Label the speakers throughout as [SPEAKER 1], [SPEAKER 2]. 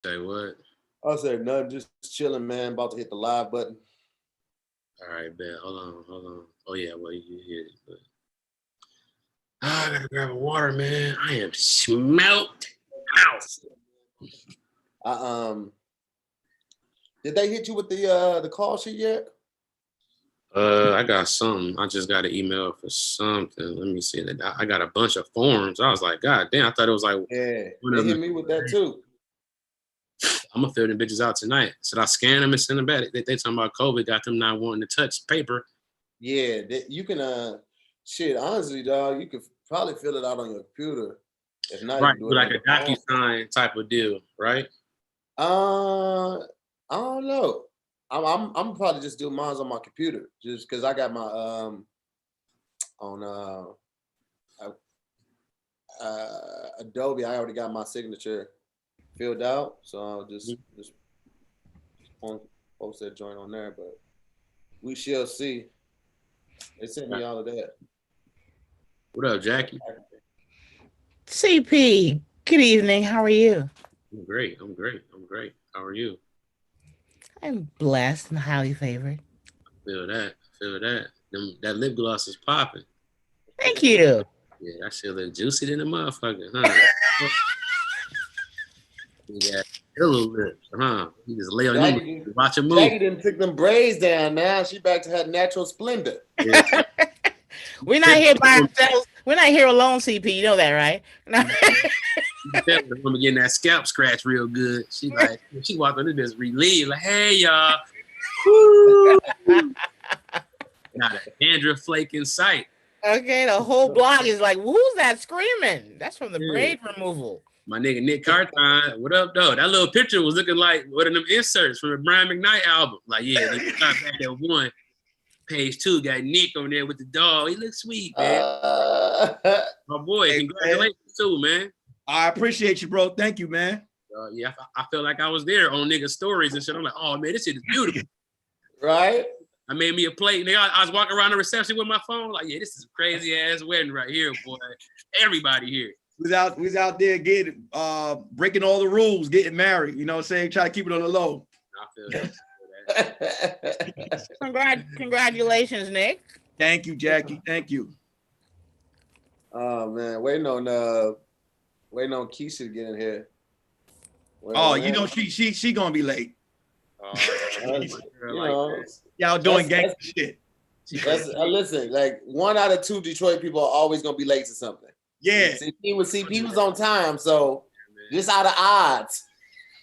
[SPEAKER 1] Say what?
[SPEAKER 2] I said nothing, just chilling, man. About to hit the live button.
[SPEAKER 1] All right, bet. Hold on. Oh yeah, well you hit it, but I gotta grab a water, man. I am smelt out.
[SPEAKER 2] Did they hit you with the call sheet yet?
[SPEAKER 1] I got something. I just got an email for something. Let me see that. I got a bunch of forms. I was like, God damn! I thought it was like,
[SPEAKER 2] yeah, they hit me with that too.
[SPEAKER 1] I'm gonna fill them bitches out tonight. Should I scan them and send them back? They talking about COVID got them not wanting to touch paper.
[SPEAKER 2] Yeah, you can. Shit, honestly, dog, you could probably fill it out on your computer. If not,
[SPEAKER 1] right,
[SPEAKER 2] you can do it
[SPEAKER 1] like a DocuSign type of deal, right?
[SPEAKER 2] I don't know. I'm probably just do mine on my computer, just because I got my on Adobe. I already got my signature filled out, so I'll just post that joint on there. But we shall see. They sent me all of that.
[SPEAKER 1] What up, Jackie?
[SPEAKER 3] CP, good evening. How are you?
[SPEAKER 1] I'm great. How are you?
[SPEAKER 3] I'm blessed and highly favored.
[SPEAKER 1] I feel that. That lip gloss is popping.
[SPEAKER 3] Thank you.
[SPEAKER 1] Yeah, that shit look juicy than a motherfucker, huh? Yeah, little lips, huh? You just lay on you, watch a movie.
[SPEAKER 2] Jackie didn't take them braids down now. She back to her natural splendor.
[SPEAKER 1] Yeah.
[SPEAKER 3] We're not here by ourselves. We're not here alone, CP. You know that, right?
[SPEAKER 1] The woman getting that scalp scratch real good. She like, she walked under this relief, like, hey y'all. Not a dandruff flake in sight.
[SPEAKER 3] Okay, the whole block is like, who's that screaming? That's from the braid removal.
[SPEAKER 1] My nigga Nick Cartine, what up though? That little picture was looking like one of them inserts from the Brian McKnight album. Like, yeah, they got back there one. Page 2 got Nick over there with the dog. He looks sweet, man. My boy, hey, congratulations too, man.
[SPEAKER 4] I appreciate you, bro. Thank you, man.
[SPEAKER 1] Yeah, I feel like I was there on niggas' stories and shit. I'm like, oh man, this shit is beautiful.
[SPEAKER 2] Right?
[SPEAKER 1] I made me a plate. Nigga, I was walking around the reception with my phone, like, yeah, this is a crazy ass wedding right here, boy. Everybody here.
[SPEAKER 4] We was out there getting breaking all the rules, getting married. You know what I'm saying? Try to keep it on the low.
[SPEAKER 1] I feel
[SPEAKER 4] that.
[SPEAKER 3] Congratulations, Nick.
[SPEAKER 4] Thank you, Jackie. Thank you.
[SPEAKER 2] Oh man, waiting on Kesha to get in here.
[SPEAKER 4] You know she gonna be late. Y'all doing gangster shit.
[SPEAKER 2] Listen, like 1 out of 2 Detroit people are always gonna be late to something.
[SPEAKER 4] Yeah.
[SPEAKER 2] CP was on time, so just out of odds.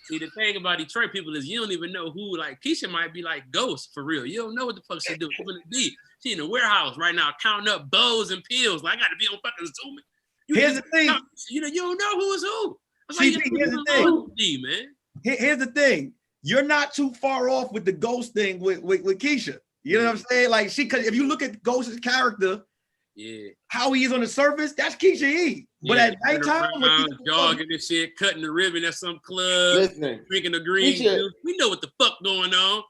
[SPEAKER 1] See, the thing about Detroit people is you don't even know who, like, Kesha might be like Ghost for real. You don't know what the fuck she do. She in the warehouse right now counting up bows and pills. Like, I got to be on fucking Zoom.
[SPEAKER 4] Here's the thing.
[SPEAKER 1] You don't know who is who.
[SPEAKER 4] Here's the thing.
[SPEAKER 1] Man.
[SPEAKER 4] Here's the thing. You're not too far off with the Ghost thing with Kesha. You know what I'm saying? Like, because if you look at Ghost's character, how he is on the surface, that's Kesha E. But at nighttime,
[SPEAKER 1] jogging and shit, cutting the ribbon at some club, drinking the green juice. We know what the fuck going on.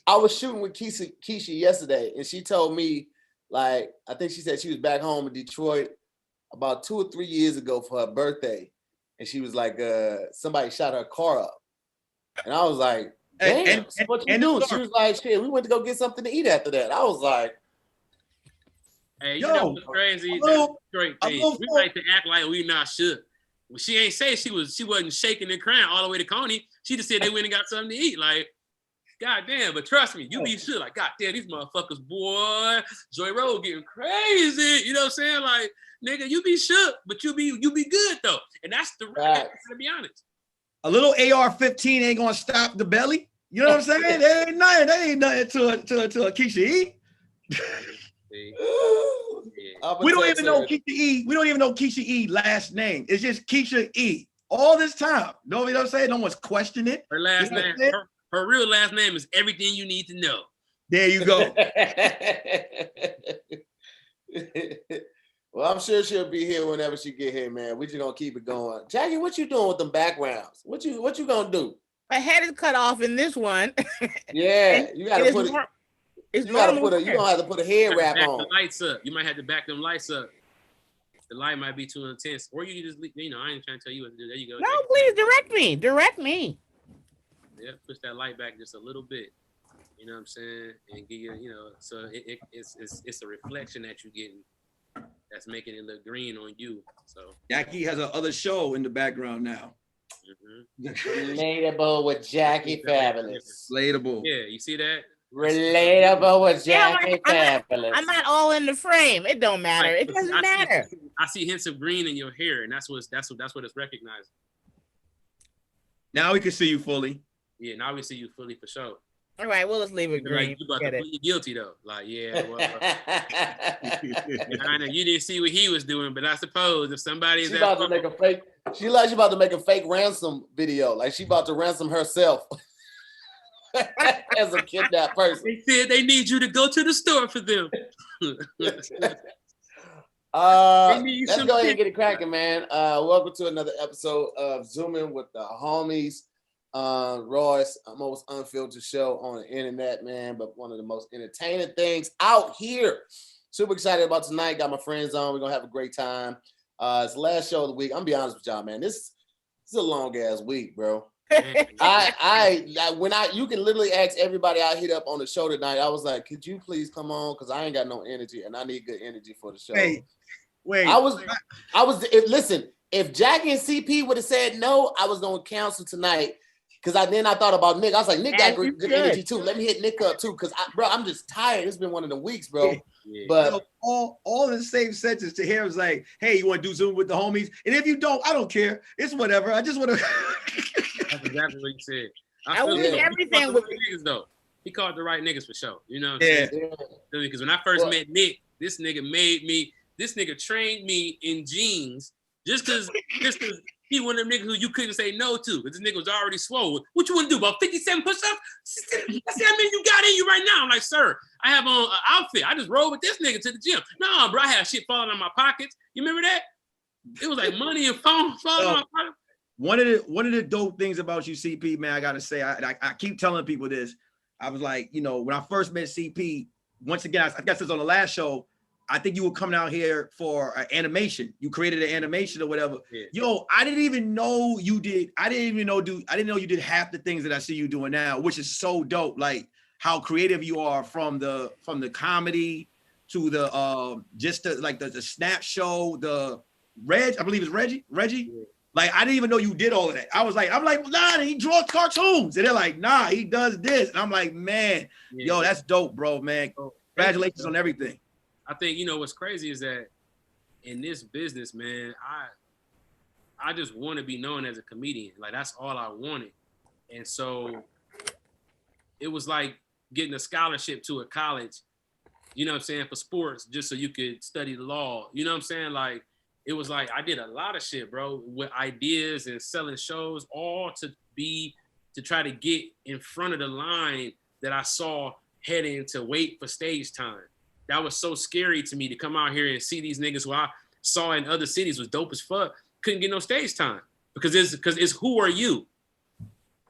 [SPEAKER 2] I was shooting with Kesha yesterday, and she told me, like, I think she said she was back home in Detroit about 2 or 3 years ago for her birthday, and she was like, somebody shot her car up, and I was like, damn, what you doing? She was like, shit, we went to go get something to eat after that. I was like,
[SPEAKER 1] hey, you know what's crazy? That's great thing. We like to act like we not shook. Well, she ain't say she wasn't shaking and crying all the way to Coney. She just said they went and got something to eat. Like, goddamn, but trust me, you be shook. Like, goddamn, these motherfuckers, boy, Joy Road getting crazy. You know what I'm saying? Like, nigga, you be shook, but you be good though. And that's the right, to be honest.
[SPEAKER 4] A little AR-15 ain't gonna stop the belly. You know what I'm saying? That ain't nothing to a Kesha E. We don't even know Kesha E. We don't even know Kesha E last name. It's just Kesha E. All this time. You know what I'm saying? No one's questioning it.
[SPEAKER 1] Her last name, her real last name is everything you need to know.
[SPEAKER 4] There you go.
[SPEAKER 2] Well, I'm sure she'll be here whenever she get here, man. We just gonna keep it going. Jackie, what you doing with them backgrounds? What you gonna do?
[SPEAKER 3] My head is cut off in this one.
[SPEAKER 2] Yeah, you gotta put it. You gonna have to put a head wrap on.
[SPEAKER 1] The lights up. You might have to back them lights up. the light might be too intense, or you just, you know, I ain't trying to tell you what to do. There you go.
[SPEAKER 3] No, please direct me.
[SPEAKER 1] Yeah, push that light back just a little bit. You know what I'm saying? And give you, you know, so it's a reflection that you're getting that's making it look green on you. So
[SPEAKER 4] Jackie has another show in the background now.
[SPEAKER 2] Relatable with Jackie Fabulous.
[SPEAKER 4] Relatable.
[SPEAKER 1] Yeah, you see that?
[SPEAKER 2] Relatable with Jackie Fabulous.
[SPEAKER 3] I'm not all in the frame. It don't matter.
[SPEAKER 1] Like,
[SPEAKER 3] It doesn't matter.
[SPEAKER 1] I see hints of green in your hair, and that's what it's recognizing.
[SPEAKER 4] Now we can see you fully.
[SPEAKER 1] Yeah, now we see you fully for sure.
[SPEAKER 3] All right, well, let's leave it green.
[SPEAKER 1] Like, you about to plead guilty though. Like, yeah, well, I know you didn't see what he was doing, but I suppose if somebody
[SPEAKER 2] she about to make a fake, she about to make a fake ransom video. Like she about to ransom herself as a kidnapped person.
[SPEAKER 1] They said they need you to go to the store for them.
[SPEAKER 2] Let's go ahead and get it cracking, man. Welcome to another episode of Zooming with the homies. Roy's most unfiltered show on the internet, man, but one of the most entertaining things out here. Super excited about tonight. Got my friends on. We're gonna have a great time. It's the last show of the week. I'm gonna be honest with y'all, man. This is a long ass week, bro. You can literally ask everybody I hit up on the show tonight. I was like, could you please come on? Because I ain't got no energy and I need good energy for the show.
[SPEAKER 4] Wait.
[SPEAKER 2] Listen, if Jackie and CP would have said no, I was gonna cancel tonight. Because I thought about Nick. I was like, Nick got good energy too. Let me hit Nick up too. Because I'm just tired. It's been one of the weeks, bro. Yeah. But
[SPEAKER 4] all in the same sentence. TAHIR'S like, hey, you want to do Zoom with the homies? And if you don't, I don't care. It's whatever. I just want to.
[SPEAKER 1] That's exactly what you said.
[SPEAKER 3] I will do everything with
[SPEAKER 1] niggas though. He called the right niggas for sure. You know what
[SPEAKER 4] I'm
[SPEAKER 1] saying? Because when I first met Nick, this nigga trained me in jeans just because he one of them niggas who you couldn't say no to, because this nigga was already swole. What you want to do, about 57 push-ups? That's how many you got in you right now. I'm like, sir, I have on an outfit. I just rode with this nigga to the gym. Nah, bro, I had shit falling on my pockets. You remember that? It was like money and phone falling on my pocket.
[SPEAKER 4] One of the dope things about you, CP, man, I gotta say, I keep telling people this. I was like, you know, when I first met CP, once again, I guess it's on the last show, I think you were coming out here for an animation. You created an animation or whatever. Yeah. Yo, I didn't even know you did. I didn't know you did half the things that I see you doing now, which is so dope. Like how creative you are from the comedy to the just the snap show, the Reg, I believe it's Reggie. Yeah. Like I didn't even know you did all of that. I'm like, nah, he draws cartoons. And they're like, nah, he does this. And I'm like, man, yo, that's dope, bro, man. Congratulations on everything.
[SPEAKER 1] I think, you know, what's crazy is that in this business, man, I just want to be known as a comedian. Like, that's all I wanted. And so it was like getting a scholarship to a college, you know what I'm saying, for sports, just so you could study the law. You know what I'm saying? Like, it was like I did a lot of shit, bro, with ideas and selling shows, all to try to get in front of the line that I saw heading to wait for stage time. That was so scary to me to come out here and see these niggas who I saw in other cities was dope as fuck. Couldn't get no stage time because it's who are you?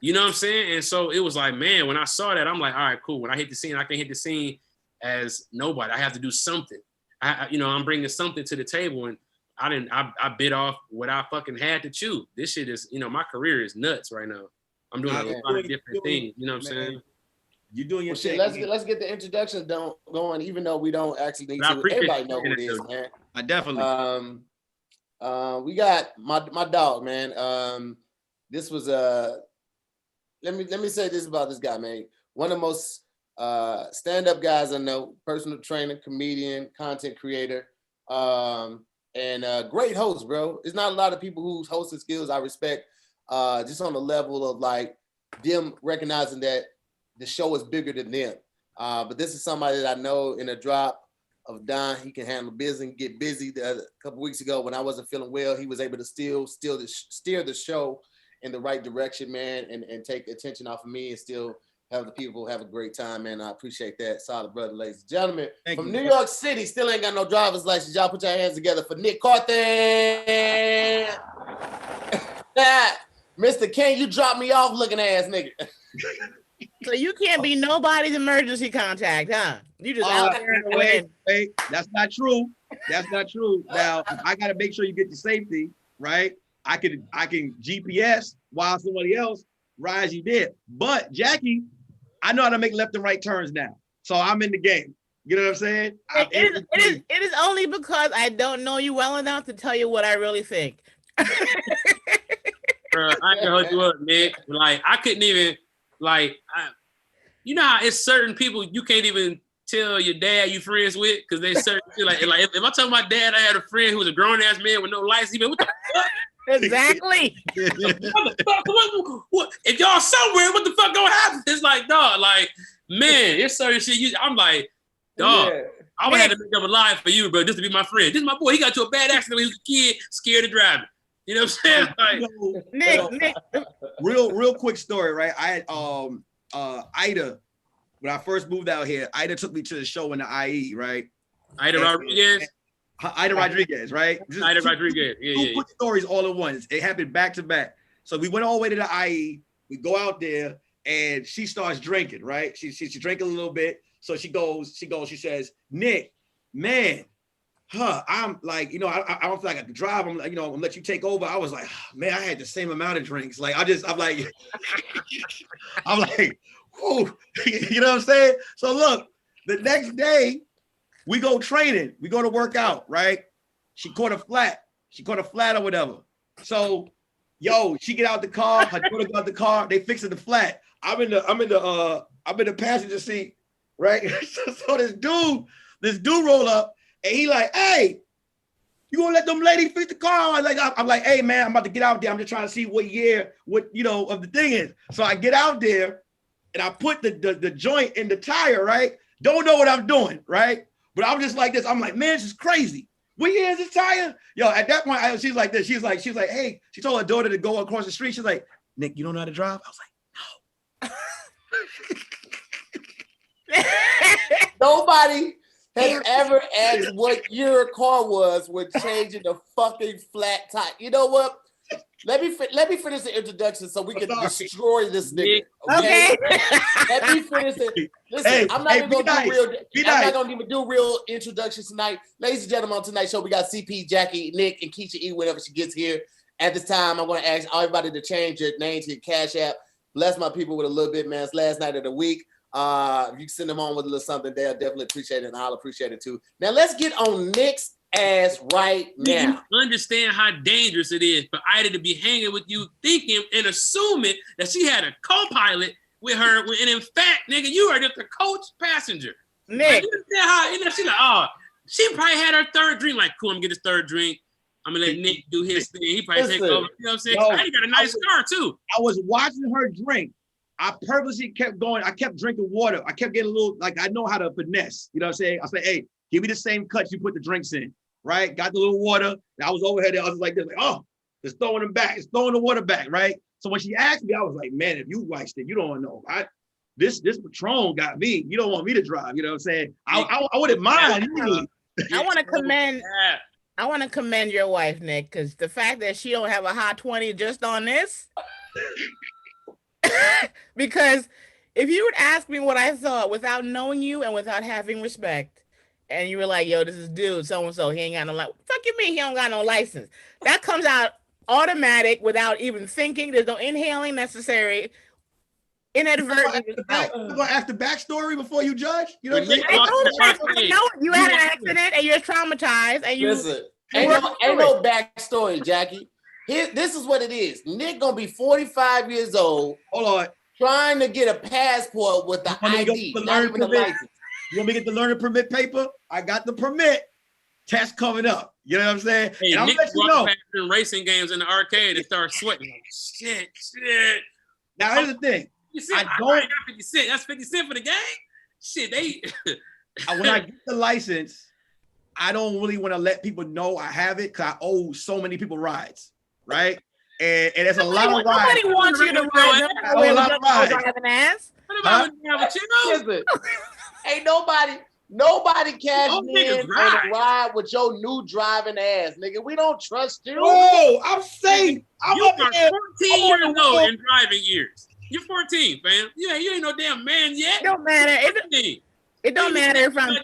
[SPEAKER 1] You know what I'm saying? And so it was like, man, when I saw that, I'm like, all right, cool. When I hit the scene, I can hit the scene as nobody. I have to do something. I'm bringing something to the table, and I bit off what I fucking had to chew. This shit is, my career is nuts right now. I'm doing a lot of different things. You know what I'm saying?
[SPEAKER 4] You're doing your
[SPEAKER 2] shit. Let's get the introduction going, even though we don't actually need to. Everybody know who it is, man.
[SPEAKER 4] I definitely.
[SPEAKER 2] We got my dog, man. This was let me say this about this guy, man. One of the most stand-up guys I know, personal trainer, comedian, content creator, and great host, bro. There's not a lot of people whose hosting skills I respect, just on the level of like them recognizing that the show is bigger than them. But this is somebody that I know in a drop of dime, he can handle business and get busy. A couple weeks ago when I wasn't feeling well, he was able to steer the show in the right direction, man, and take attention off of me and still have the people have a great time, man. I appreciate that. Solid brother, ladies and gentlemen. From New York City, still ain't got no driver's license. Y'all put your hands together for Nick Carthen. Mr. King, you dropped me off looking ass nigga.
[SPEAKER 3] So you can't be nobody's emergency contact, huh? You just out there in the wind.
[SPEAKER 4] Hey, that's not true. That's not true. Now, I got to make sure you get to safety, right? I can GPS while somebody else rides you there. But Jackie, I know how to make left and right turns now. So I'm in the game. You know what I'm saying?
[SPEAKER 3] It is only because I don't know you well enough to tell you what I really think.
[SPEAKER 1] Bro, I can hold you up, Nick. Like, I couldn't even, like, you know how it's certain people you can't even tell your dad you friends with because they certain shit. Like if I tell my dad I had a friend who was a grown-ass man with no license, he been, what the fuck?
[SPEAKER 3] Exactly.
[SPEAKER 1] What the fuck? What? If y'all somewhere, what the fuck gonna happen? It's like, dog, like, man, it's certain shit. I'm like, dog, I would have to make up a lie for you, bro, just to be my friend. This is my boy. He got to a bad accident when he was a kid, scared of driving. You know what I'm saying? Like,
[SPEAKER 3] Nick.
[SPEAKER 4] Real quick story, right? I had Ida, when I first moved out here, Ida took me to the show in the IE, right?
[SPEAKER 1] Ida Rodriguez, right?
[SPEAKER 4] Ida Rodriguez.
[SPEAKER 1] Yeah.
[SPEAKER 4] Quick stories all at once. It happened back to back. So we went all the way to the IE. We go out there, and she starts drinking, right? She drinking a little bit. So she says, Nick, man, I'm like, you know, I don't feel like I can drive. I'm like, you know, I'm gonna let you take over. I was like, man, I had the same amount of drinks. Like, I'm like, whoo, you know what I'm saying? So look, the next day we go training, we go to work out, right? She caught a flat or whatever. So, yo, she get out the car, her daughter got out the car, they fixing the flat. I'm in the passenger seat, right? So this dude roll up. And he like, hey, you gonna let them ladies fix the car? I'm like, hey man, I'm about to get out there. I'm just trying to see what year, of the thing is. So I get out there and I put the joint in the tire, right? Don't know what I'm doing, right? But I'm just like this. I'm like, man, this is crazy. What year is this tire? Yo, at that point, she's like this. She's like, hey, she told her daughter to go across the street. She's like, Nick, you don't know how to drive? I was
[SPEAKER 2] like, no. Nobody has ever asked what your car was when changing the fucking flat tire. You know what? Let me finish the introduction so we can destroy this nigga. Okay. Let me finish it. Listen, I'm not gonna even do real introductions tonight. Ladies and gentlemen, on tonight's show, we got CP, Jackie, Nick, and Kesha E whenever she gets here. At this time, I'm gonna ask everybody to change your name to your Cash App. Bless my people with a little bit, man. It's last night of the week. If you send them on with a little something, they'll definitely appreciate it, and I'll appreciate it too. Now let's get on Nick's ass right now.
[SPEAKER 1] You understand how dangerous it is for Ida to be hanging with you, thinking and assuming that she had a co-pilot with her, and in fact, nigga, you are just a coach passenger.
[SPEAKER 3] Nick,
[SPEAKER 1] like, she's like, oh, she probably had her third drink. Like, cool, I'm gonna get his third drink. I'm gonna let Nick do his thing. He probably take over. You know what I'm saying? Ida got a nice car too.
[SPEAKER 4] I was watching her drink. I purposely kept going. I kept drinking water. I kept getting a little, like, I know how to finesse. You know what I'm saying? I say, hey, give me the same cuts you put the drinks in, right? Got the little water. And I was over here. I was like this, like, oh, it's throwing them back. It's throwing the water back, right? So when she asked me, I was like, man, if you waxed it, you don't know. This Patron got me. You don't want me to drive. You know what I'm saying? I wouldn't mind.
[SPEAKER 3] I want to commend your wife, Nick, because the fact that she don't have a hot 20 just on this. Because if you would ask me what I thought without knowing you and without having respect, and you were like, yo, this is dude so-and-so, he ain't got no license. Fuck you mean he don't got no license? That comes out automatic without even thinking. There's no inhaling necessary. Inadvertently.
[SPEAKER 4] I'm going to ask the backstory before you judge? You know what I'm saying?
[SPEAKER 3] You had an accident and you're traumatized. And you
[SPEAKER 2] listen, ain't no backstory, Jackie. This is what it is. Nick gonna be 45 years old.
[SPEAKER 4] Hold on.
[SPEAKER 2] Trying to get a passport with the ID, not even the license.
[SPEAKER 4] You want me to get the learning permit paper? I got the permit. Test coming up. You know what I'm saying?
[SPEAKER 1] Hey, and I'm Nick walking back in racing games in the arcade and start sweating. Like, shit.
[SPEAKER 4] Now here's the thing.
[SPEAKER 1] I got 50 cents. That's 50 cents for the game? Shit,
[SPEAKER 4] when I get the license, I don't really want to let people know I have it because I owe so many people rides. Right? And there's a lot of rides.
[SPEAKER 3] Nobody wants you to ride.
[SPEAKER 4] A lot of rides.
[SPEAKER 2] Listen, ain't nobody cashing in on a ride with your new driving ass, nigga. We don't trust you.
[SPEAKER 4] Oh, I'm safe.
[SPEAKER 1] You are 14 years old in driving years. You're 14, fam. Yeah, you ain't no damn man yet.
[SPEAKER 3] Don't matter. It don't matter if I'm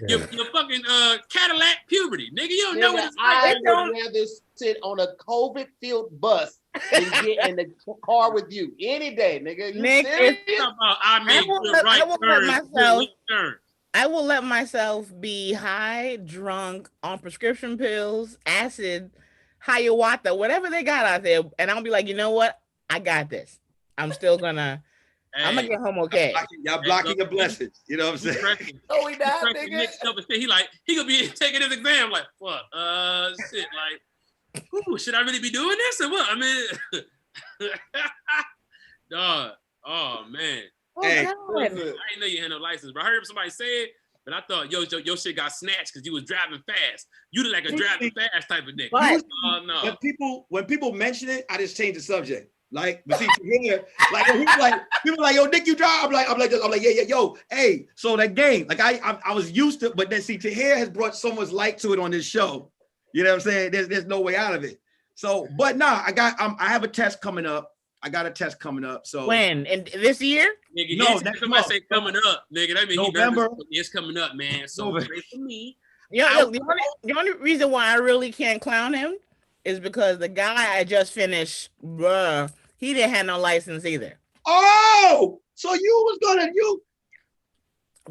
[SPEAKER 2] your
[SPEAKER 1] fucking Cadillac puberty, nigga. You don't know what it's like.
[SPEAKER 2] I would rather sit on a COVID-filled bus than get in the car with you any day, nigga. You serious?
[SPEAKER 3] I will let myself be high, drunk, on prescription pills, acid, ayahuasca, whatever they got out there, and I'll be like, you know what? I got this. I'm still gonna. I'm gonna get home okay.
[SPEAKER 4] Y'all blocking your blessings. You know what I'm saying?
[SPEAKER 2] No, we not, nigga.
[SPEAKER 1] He gonna be taking his exam like, what? Shit, like, ooh, should I really be doing this or what? I mean, dog. Oh man.
[SPEAKER 3] Hey,
[SPEAKER 1] I didn't know you had no license, but I heard somebody say it. But I thought, your shit got snatched because you was driving fast. You look like a driving fast type of nigga.
[SPEAKER 4] No. When people mention it, I just change the subject. Like, but see, here, like people like, yo, Nick, you drive. I'm like, yeah, yo, hey. So that game, like, I was used to, but then see, Tahir has brought so much light to it on this show. You know what I'm saying? There's no way out of it. So, but nah, I have a test coming up. I got a test coming up. So
[SPEAKER 3] when? In this year?
[SPEAKER 1] Nigga, no, somebody say coming up, nigga. That means
[SPEAKER 4] November.
[SPEAKER 1] It's coming up, man. So pray for me.
[SPEAKER 3] The only reason why I really can't clown him is because the guy I just finished, bruh, he didn't have no license either.
[SPEAKER 4] Oh, so you was gonna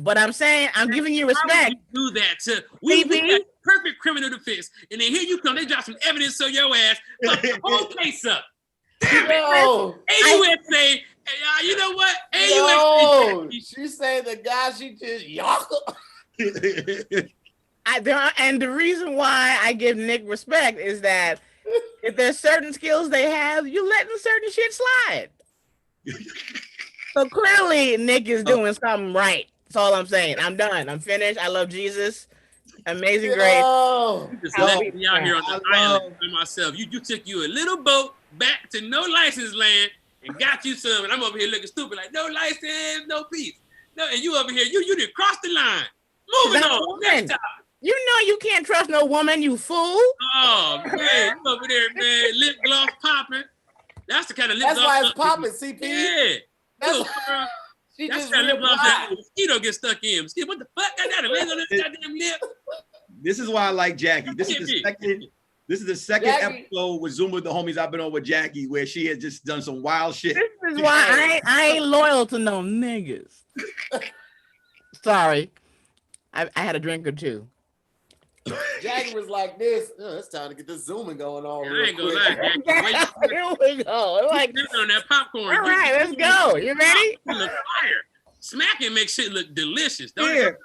[SPEAKER 3] But I'm saying, I'm giving you respect.
[SPEAKER 1] Do that to we got perfect criminal defense, and then here you come. They drop some evidence on your ass, fuck the whole case up.
[SPEAKER 2] No,
[SPEAKER 1] AUSA. You know what?
[SPEAKER 2] No, she said the guy she just
[SPEAKER 3] and the reason why I give Nick respect is that if there's certain skills they have, you letting certain shit slide. So clearly, Nick is doing something right. That's all I'm saying. I'm done. I'm finished. I love Jesus. Amazing grace.
[SPEAKER 1] You just let me out here on the island by myself. You took you a little boat back to no license land and got you some, and I'm over here looking stupid like no license, no peace. No, and you over here, you didn't cross the line. Moving on. Next time.
[SPEAKER 3] You know you can't trust no woman, you fool.
[SPEAKER 1] Oh man, you over there, man, lip gloss popping. That's the kind of lip gloss.
[SPEAKER 2] That's why it's popping, CP.
[SPEAKER 1] Yeah. That's kind of lip gloss that mosquito get stuck in. Mosquito, what the fuck? I got to land on this goddamn lip.
[SPEAKER 4] This is why I like Jackie. This is the second episode with Zoom with the homies I've been on with Jackie, where she has just done some wild shit.
[SPEAKER 3] This is why I ain't loyal to no niggas. Sorry. I had a drink or two.
[SPEAKER 2] Jackie was like this. It's time to get this zooming going on.
[SPEAKER 1] I ain't gonna lie, Jackie.
[SPEAKER 3] Here we go. Like
[SPEAKER 1] on that popcorn.
[SPEAKER 3] All right, let's go. You ready?
[SPEAKER 1] Look fire. Smacking makes shit look delicious. Don't the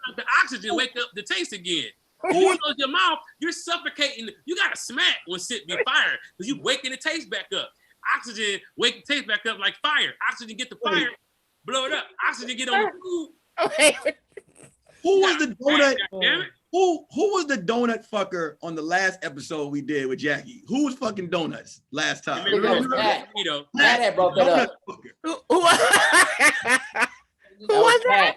[SPEAKER 1] oxygen wake up the taste again. When you close your mouth, you're suffocating. You gotta smack when shit be fire because you waking the taste back up. Oxygen wake the taste back up like fire. Oxygen get the fire, blow it up. Oxygen get on the food.
[SPEAKER 3] Okay.
[SPEAKER 4] Who was the donut? Who was the donut fucker on the last episode we did with Jackie? Who was fucking donuts last time?
[SPEAKER 2] Pat had brought that up.
[SPEAKER 3] Who was that?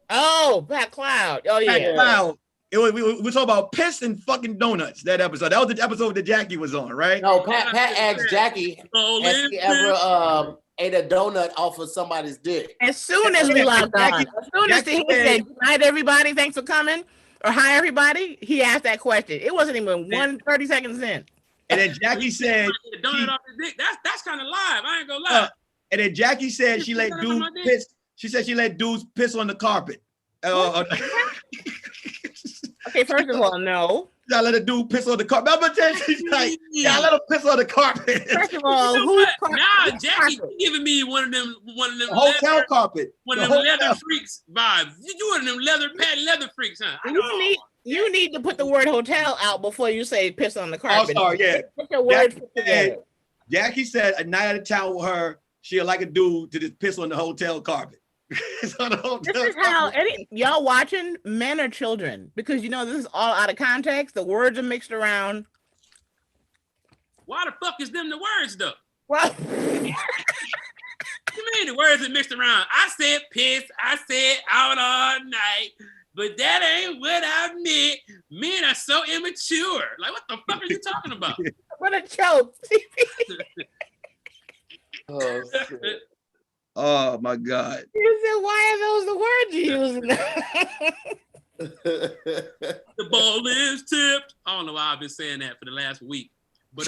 [SPEAKER 3] Oh, Pat Cloud. Oh, yeah.
[SPEAKER 4] Pat Cloud. We were talking about piss and fucking donuts that episode. That was the episode that Jackie was on, right?
[SPEAKER 2] No, Pat asked Jackie, has he ever ate a donut off of somebody's dick?
[SPEAKER 3] As soon as we logged on, as soon as he said, good night, everybody, thanks for coming, or hi, everybody, he asked that question. It wasn't even 30 seconds in.
[SPEAKER 4] And then Jackie said,
[SPEAKER 1] donut off his dick. That's kind of live. I ain't gonna lie.
[SPEAKER 4] And then Jackie said she let dudes piss. She said she let dudes piss on the carpet.
[SPEAKER 3] Okay, first of all, no.
[SPEAKER 4] I let a dude piss on the carpet. Remember, she's like, I let him piss on the carpet.
[SPEAKER 3] First of all,
[SPEAKER 1] nah, Jackie giving me one of them
[SPEAKER 4] hotel
[SPEAKER 1] leather,
[SPEAKER 4] carpet.
[SPEAKER 1] One of them leather freaks vibes. You one of them leather freaks, huh?
[SPEAKER 3] You need to put the word hotel out before you say piss on the carpet.
[SPEAKER 4] Oh, sorry, yeah.
[SPEAKER 3] Put your words together.
[SPEAKER 4] Jackie said a night out of town with her, she'll like a dude to just piss on the hotel carpet.
[SPEAKER 3] This is how y'all watching, men or children, because you know this is all out of context. The words are mixed around.
[SPEAKER 1] Why the fuck is them the words though?
[SPEAKER 3] Well,
[SPEAKER 1] you mean the words are mixed around? I said piss, I said out all night, but that ain't what I meant. Men are so immature. Like, what the fuck are you talking about?
[SPEAKER 3] What a joke.
[SPEAKER 2] Oh, shit.
[SPEAKER 4] Oh my God.
[SPEAKER 3] You said, why are those the words you using?
[SPEAKER 1] The ball is tipped. I don't know why I've been saying that for the last week, but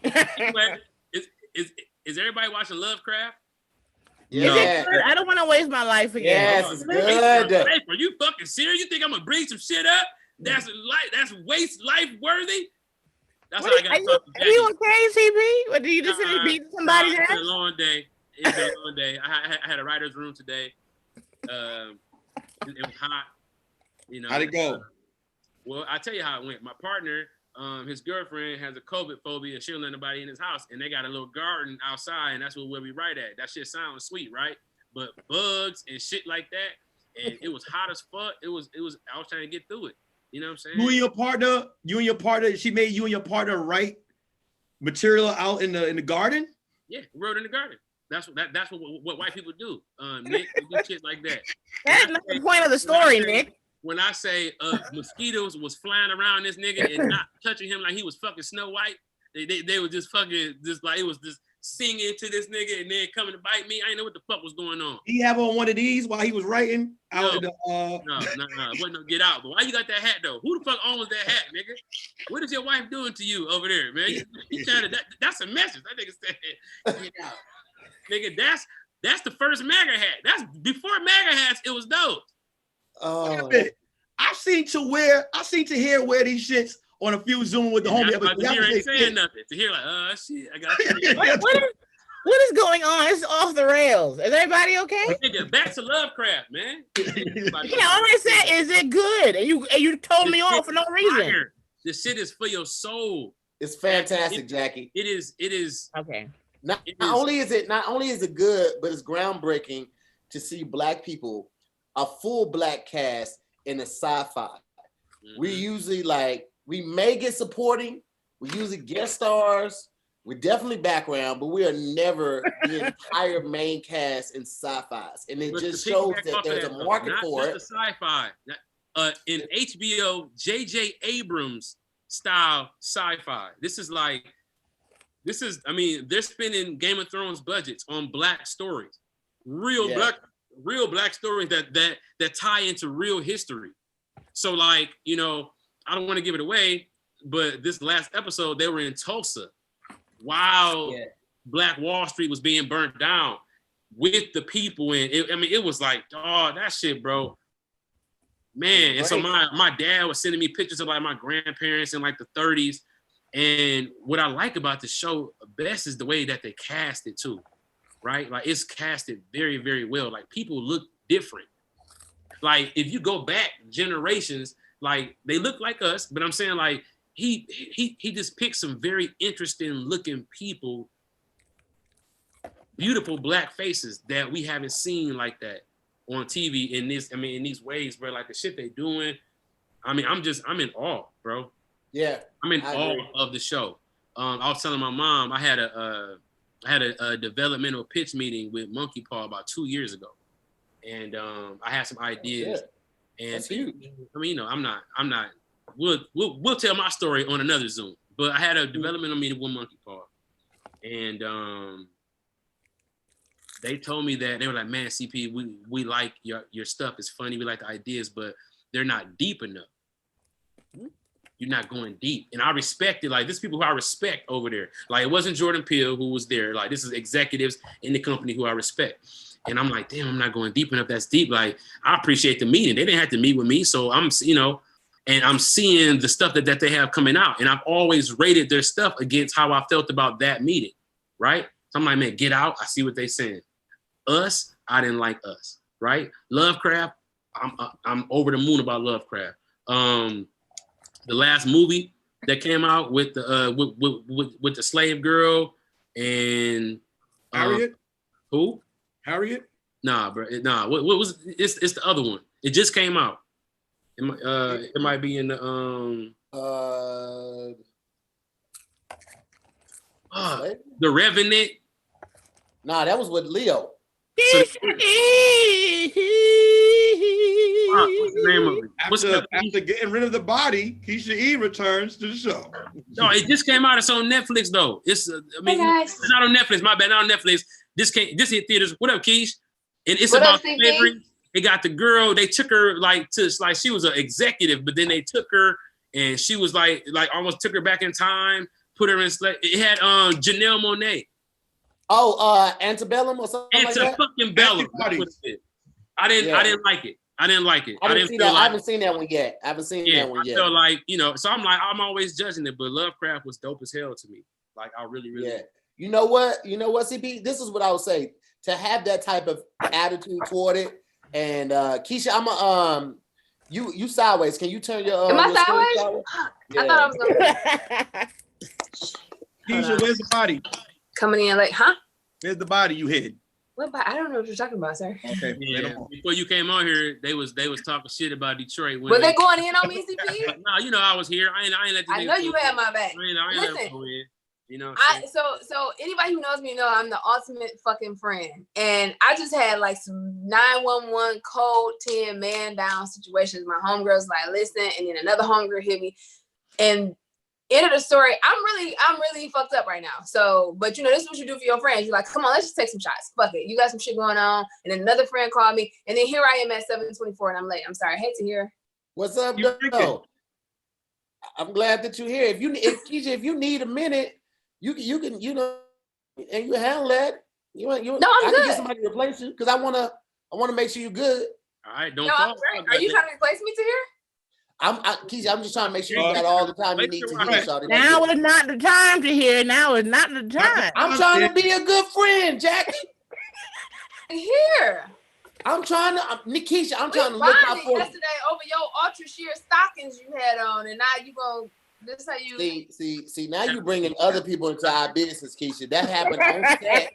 [SPEAKER 1] anyway, is everybody watching Lovecraft?
[SPEAKER 2] Yeah.
[SPEAKER 3] I don't want to waste my life again.
[SPEAKER 2] Yes, it's good.
[SPEAKER 1] Are you fucking serious? You think I'm gonna bring some shit up? That's waste life worthy. That's how I got to talk to Jackie.
[SPEAKER 3] Are you okay, CP? Or do you just finish beating somebody's ass?
[SPEAKER 1] It's been a long day. It's been a long day. I had a writer's room today. It was hot. You know.
[SPEAKER 4] How'd it go?
[SPEAKER 1] Well, I tell you how it went. My partner, his girlfriend has a COVID phobia. She don't let nobody in his house, and they got a little garden outside, and that's where we write at. That shit sounds sweet, right? But bugs and shit like that, and it was hot as fuck. It was. I was trying to get through it. You know what I'm saying?
[SPEAKER 4] You and your partner, she made you and your partner write material out in the garden?
[SPEAKER 1] Yeah, we wrote in the garden. That's what white people do. Nick, they do shit like that.
[SPEAKER 3] That's not the point of the story, Nick.
[SPEAKER 1] When I say mosquitoes was flying around this nigga and not touching him like he was fucking Snow White, they were just fucking just like it was just singing to this nigga and then coming to bite me. I didn't know what the fuck was going on.
[SPEAKER 4] He have on one of these while he was writing out
[SPEAKER 1] No, it wasn't no get out. But why you got that hat though? Who the fuck owns that hat, nigga? What is your wife doing to you over there, man? You trying to that's a message. That nigga said, get out. Nigga, that's the first MAGA hat. That's before MAGA hats, it was those.
[SPEAKER 2] Oh,
[SPEAKER 4] I seen to hear wear these shits on a few Zoom with the homie.
[SPEAKER 1] Tahir ain't saying nothing. Tahir like, shit, I got
[SPEAKER 3] what is going on? It's off the rails. Is everybody okay?
[SPEAKER 1] Nigga, back to Lovecraft, man.
[SPEAKER 3] Yeah, all I said is it good, and you told me off for no reason.
[SPEAKER 1] This shit is for your soul.
[SPEAKER 2] It's fantastic, Jackie.
[SPEAKER 1] It is
[SPEAKER 3] okay.
[SPEAKER 2] Not only is it good, but it's groundbreaking to see Black people, a full Black cast in a sci-fi. Mm-hmm. We usually we may get supporting, we usually guest stars, we're definitely background, but we are never the entire main cast in sci-fis. And it just shows that there's a market for it.
[SPEAKER 1] Sci-fi. In HBO, J.J. Abrams style sci-fi. They're spending Game of Thrones budgets on Black stories. Real black stories that tie into real history. So I don't want to give it away, but this last episode, they were in Tulsa while Black Wall Street was being burnt down with the people. And it was like, oh, that shit, bro. Man. And so my dad was sending me pictures of my grandparents in the 30s. And what I like about the show best is the way that they cast it too, right? It's casted very, very well. People look different. If you go back generations, they look like us, but I'm saying he just picked some very interesting looking people, beautiful Black faces that we haven't seen like that on TV in these ways, bro. The shit they doing. I'm in awe, bro.
[SPEAKER 2] Yeah,
[SPEAKER 1] I'm in awe of the show. I was telling my mom I had a developmental pitch meeting with Monkey Paw about 2 years ago, and I had some ideas. And
[SPEAKER 2] that's huge.
[SPEAKER 1] I'm not. We'll tell my story on another Zoom. But I had a developmental meeting with Monkey Paw, and they told me that they were like, "Man, CP, we like your stuff. It's funny. We like the ideas, but they're not deep enough. You're not going deep." And I respect it. This people who I respect over there. It wasn't Jordan Peele who was there. This is executives in the company who I respect. And I'm like, damn, I'm not going deep enough. That's deep. I appreciate the meeting. They didn't have to meet with me. So I'm seeing the stuff that they have coming out. And I've always rated their stuff against how I felt about that meeting. Right? So I'm like, man, Get Out. I see what they're saying. Us, I didn't like Us. Right? Lovecraft, I'm over the moon about Lovecraft. The last movie that came out with the slave girl and
[SPEAKER 4] Harriet.
[SPEAKER 1] Who?
[SPEAKER 4] Harriet?
[SPEAKER 1] Nah, bro. Nah. What was it? It's the other one. It just came out. It might be in the The Revenant.
[SPEAKER 2] Nah, that was with Leo.
[SPEAKER 1] What's the name of it?
[SPEAKER 4] After getting rid of the body, Kesha E returns to the show.
[SPEAKER 1] No, it just came out. It's on Netflix though. It's not on Netflix. My bad, not on Netflix. This hit theaters. What up, Keish? And it's about slavery. They got the girl. They took her like she was an executive, but then they took her and she was like almost took her back in time. Put her in slave. It had Janelle Monáe.
[SPEAKER 2] Oh, Antebellum or something like that.
[SPEAKER 1] Antebellum. I didn't like it. I haven't
[SPEAKER 2] seen that one yet. I feel
[SPEAKER 1] like, so I'm always judging it, but Lovecraft was dope as hell to me. Like I really.
[SPEAKER 2] Yeah. You know what, CP? This is what I would say. To have that type of attitude toward it, and Kesha, you sideways. Can you turn your?
[SPEAKER 5] Am I sideways?
[SPEAKER 2] Yeah.
[SPEAKER 5] I thought I was gonna.
[SPEAKER 4] Kesha, where's the body?
[SPEAKER 5] Coming in like, huh?
[SPEAKER 4] Where's the body you hid?
[SPEAKER 5] What body? I don't know what you're talking about, sir.
[SPEAKER 4] Okay.
[SPEAKER 1] Yeah. Before you came on here, they was talking shit about Detroit.
[SPEAKER 5] Were they going in on me, CP?
[SPEAKER 1] No, I was here. I ain't let.
[SPEAKER 5] I know you had my back.
[SPEAKER 1] I ain't let go in.
[SPEAKER 5] So anybody who knows me know I'm the ultimate fucking friend, and I just had like some 911 code 10 man down situations. My homegirl's like, listen, and then another homegirl hit me, and end of the story. I'm really fucked up right now. So, but this is what you do for your friends. You're like, come on, let's just take some shots. Fuck it, you got some shit going on. And then another friend called me, and then here I am at 7:24, and I'm late. I'm sorry. I hate to hear.
[SPEAKER 2] What's up, though? I'm glad that you're here. If you need a minute. You can, and you handle that.
[SPEAKER 5] No, I'm good.
[SPEAKER 2] I can get somebody to replace you because I wanna make sure you're good.
[SPEAKER 1] All right, don't.
[SPEAKER 5] No, I'm great. Are you trying to replace me to here?
[SPEAKER 2] Keisha, I'm just trying to make sure you got all the time you need to hear.
[SPEAKER 3] Now is not the time to hear. Now is not the time.
[SPEAKER 2] I'm trying to be a good friend, Jackie.
[SPEAKER 5] Here.
[SPEAKER 2] I'm trying to, Nikisha. I'm trying to look out for you.
[SPEAKER 5] Yesterday over your ultra sheer stockings you had on, and now you go. This how you
[SPEAKER 2] see. Now you bringing other people into our business, Kesha. That happened on set.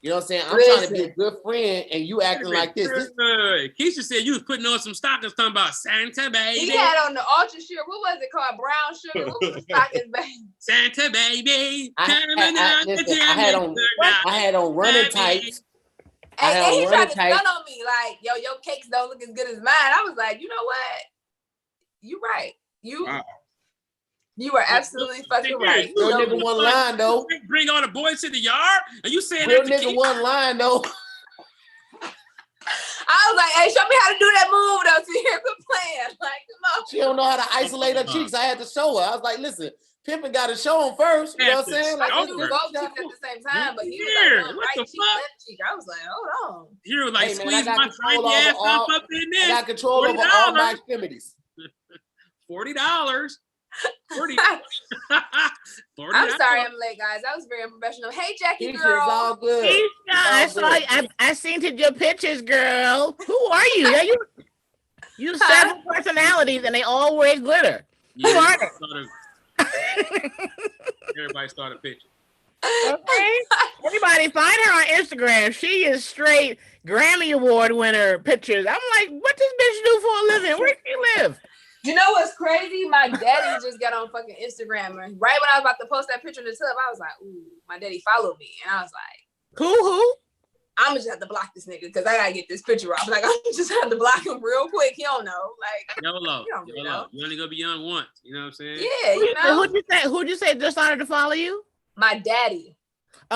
[SPEAKER 2] You know what I'm saying? I'm trying to be a good friend, and you acting like this.
[SPEAKER 1] Kesha said you was putting on some stockings talking about Santa baby.
[SPEAKER 5] He had on the ultra sheer. What was it called? Brown sugar. What was the stockings, baby?
[SPEAKER 1] Santa baby.
[SPEAKER 2] I had on running tights.
[SPEAKER 5] And he tried to stun on me like, yo, your cakes don't look as good as mine. I was like, you know what? You right. You are absolutely fucking right.
[SPEAKER 2] Real nigga one line though.
[SPEAKER 1] Bring all the boys to the yard, and you saying
[SPEAKER 2] real nigga one line though.
[SPEAKER 5] I was like, hey, show me how to do that move though. See, here, quit playing. Like, come on.
[SPEAKER 2] She don't know how to isolate her cheeks. I had to show her. I was like, listen, pimping got to show them first. You know what I'm saying? Like,
[SPEAKER 5] I knew both cheeks at the same time, but he was like, right cheek, left cheek. I was like, hold on.
[SPEAKER 1] You were like, squeeze my tiny ass up in there.
[SPEAKER 2] I got control over all my extremities.
[SPEAKER 1] $40.
[SPEAKER 5] I'm sorry I'm late, guys. That was very unprofessional. Hey, Jackie girl.
[SPEAKER 2] It's all good.
[SPEAKER 3] I seen your pictures, girl. Who are you? You several personalities and they all wear glitter.
[SPEAKER 1] Yeah,
[SPEAKER 3] who are they?
[SPEAKER 1] Everybody started picture.
[SPEAKER 3] Okay. Everybody find her on Instagram. She is straight Grammy Award winner pictures. I'm like, what this bitch do for a living? Where she live?
[SPEAKER 5] You know what's crazy? My daddy just got on fucking Instagram, and right when I was about to post that picture in the tub, I was like, ooh, my daddy followed me. And I was like,
[SPEAKER 3] who?
[SPEAKER 5] I'm just have to block this nigga because I gotta get this picture off. Like, I'm just have to block him real quick. He don't know. Like,
[SPEAKER 1] YOLO. You only gonna be young once. You know what I'm saying?
[SPEAKER 5] Yeah, you know.
[SPEAKER 3] Who'd you say just started to follow you?
[SPEAKER 5] My daddy.
[SPEAKER 3] They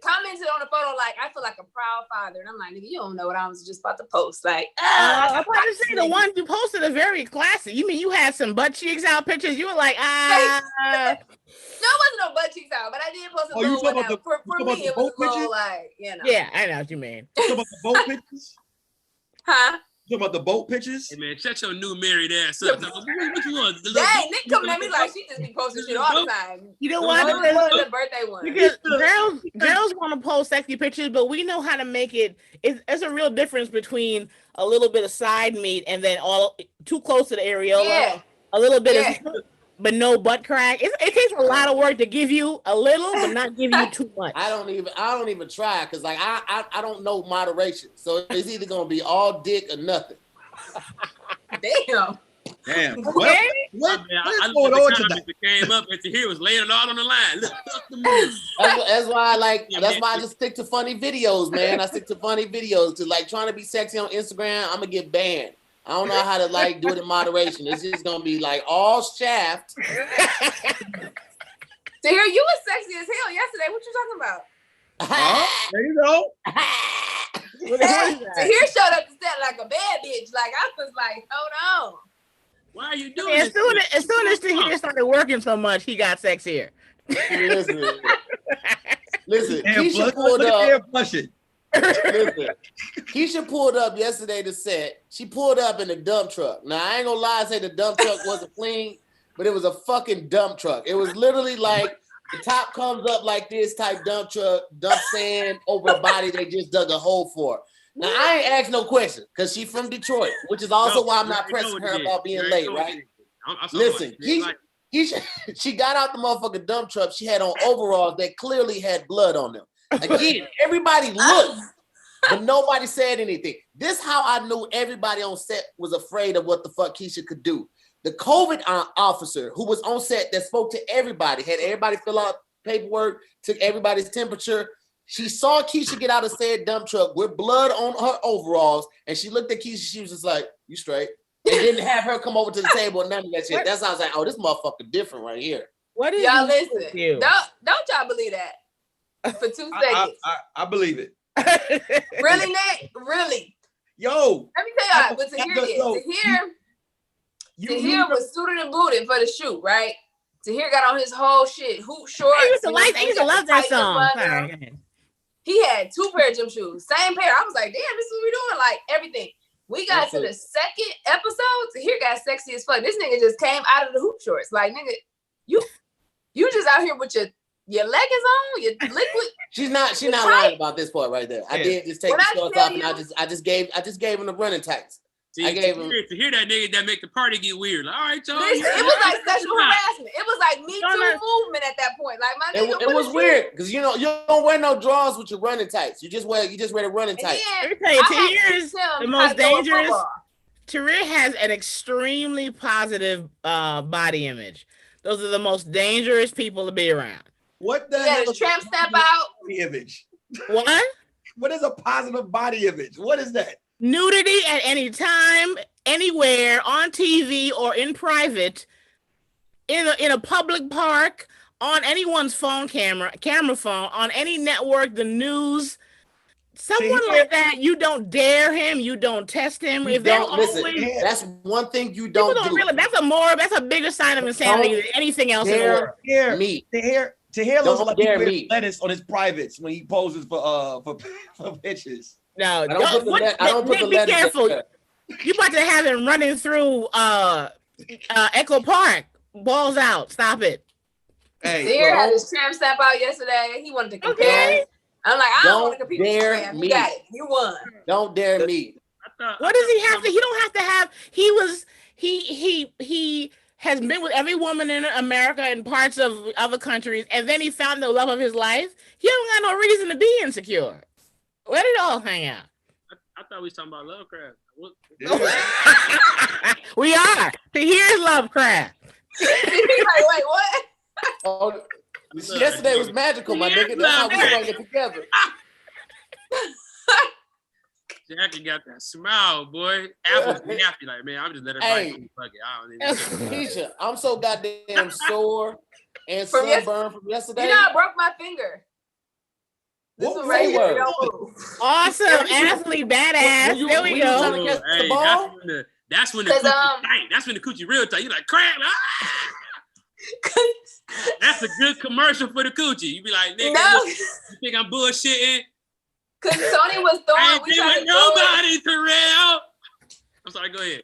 [SPEAKER 5] commented on the photo like, I feel like a proud father. And I'm like, nigga, you don't know what I was just about to post. Like,
[SPEAKER 3] I'm about to say the ones you posted are very classy. You mean you had some butt cheeks out pictures? You were like,
[SPEAKER 5] No, it wasn't no butt cheeks out, but I did post a little one out. For me, it was a little like,
[SPEAKER 3] Yeah, I know what you mean.
[SPEAKER 4] You talking about the boat pictures?
[SPEAKER 5] Huh?
[SPEAKER 4] You talking about the boat pictures?
[SPEAKER 1] Hey man, shut your new married ass up. What you want?
[SPEAKER 5] Dang, Nick coming at me like she just be posting shit all the time.
[SPEAKER 3] You know why?
[SPEAKER 5] The birthday one.
[SPEAKER 3] Because girls want to post sexy pictures, but we know how to make it. It's a real difference between a little bit of side meat and then all too close to the areola.
[SPEAKER 5] Yeah.
[SPEAKER 3] A little bit of, but no butt crack. It takes a lot of work to give you a little, but not give you too much.
[SPEAKER 2] I don't even try because like I don't know moderation. So it's either gonna be all dick or nothing.
[SPEAKER 5] Damn.
[SPEAKER 2] What is going on tonight?
[SPEAKER 1] Came up and here was laying it all on the line.
[SPEAKER 2] That's why I just stick to funny videos, man. I stick to funny videos. To like trying to be sexy on Instagram, I'm gonna get banned. I don't know how to like do it in moderation. It's just gonna be like all shaft.
[SPEAKER 5] So here you was sexy as hell yesterday. What you talking about?
[SPEAKER 4] There you go.
[SPEAKER 5] Tahir showed up to set like a bad bitch. Like I was like, hold on.
[SPEAKER 1] Why are you doing this?
[SPEAKER 3] As soon as Tahir started working so much, he got sexier.
[SPEAKER 2] Listen, Kesha pulled up. Listen, Kesha pulled up yesterday to set. She pulled up in a dump truck. Now I ain't gonna lie and say the dump truck wasn't clean, but it was a fucking dump truck. It was literally like the top comes up like this type dump truck, dump sand over a body they just dug a hole for. Now I ain't asked no question because she's from Detroit, which is also why I'm not pressing her about being late, right? Listen, Kesha, she got out the motherfucking dump truck. She had on overalls that clearly had blood on them. Again, everybody looked, but nobody said anything. This how I knew everybody on set was afraid of what the fuck Kesha could do. The COVID officer who was on set that spoke to everybody, had everybody fill out paperwork, took everybody's temperature. She saw Kesha get out of said dump truck with blood on her overalls, and she looked at Kesha. She was just like, "You straight?" And didn't have her come over to the table and none of that shit. That's how I was like, "Oh, this motherfucker different right here."
[SPEAKER 3] What is
[SPEAKER 5] y'all listen? Don't y'all believe that for 2 seconds?
[SPEAKER 4] I believe it.
[SPEAKER 5] Really, Nick? Really?
[SPEAKER 4] Yo,
[SPEAKER 5] let me tell y'all. But Tahir was suited and booted for the shoot, right? Tahir got on his whole shit, hoop shorts.
[SPEAKER 3] I used to love that song.
[SPEAKER 5] He had 2 pair of gym shoes, same pair. I was like, damn, this is what we doing, like everything. We got to the second episode. Tahir got sexy as fuck. This nigga just came out of the hoop shorts, like nigga, you just out here with your leggings on, your liquid.
[SPEAKER 2] She's not lying about this part right there. I did just take the shorts off, and I just gave him the running tights.
[SPEAKER 1] See, I gave him to hear that nigga that make the party get weird. Like, all right, y'all.
[SPEAKER 5] It was like sexual harassment. It was like Me Too movement at that point. Like my nigga,
[SPEAKER 2] it was weird because you don't wear no drawers with your running tights. You just wear the running tights.
[SPEAKER 3] Let me tell you, Tahir's the most dangerous. Tahir has an extremely positive body image. Those are the most dangerous people to be around.
[SPEAKER 4] What the hell
[SPEAKER 5] is tramp stamp out?
[SPEAKER 4] Image.
[SPEAKER 3] What?
[SPEAKER 4] What is a positive body image? What is that?
[SPEAKER 3] Nudity at any time, anywhere, on TV or in private, in a public park, on anyone's camera phone, on any network, the news. Someone like that, you don't dare him, you don't test him.
[SPEAKER 2] If don't listen, that's one thing you don't do.
[SPEAKER 3] That's a bigger sign of insanity than anything else in the world.
[SPEAKER 4] Tahir looks like he wears lettuce on his privates when he poses for pictures.
[SPEAKER 3] No, be careful. You about to have him running through Echo Park. Balls out. Stop it.
[SPEAKER 5] Hey, Tahir had his tramp stamp out yesterday. He wanted to compare. Okay. I'm like, I don't want to compete with you. You got it. You won.
[SPEAKER 2] Don't dare me.
[SPEAKER 3] What does he have to? He don't have to have. He has been with every woman in America and parts of other countries, and then he found the love of his life. He don't got no reason to be insecure. Let it all hang out.
[SPEAKER 1] I thought we was talking about Lovecraft.
[SPEAKER 3] We are. Here's Lovecraft.
[SPEAKER 5] He's like, wait, what?
[SPEAKER 2] Oh, yesterday was magical, my nigga. That's how we bring it together.
[SPEAKER 1] Jackie got that smile, boy. Apple's happy, like, man, I'm just letting her fuck it. I don't even
[SPEAKER 2] Keisha, I'm so goddamn sore and sunburned from yesterday.
[SPEAKER 5] You know, I broke my finger. This is right here. Don't move.
[SPEAKER 3] Awesome, athlete, badass. There we go.
[SPEAKER 1] Hey, that's when the coochie tight. That's when the coochie real tight. You like crap. That's a good commercial for the coochie. You be like, nigga, you think I'm bullshitting?
[SPEAKER 5] Because Tony was throwing.
[SPEAKER 1] I ain't been with nobody, Terrell. I'm sorry. Go ahead.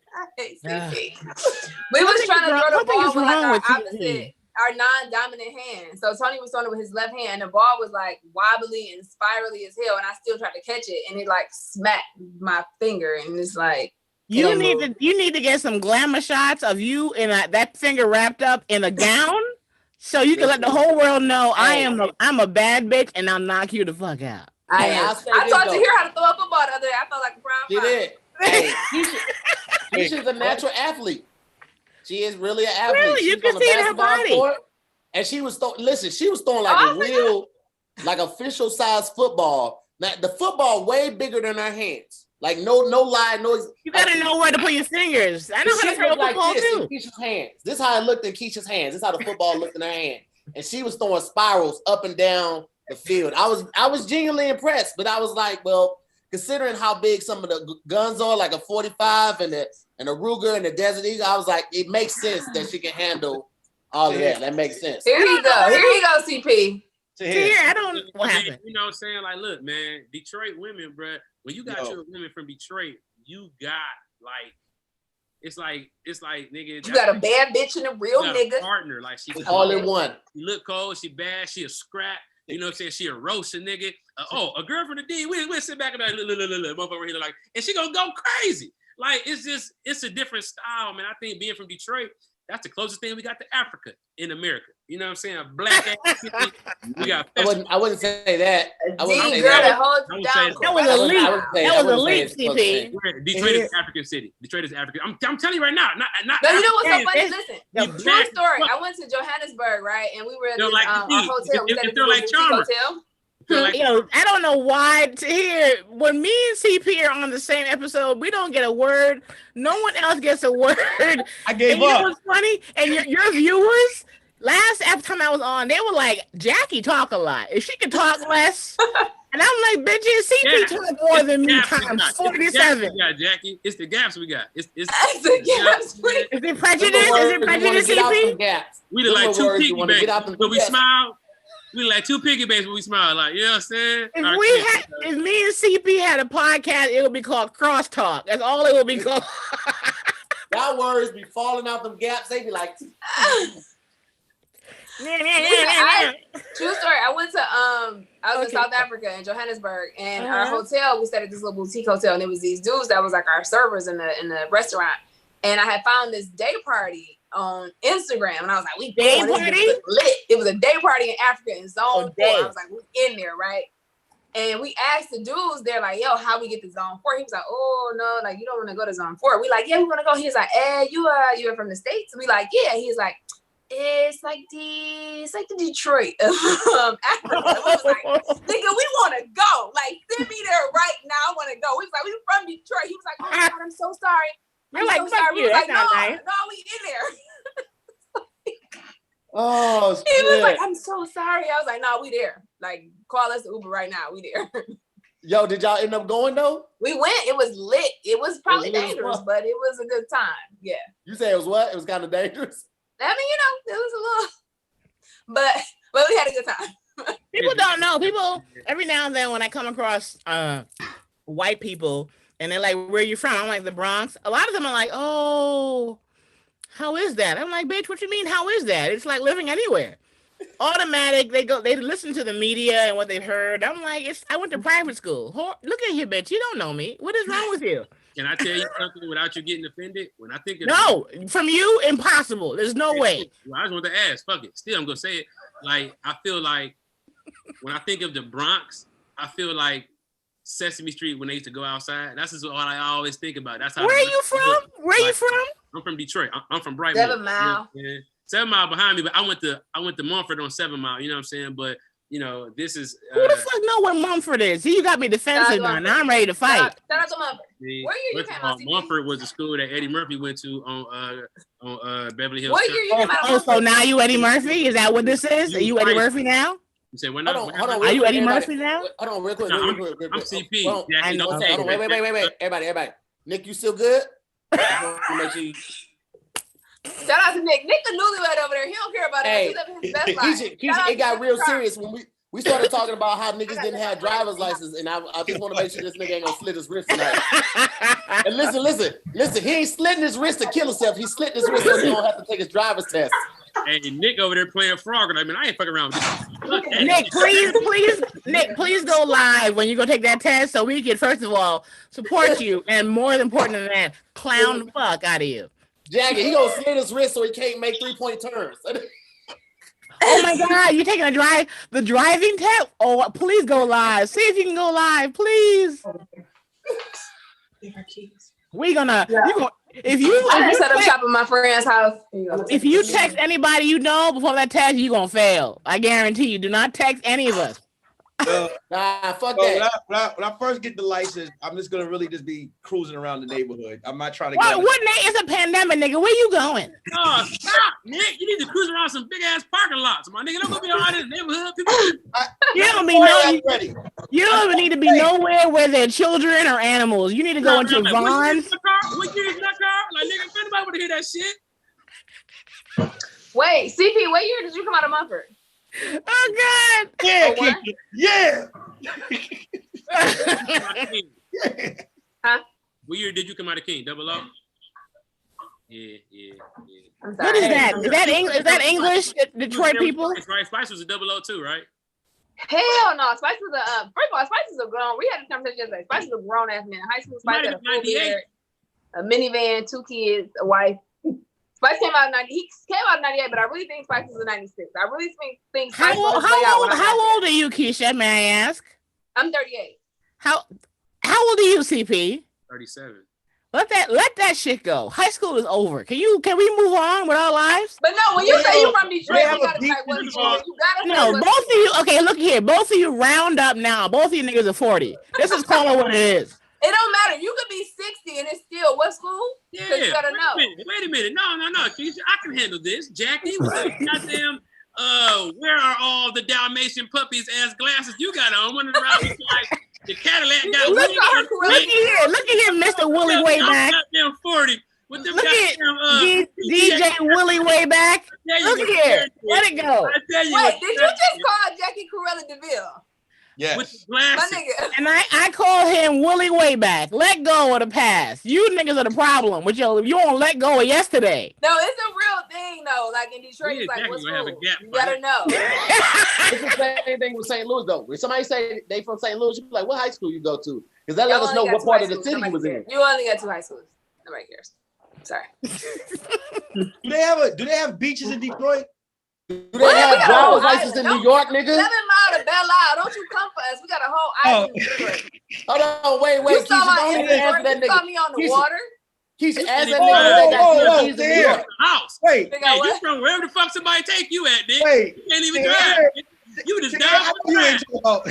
[SPEAKER 5] We was trying to throw the ball with like our non-dominant hand. So Tony was throwing it with his left hand, and the ball was like wobbly and spirally as hell, and I still tried to catch it, and it like smacked my finger, and it's like
[SPEAKER 3] you need to get some glamour shots of you in that finger wrapped up in a gown, so you can let the whole world know I'm a bad bitch, and I'll knock you the fuck out.
[SPEAKER 5] I taught Tahir how to throw a football the other day. I felt like a prime.
[SPEAKER 2] She did. Keisha's a natural athlete. She is really an athlete.
[SPEAKER 3] Really? You can see in her body.
[SPEAKER 2] Court, and she was throwing like a real, like official size football. Now, the football way bigger than her hands. Like no lie, no.
[SPEAKER 3] You gotta know where to put your fingers. I know how to throw a football too.
[SPEAKER 2] In Keisha's hands. This is how it looked in Keisha's hands. This is how the football looked in her hand. And she was throwing spirals up and down the field. I was genuinely impressed, but I was like, well, considering how big some of the guns are, like a 45 and a Ruger and the Desert Eagle, I was like, it makes sense that she can handle all of that. That makes sense.
[SPEAKER 5] Here you go, CP.
[SPEAKER 3] Here, I don't know what happened.
[SPEAKER 1] You know what I'm saying? Like, look, man, Detroit women, bro. When you got your women from Detroit, you got like, it's like nigga.
[SPEAKER 5] You got a bad bitch and a real nigga.
[SPEAKER 1] Partner, like she's
[SPEAKER 2] all in one.
[SPEAKER 1] She look cold, she bad, she a scrap. You know what I'm saying? She a roast a nigga. A girl from the D. We'll sit back and be like, look, motherfucker here, like, and she gonna go crazy. Like, it's a different style, man. I think being from Detroit, that's the closest thing we got to Africa in America. You know what I'm saying? A black ass city. We got.
[SPEAKER 2] I wouldn't say that.
[SPEAKER 5] I wouldn't say that.
[SPEAKER 3] That was elite. That was elite, CP.
[SPEAKER 1] Detroit is African city. Detroit is African. I'm telling you right now. Not.
[SPEAKER 5] No, you know what's so funny? Listen, true story. I went to Johannesburg, right, and we were in our hotel. We stayed at this hotel.
[SPEAKER 3] I don't know why when me and CP are on the same episode, we don't get a word. No one else gets a word.
[SPEAKER 4] I gave up.
[SPEAKER 3] You know what's funny? And your viewers, last time I was on, they were like, Jackie talk a lot. If she could talk less. And I'm like, bitches, CP talk more than me times 47.
[SPEAKER 1] Yeah, Jackie. It's the gaps we got. It's
[SPEAKER 5] the gaps.
[SPEAKER 3] Is it prejudice? Is it prejudice, CP?
[SPEAKER 1] We look like two piggy banks, but we smile. We like two piggy banks when we smile, like, you know what I'm saying?
[SPEAKER 3] If me and CP had a podcast, it would be called Crosstalk. That's all it would be called.
[SPEAKER 2] Y'all words be falling out them gaps. They be like,
[SPEAKER 5] true story. I went to I was in South Africa in Johannesburg, and our hotel, we stayed at this little boutique hotel, and it was these dudes that was like our servers in the restaurant. And I had found this day party on Instagram, and I was like, "We
[SPEAKER 3] day party
[SPEAKER 5] lit." It was a day party in Africa in Zone 4. I was like, "We in there, right?" And we asked the dudes, they're like, "Yo, how we get to Zone 4?" He was like, "Oh no, like you don't want to go to Zone 4." We like, "Yeah, we want to go." He's like, you are from the States?" We like, "Yeah." He's like, it's like the Detroit of Africa. We was like, "Nigga, we want to go. Like, send me there right now. I want to go." We was like, "We from Detroit." He was like, "Oh my God, I'm so sorry."
[SPEAKER 3] You're like, so sorry. We was like,
[SPEAKER 5] no, we in there.
[SPEAKER 2] Oh, shit.
[SPEAKER 5] He was like, "I'm so sorry." I was like, "No, we there. Like, call us the Uber right now. We there."
[SPEAKER 2] Yo, did y'all end up going though?
[SPEAKER 5] We went. It was lit. It was probably dangerous, but it was a good time. Yeah.
[SPEAKER 2] You say it was what? It was kind of dangerous.
[SPEAKER 5] I mean, it was a little, but we had a good time.
[SPEAKER 3] People don't know. People every now and then when I come across white people. And they're like, "Where are you from?" I'm like, "The Bronx." A lot of them are like, "Oh, how is that?" I'm like, "Bitch, what you mean? How is that? It's like living anywhere." Automatic. They listen to the media and what they've heard. I'm like, I went to private school. Look at you, bitch. You don't know me. What is wrong with you?
[SPEAKER 1] Can I tell you something without you getting offended? When I think
[SPEAKER 3] from you, impossible. There's no way.
[SPEAKER 1] Well, I just want to ask. Fuck it. Still, I'm gonna say it. Like, I feel like when I think of the Bronx, I feel like Sesame Street when they used to go outside. That's just all I always think about. That's how.
[SPEAKER 3] Where are you from? Where are you from?
[SPEAKER 1] I'm from Detroit. I'm from Brightmoor.
[SPEAKER 5] 7 Mile.
[SPEAKER 1] You know 7 Mile behind me, but I went to Mumford on 7 Mile. You know what I'm saying? But you know, this is
[SPEAKER 3] who the fuck know where Mumford is? See, you got me defensive now. Now I'm ready to fight.
[SPEAKER 5] Shout out to Mumford. What year you came out?
[SPEAKER 1] Mumford was the school that Eddie Murphy went to on Beverly Hills.
[SPEAKER 5] What year you came out?
[SPEAKER 3] So now you Eddie Murphy? Is that what this is? Are you Eddie Murphy now?
[SPEAKER 1] You say,
[SPEAKER 2] hold on,
[SPEAKER 3] are you Eddie Murphy now?
[SPEAKER 2] Hold on, real quick.
[SPEAKER 1] I'm CP.
[SPEAKER 2] Wait. Everybody. Nick, you still good? Make sure you...
[SPEAKER 5] Shout out to Nick. Nick the newlywed over there. He don't care about it. He's living his best life.
[SPEAKER 2] It got real serious when we started talking about how niggas didn't have driver's license, and I just want to make sure this nigga ain't gonna slit his wrist tonight. And listen. He ain't slitting his wrist to kill himself. He's slitting his wrist so he don't have to take his driver's test.
[SPEAKER 1] Hey, Nick over there playing Frogger. I mean, I ain't fucking around with this.
[SPEAKER 3] Nick, please go live when you go take that test so we can, first of all, support you, and more important than that, clown the fuck out of you.
[SPEAKER 2] Jackie, he gonna slit his wrist so he can't make 3-point turns.
[SPEAKER 3] Oh my God, you're taking the driving test? Oh, please go live. See if you can go live, please. We're gonna, if you
[SPEAKER 5] set up shop at my friend's house.
[SPEAKER 3] If you text anybody you know before that test, you're gonna fail. I guarantee you. Do not text any of us.
[SPEAKER 2] Nah, fuck that.
[SPEAKER 4] When I first get the license, I'm just gonna really just be cruising around the neighborhood. I'm not trying to
[SPEAKER 3] go. What name? It's a pandemic, nigga. Where you going?
[SPEAKER 1] Oh, stop, Nick. You need to cruise around some big ass parking lots, my nigga. Don't go be around in the neighborhood.
[SPEAKER 3] You don't even need to be nowhere where there are children or animals. You need to go into Vaughn's.
[SPEAKER 1] What year is that car? Like, nigga, if anybody want to hear that shit.
[SPEAKER 5] Wait, CP, what year did you come out of Mumford?
[SPEAKER 3] Oh God!
[SPEAKER 4] Yeah.
[SPEAKER 5] Huh?
[SPEAKER 1] What year did you come out of King? 00? Yeah.
[SPEAKER 3] What is that? Is that English? Detroit people?
[SPEAKER 1] Right, Spice was a 002, right?
[SPEAKER 5] Hell no, Spice was first of all, Spice is a grown. We had a conversation yesterday. Spice was a grown ass man. High school Spice had a full beard, a minivan, 2 kids, a wife. Spice came out in 90. He came out in 98, but I really think Spice was in 96. I really think Spice
[SPEAKER 3] how old are you, Kesha? May I ask?
[SPEAKER 5] I'm 38.
[SPEAKER 3] How old are you, CP?
[SPEAKER 1] 37.
[SPEAKER 3] Let that shit go. High school is over. Can we move on with our lives?
[SPEAKER 5] But no, when you say you're from Detroit, you gotta say what you gotta
[SPEAKER 3] know. No, both of you. Okay, look here. Both of you round up now. Both of you niggas are 40. This is call it what it is.
[SPEAKER 5] It don't matter. You could be 60 and it's still what school?
[SPEAKER 1] Yeah.
[SPEAKER 5] You gotta know.
[SPEAKER 1] Wait a minute. No, Keisha, I can handle this. Jackie, goddamn. Where are all the Dalmatian puppies ass glasses you got on? Running around with like the Cadillac got.
[SPEAKER 3] Look at here, Mr. Willie Wayback.
[SPEAKER 1] Goddamn 40. With them
[SPEAKER 3] look at DJ Willie Wayback. Look here. Let it go.
[SPEAKER 5] Wait, did you just call Jackie Corella DeVille?
[SPEAKER 4] Yes.
[SPEAKER 1] With the glasses.
[SPEAKER 5] My nigga.
[SPEAKER 3] And I call him Willie Wayback. Let go of the past. You niggas are the problem. With you won't let go of yesterday.
[SPEAKER 5] No, it's a real thing though. Like in Detroit, it's like what's cool? You gotta know.
[SPEAKER 2] It's the same thing with St. Louis though. When somebody say they from St. Louis, you be like, what high school you go to? Because that let us know what part of the city you was in.
[SPEAKER 5] You only got 2 high schools. Nobody cares. Sorry.
[SPEAKER 4] Do they have beaches in Detroit?
[SPEAKER 2] Do they have driver's license in New York, nigga?
[SPEAKER 5] 7 miles to Belle Isle. Don't you come for us. We got a whole island in Detroit.
[SPEAKER 2] Hold on, wait.
[SPEAKER 5] You saw my Instagram. You saw me on the water.
[SPEAKER 2] Keisha, ask that nigga that got keys in New York.
[SPEAKER 1] House.
[SPEAKER 4] Wait.
[SPEAKER 1] Hey, you from wherever the fuck somebody take you at, nigga.
[SPEAKER 4] Wait.
[SPEAKER 1] You can't even drive. You just down.
[SPEAKER 3] Oh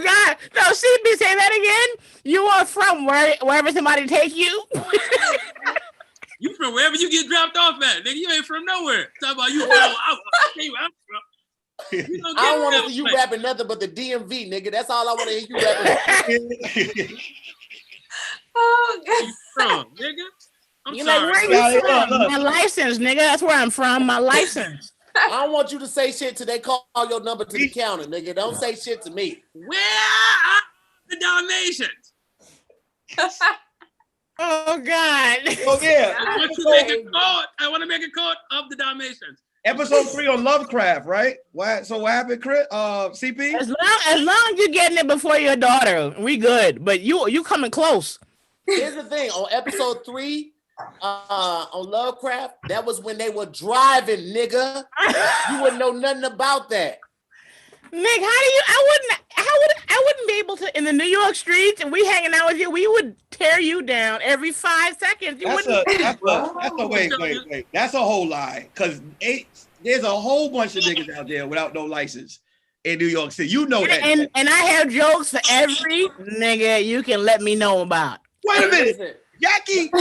[SPEAKER 3] God. No, CB, say that again. You are from wherever somebody take you?
[SPEAKER 1] You from wherever you get dropped off at, nigga. You ain't from nowhere. Talk about you.
[SPEAKER 2] I don't want to see you rapping nothing but the DMV, nigga. That's all I want to hear you rapping.
[SPEAKER 5] Oh, God.
[SPEAKER 1] You from, nigga? I'm
[SPEAKER 3] You're
[SPEAKER 1] sorry.
[SPEAKER 3] like, where you from? My license, nigga. That's where I'm from. My license.
[SPEAKER 2] I don't want you to say shit till they call your number to the counter, nigga. Don't say shit to me.
[SPEAKER 1] Where are the Dalmatians?
[SPEAKER 3] Oh God.
[SPEAKER 4] Oh yeah.
[SPEAKER 1] I want to make a quote of the Dalmatians.
[SPEAKER 4] Episode 3 on Lovecraft, right? So what happened, Chris? CP?
[SPEAKER 3] As long as you're getting it before your daughter, we good. But you coming close.
[SPEAKER 2] Here's the thing. On episode 3, on Lovecraft, that was when they were driving, nigga. You wouldn't know nothing about that.
[SPEAKER 3] Nick, I wouldn't be able to in the New York streets and we hanging out with you. We would tear you down every 5 seconds.
[SPEAKER 4] Wait. That's a whole lie. Because there's a whole bunch of niggas out there without no license in New York City. You know that.
[SPEAKER 3] And I have jokes for every nigga you can let me know about.
[SPEAKER 4] Wait a minute. Jackie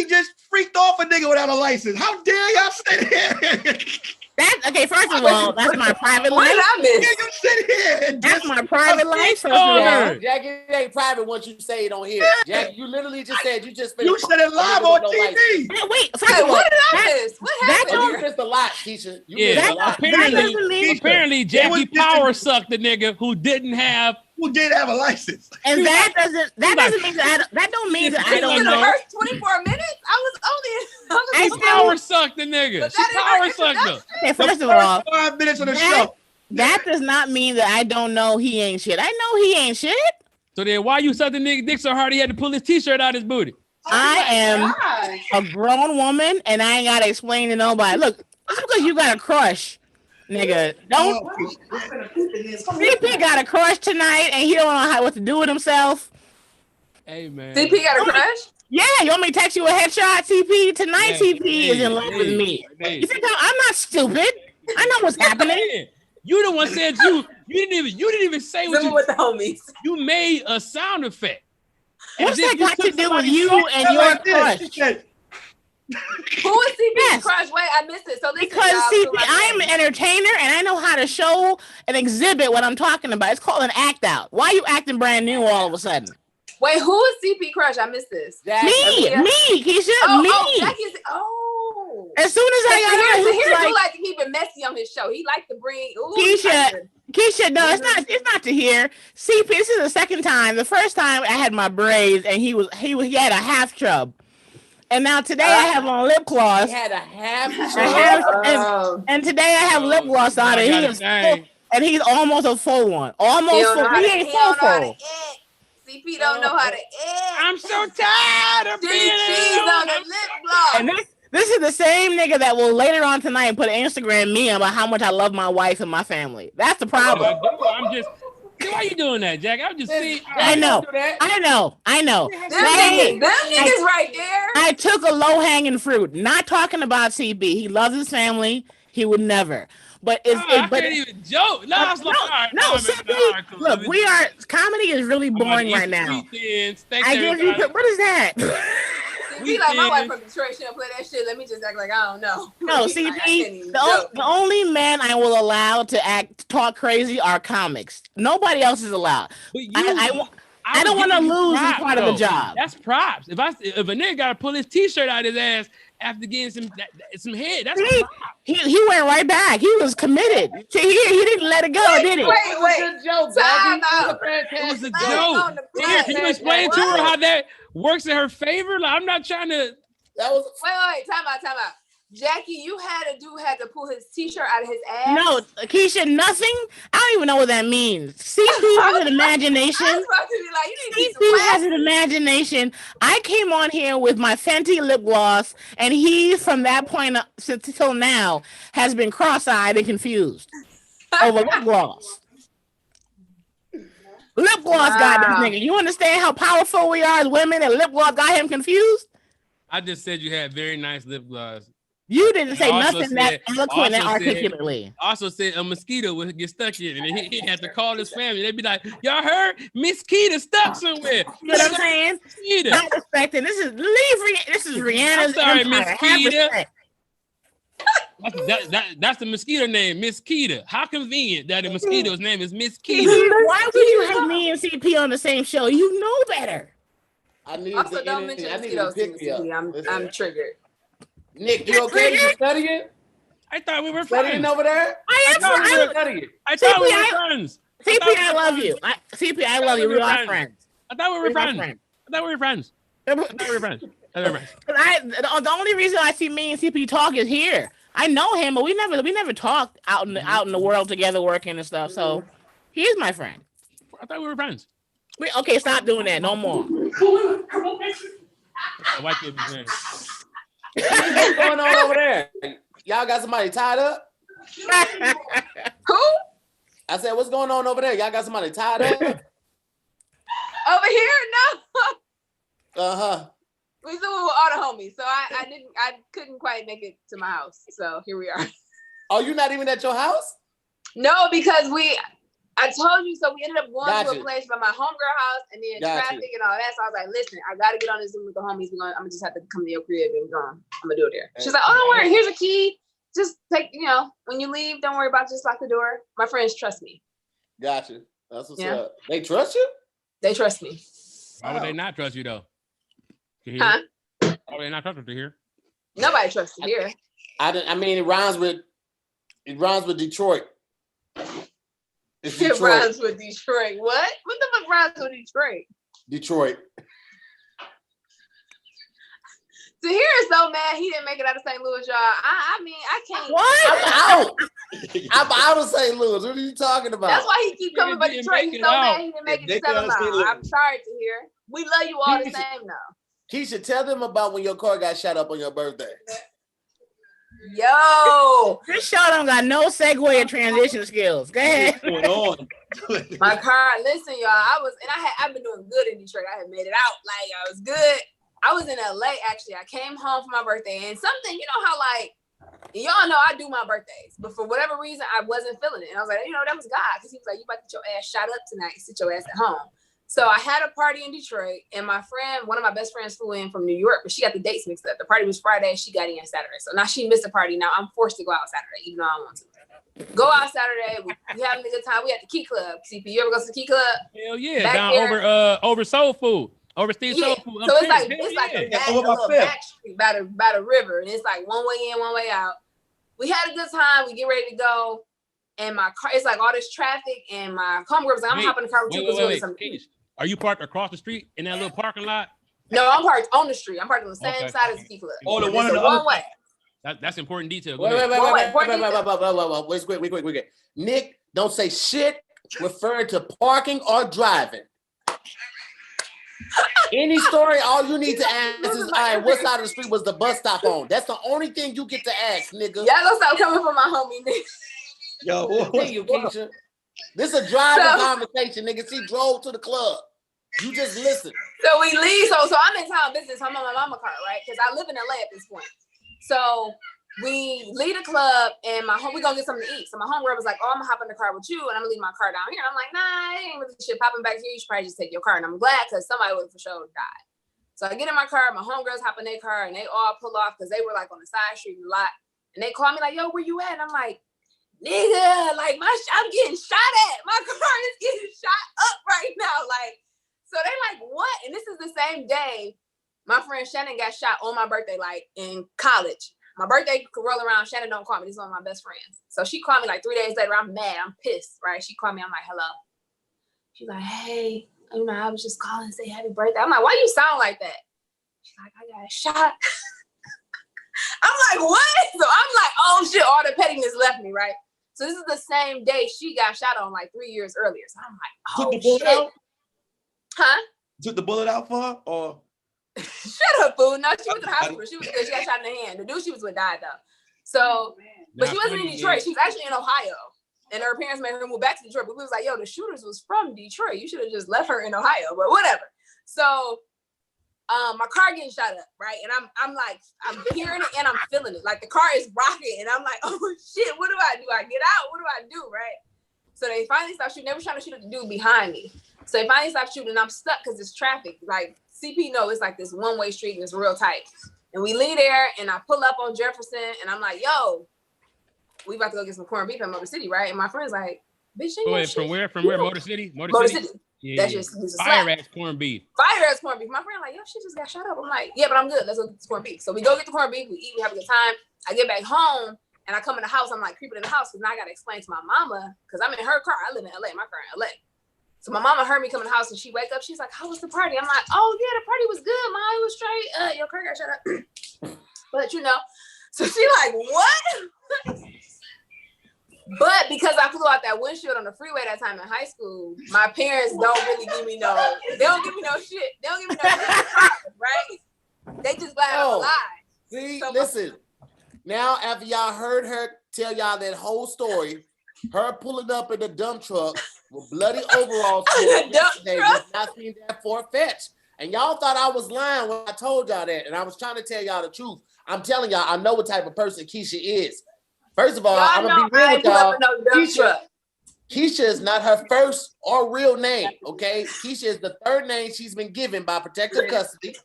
[SPEAKER 4] just freaked off a nigga without a license. How dare y'all sit here?
[SPEAKER 3] Okay, first of all, that's my private life.
[SPEAKER 4] You sit here.
[SPEAKER 3] That's my private life. First of all.
[SPEAKER 2] Jackie, it ain't private once you say it on here. Jackie, you literally just said you just
[SPEAKER 4] finished. You said it live on TV.
[SPEAKER 3] Wait, first of all,
[SPEAKER 5] what did I miss? What happened?
[SPEAKER 2] You missed a lot, Kesha.
[SPEAKER 1] Apparently, Jackie power sucked the nigga who did have
[SPEAKER 4] a license.
[SPEAKER 3] And that doesn't mean that don't mean that I don't know.
[SPEAKER 5] The first 24 minutes, I
[SPEAKER 1] power sucked the nigga. She power sucked him.
[SPEAKER 3] Okay, first of all,
[SPEAKER 4] 5 minutes of the show.
[SPEAKER 3] That does not mean that I don't know he ain't shit. I know he ain't shit.
[SPEAKER 1] So then why you sucked the nigga dick so hard he had to pull his t-shirt out his booty?
[SPEAKER 3] I am a grown woman and I ain't gotta explain to nobody. Look, just because you got a crush, nigga, don't. CP got a crush tonight and he don't know what to do with himself.
[SPEAKER 1] Hey man.
[SPEAKER 5] CP got a crush?
[SPEAKER 3] Yeah, you want me to text you a headshot, CP? Tonight, CP is in love with me. You think I'm not stupid? I know what's happening.
[SPEAKER 1] You the one said You didn't even say what
[SPEAKER 5] Living with the homies.
[SPEAKER 1] You made a sound effect.
[SPEAKER 3] What's that got to do with you and your crush?
[SPEAKER 5] Who is CP's crush? Wait, I missed it. So
[SPEAKER 3] because CP, I'm an entertainer and I know how to show and exhibit what I'm talking about. It's called an act out. Why are you acting brand new all of a sudden?
[SPEAKER 5] Wait, who is CP crush? I missed this.
[SPEAKER 3] Me, Kesha, me.
[SPEAKER 5] Oh, Jackie's.
[SPEAKER 3] As soon as I got
[SPEAKER 5] Tahir do like to keep it messy on his show. He like to bring
[SPEAKER 3] Kesha, no, it's not Tahir. CP, this is the second time. The first time I had my braids and he had a half chub. And now today I have on lip gloss.
[SPEAKER 2] He had a half chub.
[SPEAKER 3] And today I have lip gloss on and he's almost a full one. Almost full. He ain't full.
[SPEAKER 5] CP don't know how to
[SPEAKER 1] I'm so tired of being
[SPEAKER 5] cheese on the lip gloss.
[SPEAKER 3] And this is the same nigga that will later on tonight put an Instagram meme about how much I love my wife and my family. That's the problem.
[SPEAKER 1] I'm just. Why are you doing that, Jack? I'm just saying.
[SPEAKER 3] I know.
[SPEAKER 5] Them niggas right there.
[SPEAKER 3] I took a low-hanging fruit. Not talking about CB. He loves his family. He would never. But
[SPEAKER 1] I can't even joke. No,
[SPEAKER 3] look, we are. Comedy is really boring right now. I give you. What is that?
[SPEAKER 5] He like my wife from Detroit. She don't play that shit. Let me just act like I don't know.
[SPEAKER 3] No, CP. The only men I will allow to talk crazy are comics. Nobody else is allowed. I don't want to lose this part of the job.
[SPEAKER 1] That's props. If a nigga gotta pull his t-shirt out of his ass after getting some head, that's props.
[SPEAKER 3] He went right back. He was committed. He didn't let it go, did he?
[SPEAKER 5] Wait. It was a joke.
[SPEAKER 1] It was a joke. Here, can you explain to her how that works in her favor? Like, I'm not trying to.
[SPEAKER 2] That was.
[SPEAKER 5] Wait. Time out. Jackie, you had to pull his t-shirt out of his ass.
[SPEAKER 3] No, Kesha, nothing. I don't even know what that means. CP has an imagination.
[SPEAKER 5] I was about to be like, you need
[SPEAKER 3] CP has an imagination. I came on here with my Fenty lip gloss, and he, from that point till now, has been cross-eyed and confused over lip gloss. Lip gloss got this nigga. You understand how powerful we are as women, and lip gloss got him confused?
[SPEAKER 1] I just said you had very nice lip gloss.
[SPEAKER 3] You didn't say nothing that eloquent and articulately.
[SPEAKER 1] Also said a mosquito would get stuck in, and he had to call his family. They'd be like, "Y'all heard Miss Keita stuck somewhere."
[SPEAKER 3] You know what I'm saying? Not respecting. This is Rihanna's.
[SPEAKER 1] I'm sorry, Miss Keita. That's the mosquito name, Miss Keita. How convenient that the mosquito's name is Miss Keita.
[SPEAKER 3] Why would you have me and CP on the same show? You know better.
[SPEAKER 5] Also, don't mention mosquitoes. I'm triggered.
[SPEAKER 2] Nick, you okay? You studying?
[SPEAKER 1] I thought we were
[SPEAKER 2] studying over there.
[SPEAKER 3] I thought we were
[SPEAKER 1] friends.
[SPEAKER 3] CP, I love you. CP, I love you. We are friends.
[SPEAKER 1] I thought we were friends.
[SPEAKER 3] The only reason I see me and CP talk is here. I know him, but we never talked out in the world together working and stuff. So he is my friend.
[SPEAKER 1] I thought we were friends.
[SPEAKER 3] Okay, stop doing that. No more.
[SPEAKER 2] What's going on over there? Y'all got somebody tied up?
[SPEAKER 5] Who?
[SPEAKER 2] I said, what's going on over there? Y'all got somebody tied up?
[SPEAKER 5] Over here? No.
[SPEAKER 2] Uh-huh.
[SPEAKER 5] We still with all the homies, so I couldn't quite make it to my house. So here we are.
[SPEAKER 2] Oh, you're not even at your house?
[SPEAKER 5] No, because I told you, so we ended up going to a place by my homegirl house and then traffic and all that. So I was like, listen, I got to get on this Zoom with the homies. I'm going to just have to come to your crib and I'm going to do it there. She's like, oh, don't worry. Here's a key. Just take, when you leave, don't worry about it. Just lock the door. My friends trust me.
[SPEAKER 2] Gotcha. That's what's up. They trust you?
[SPEAKER 5] They trust me.
[SPEAKER 1] Why would they not trust you, though?
[SPEAKER 5] Huh?
[SPEAKER 1] Why would they not trust you here?
[SPEAKER 5] Nobody trusts you here.
[SPEAKER 2] I mean, it rhymes with Detroit.
[SPEAKER 5] It rhymes with Detroit. What? What the fuck rhymes with Detroit?
[SPEAKER 2] Detroit.
[SPEAKER 5] Tahir is so mad he didn't make it out of St. Louis, y'all. I mean, I can't.
[SPEAKER 3] What?
[SPEAKER 2] I'm out of St. Louis. What are you talking about?
[SPEAKER 5] That's why he keep coming for Detroit. He's so mad he didn't make it to 7 Mile. I'm sorry, Tahir. We love you all the same, though.
[SPEAKER 2] Kesha, tell them about when your car got shot up on your birthday.
[SPEAKER 5] Yo,
[SPEAKER 3] this show don't got no segue or transition skills. Go ahead.
[SPEAKER 2] What's going on?
[SPEAKER 5] My car. Listen, y'all. I've been doing good in Detroit. I had made it out. Like I was good. I was in LA actually. I came home for my birthday and something. You know how like Y'all know I do my birthdays, but for whatever reason, I wasn't feeling it. And I was like, that was God, because he was like, you about to get your ass shot up tonight, sit your ass at home. So I had a party in Detroit, and my friend, one of my best friends, flew in from New York, but she got the dates mixed up. The party was Friday, she got in Saturday. So now she missed the party. Now I'm forced to go out Saturday, even though I want to. Go out Saturday. We having a good time. We at the Key Club. CP, you ever go to the Key Club?
[SPEAKER 1] Hell yeah, back down there, over Soul Food, over Steve Soul Food.
[SPEAKER 5] So it's like a little back street by the river, and it's like one way in, one way out. We had a good time. We get ready to go, and my car, it's like all this traffic, and my homegirl was like, I'm hopping in the car with you because we're doing something.
[SPEAKER 1] Are you parked across the street in that little parking lot?
[SPEAKER 5] No, I'm parked on the street. I'm parked on the same side as the Key Club.
[SPEAKER 4] Oh, the one on the other way.
[SPEAKER 1] That's important detail.
[SPEAKER 2] Wait. Nick, don't say shit referring to parking or driving. Any story, all you need to ask is, all right, what side of the street was the bus stop on? That's the only thing you get to ask, nigga.
[SPEAKER 5] Y'all gonna stop coming from my homie, Nick.
[SPEAKER 2] Yo, you, Kesha. This is a driving conversation, nigga. She drove to the club. You just listen.
[SPEAKER 5] So we leave. So I'm in town business. I'm on my mama car, right? Because I live in LA at this point. So we leave the club, and we gonna get something to eat. So my homegirl was like, oh, I'm gonna hop in the car with you, and I'm gonna leave my car down here. And I'm like, nah, I ain't really shit popping back here. You should probably just take your car. And I'm glad, because somebody would for sure die. So I get in my car, my homegirls hop in their car, and they all pull off because they were like on the side street a lot. And they call me like, yo, where you at? And I'm like, nigga, like I'm getting shot at. My car is getting shot up right now. Like, so they like, what? And this is the same day my friend Shannon got shot on my birthday, like in college. My birthday could roll around. Shannon don't call me. This is one of my best friends. So she called me like 3 days later. I'm mad. I'm pissed, right? She called me. I'm like, hello. She's like, hey, I was just calling to say happy birthday. I'm like, why you sound like that? She's like, I got shot. I'm like, what? So I'm like, oh shit, all the pettiness left me, right? So this is the same day she got shot on like 3 years earlier. So I'm like, oh,
[SPEAKER 4] took the bullet out?
[SPEAKER 5] Huh?
[SPEAKER 4] Took the bullet out for her, or?
[SPEAKER 5] Shut up, fool. No, she went to the hospital. She was good. She got shot in the hand. The dude she was with died though. So, but she wasn't in Detroit. She was actually in Ohio. And her parents made her move back to Detroit. But we was like, yo, the shooters was from Detroit. You should have just left her in Ohio, but whatever. So my car getting shot up, right? And I'm like, I'm hearing it and I'm feeling it. Like the car is rocking. And I'm like, oh shit, what do I do? I get out? What do I do, right? So they finally stopped shooting. They were trying to shoot at the dude behind me. So they finally stopped shooting, and I'm stuck because it's traffic. Like CP know it's like this one-way street and it's real tight. And we leave there, and I pull up on Jefferson, and I'm like, yo, we about to go get some corned beef at Motor City, right? And my friend's like, bitch,
[SPEAKER 1] from where? Motor City?
[SPEAKER 5] Motor City.
[SPEAKER 1] Yeah, that's just fire-ass corned beef.
[SPEAKER 5] Fire-ass corned beef. My friend like, yo, she just got shot up. I'm like, yeah, but I'm good. Let's go get the corned beef. So we go get the corned beef. We eat. We have a good time. I get back home, and I come in the house. I'm like creeping in the house because now I got to explain to my mama because I'm in her car. I live in LA. My car in LA. So my mama heard me come in the house and she wake up. She's like, how was the party? I'm like, oh yeah, the party was good. Ma, it was straight. Your car got shut up. But so she like, what? But because I flew out that windshield on the freeway that time in high school, my parents don't really give me they don't give me no shit. They don't give me no shit, right? They just glad I'm alive.
[SPEAKER 2] See, so listen. Now after y'all heard her tell y'all that whole story, her pulling up in the dump truck with bloody overalls yesterday does not seem that far-fetched. And y'all thought I was lying when I told y'all that. And I was trying to tell y'all the truth. I'm telling y'all, I know what type of person Kesha is. First of all, I'm going to be real with y'all. Kesha is not her first or real name, okay? Kesha is the third name she's been given by protective custody.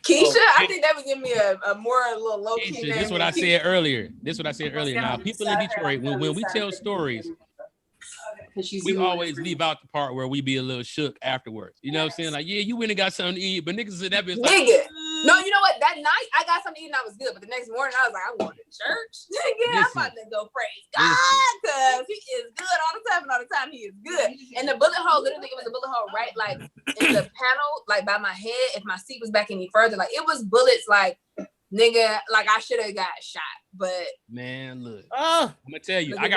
[SPEAKER 5] Kesha, I think that would give me a little low-key name.
[SPEAKER 1] This is what I said earlier. Now, people in Detroit, when we tell stories, we always leave out the part where we be a little shook afterwards. You know what I'm saying? Like, yeah, you went and got something to eat, but niggas said that bitch like,
[SPEAKER 5] no, you know what? That night I got something to eat and I was good, but the next morning I was like, I'm going to church. Nigga, I'm about to go praise God because he is good all the time, and all the time he is good. And the bullet hole, literally, it was a bullet hole right like in the panel, like by my head. If my seat was back any further, like it was bullets, like nigga, like I should have got shot. But
[SPEAKER 1] man, look, I'm gonna tell you, I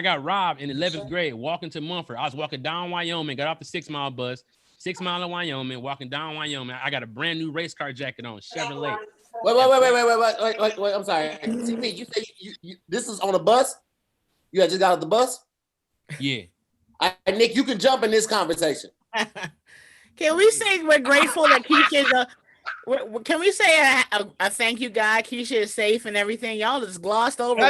[SPEAKER 1] got robbed in 11th grade walking to Mumford. I was walking down Wyoming, got off the 6 Mile bus, 6 Mile of Wyoming, walking down Wyoming. I got a brand new race car jacket on, Chevrolet.
[SPEAKER 2] Wait, I'm sorry. CP, you say you this is on a bus? You had just got off the bus?
[SPEAKER 1] Yeah.
[SPEAKER 2] Nick, you can jump in this conversation.
[SPEAKER 3] Can we say we're grateful that Kesha Can we say a thank you, God? Kesha is safe and everything. Y'all just glossed over.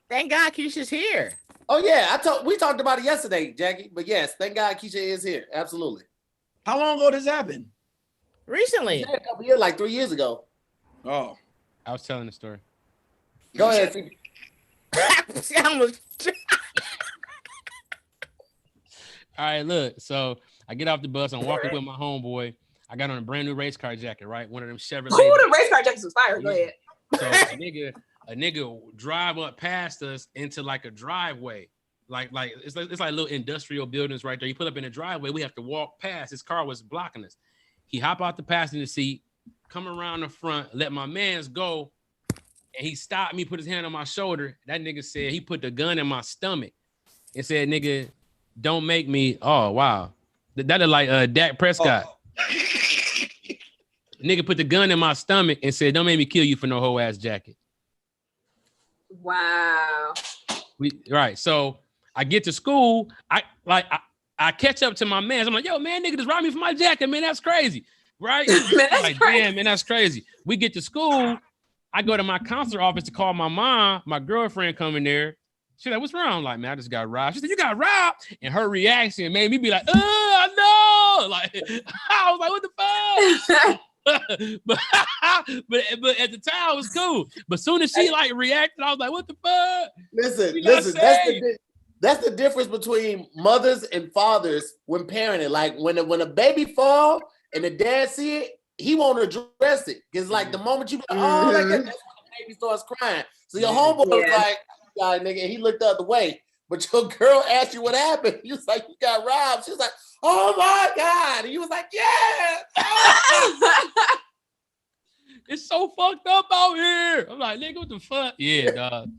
[SPEAKER 3] Thank God Kesha's here.
[SPEAKER 2] Oh yeah, we talked about it yesterday, Jackie. But yes, thank God Kesha is here. Absolutely.
[SPEAKER 4] How long ago this happened?
[SPEAKER 3] Recently.
[SPEAKER 2] A couple years, like 3 years ago.
[SPEAKER 4] Oh,
[SPEAKER 1] I was telling the story.
[SPEAKER 2] Go ahead.
[SPEAKER 1] All right, look. So I get off the bus. I'm walking with my homeboy. I got on a brand new race car jacket, right? One of them Chevrolet.
[SPEAKER 5] Ooh, the race car jackets was fire. Go ahead.
[SPEAKER 1] So a nigga drive up past us into like a driveway. Like it's like little industrial buildings right there. You put up in a driveway, we have to walk past. His car was blocking us. He hop out the passenger seat, come around the front, let my mans go, and he stopped me, put his hand on my shoulder. That nigga said he put the gun in my stomach and said, "Nigga, don't make me." Oh wow, that is like Dak Prescott. Oh. Nigga put the gun in my stomach and said, "Don't make me kill you for no whole ass jacket."
[SPEAKER 5] Wow.
[SPEAKER 1] Right. So I get to school. I catch up to my man. I'm like, "Yo, man, nigga, just robbed me for my jacket, man. That's crazy." Right?
[SPEAKER 5] Man, that's
[SPEAKER 1] like,
[SPEAKER 5] crazy.
[SPEAKER 1] Damn, man, that's crazy. We get to school. I go to my counselor office to call my mom. My girlfriend coming there. She's like, "What's wrong?" I'm like, "Man, I just got robbed." She said, "You got robbed?" And her reaction made me be like, "I know." Like, I was like, "What the fuck?" but at the time it was cool. But soon as she like reacted, I was like, "What the fuck?"
[SPEAKER 2] Listen. That's the difference between mothers and fathers when parenting. Like when a baby fall and the dad see it, he won't address it. Because like the moment you go, "Oh, like that," that's when the baby starts crying. So your homeboy was like, "God, nigga," and he looked the other way. But your girl asked you what happened. You was like, "You got robbed." She was like, "Oh my God." And you was like, "Yeah."
[SPEAKER 1] It's so fucked up out here. I'm like, "Nigga, what the fuck?" Yeah, dog.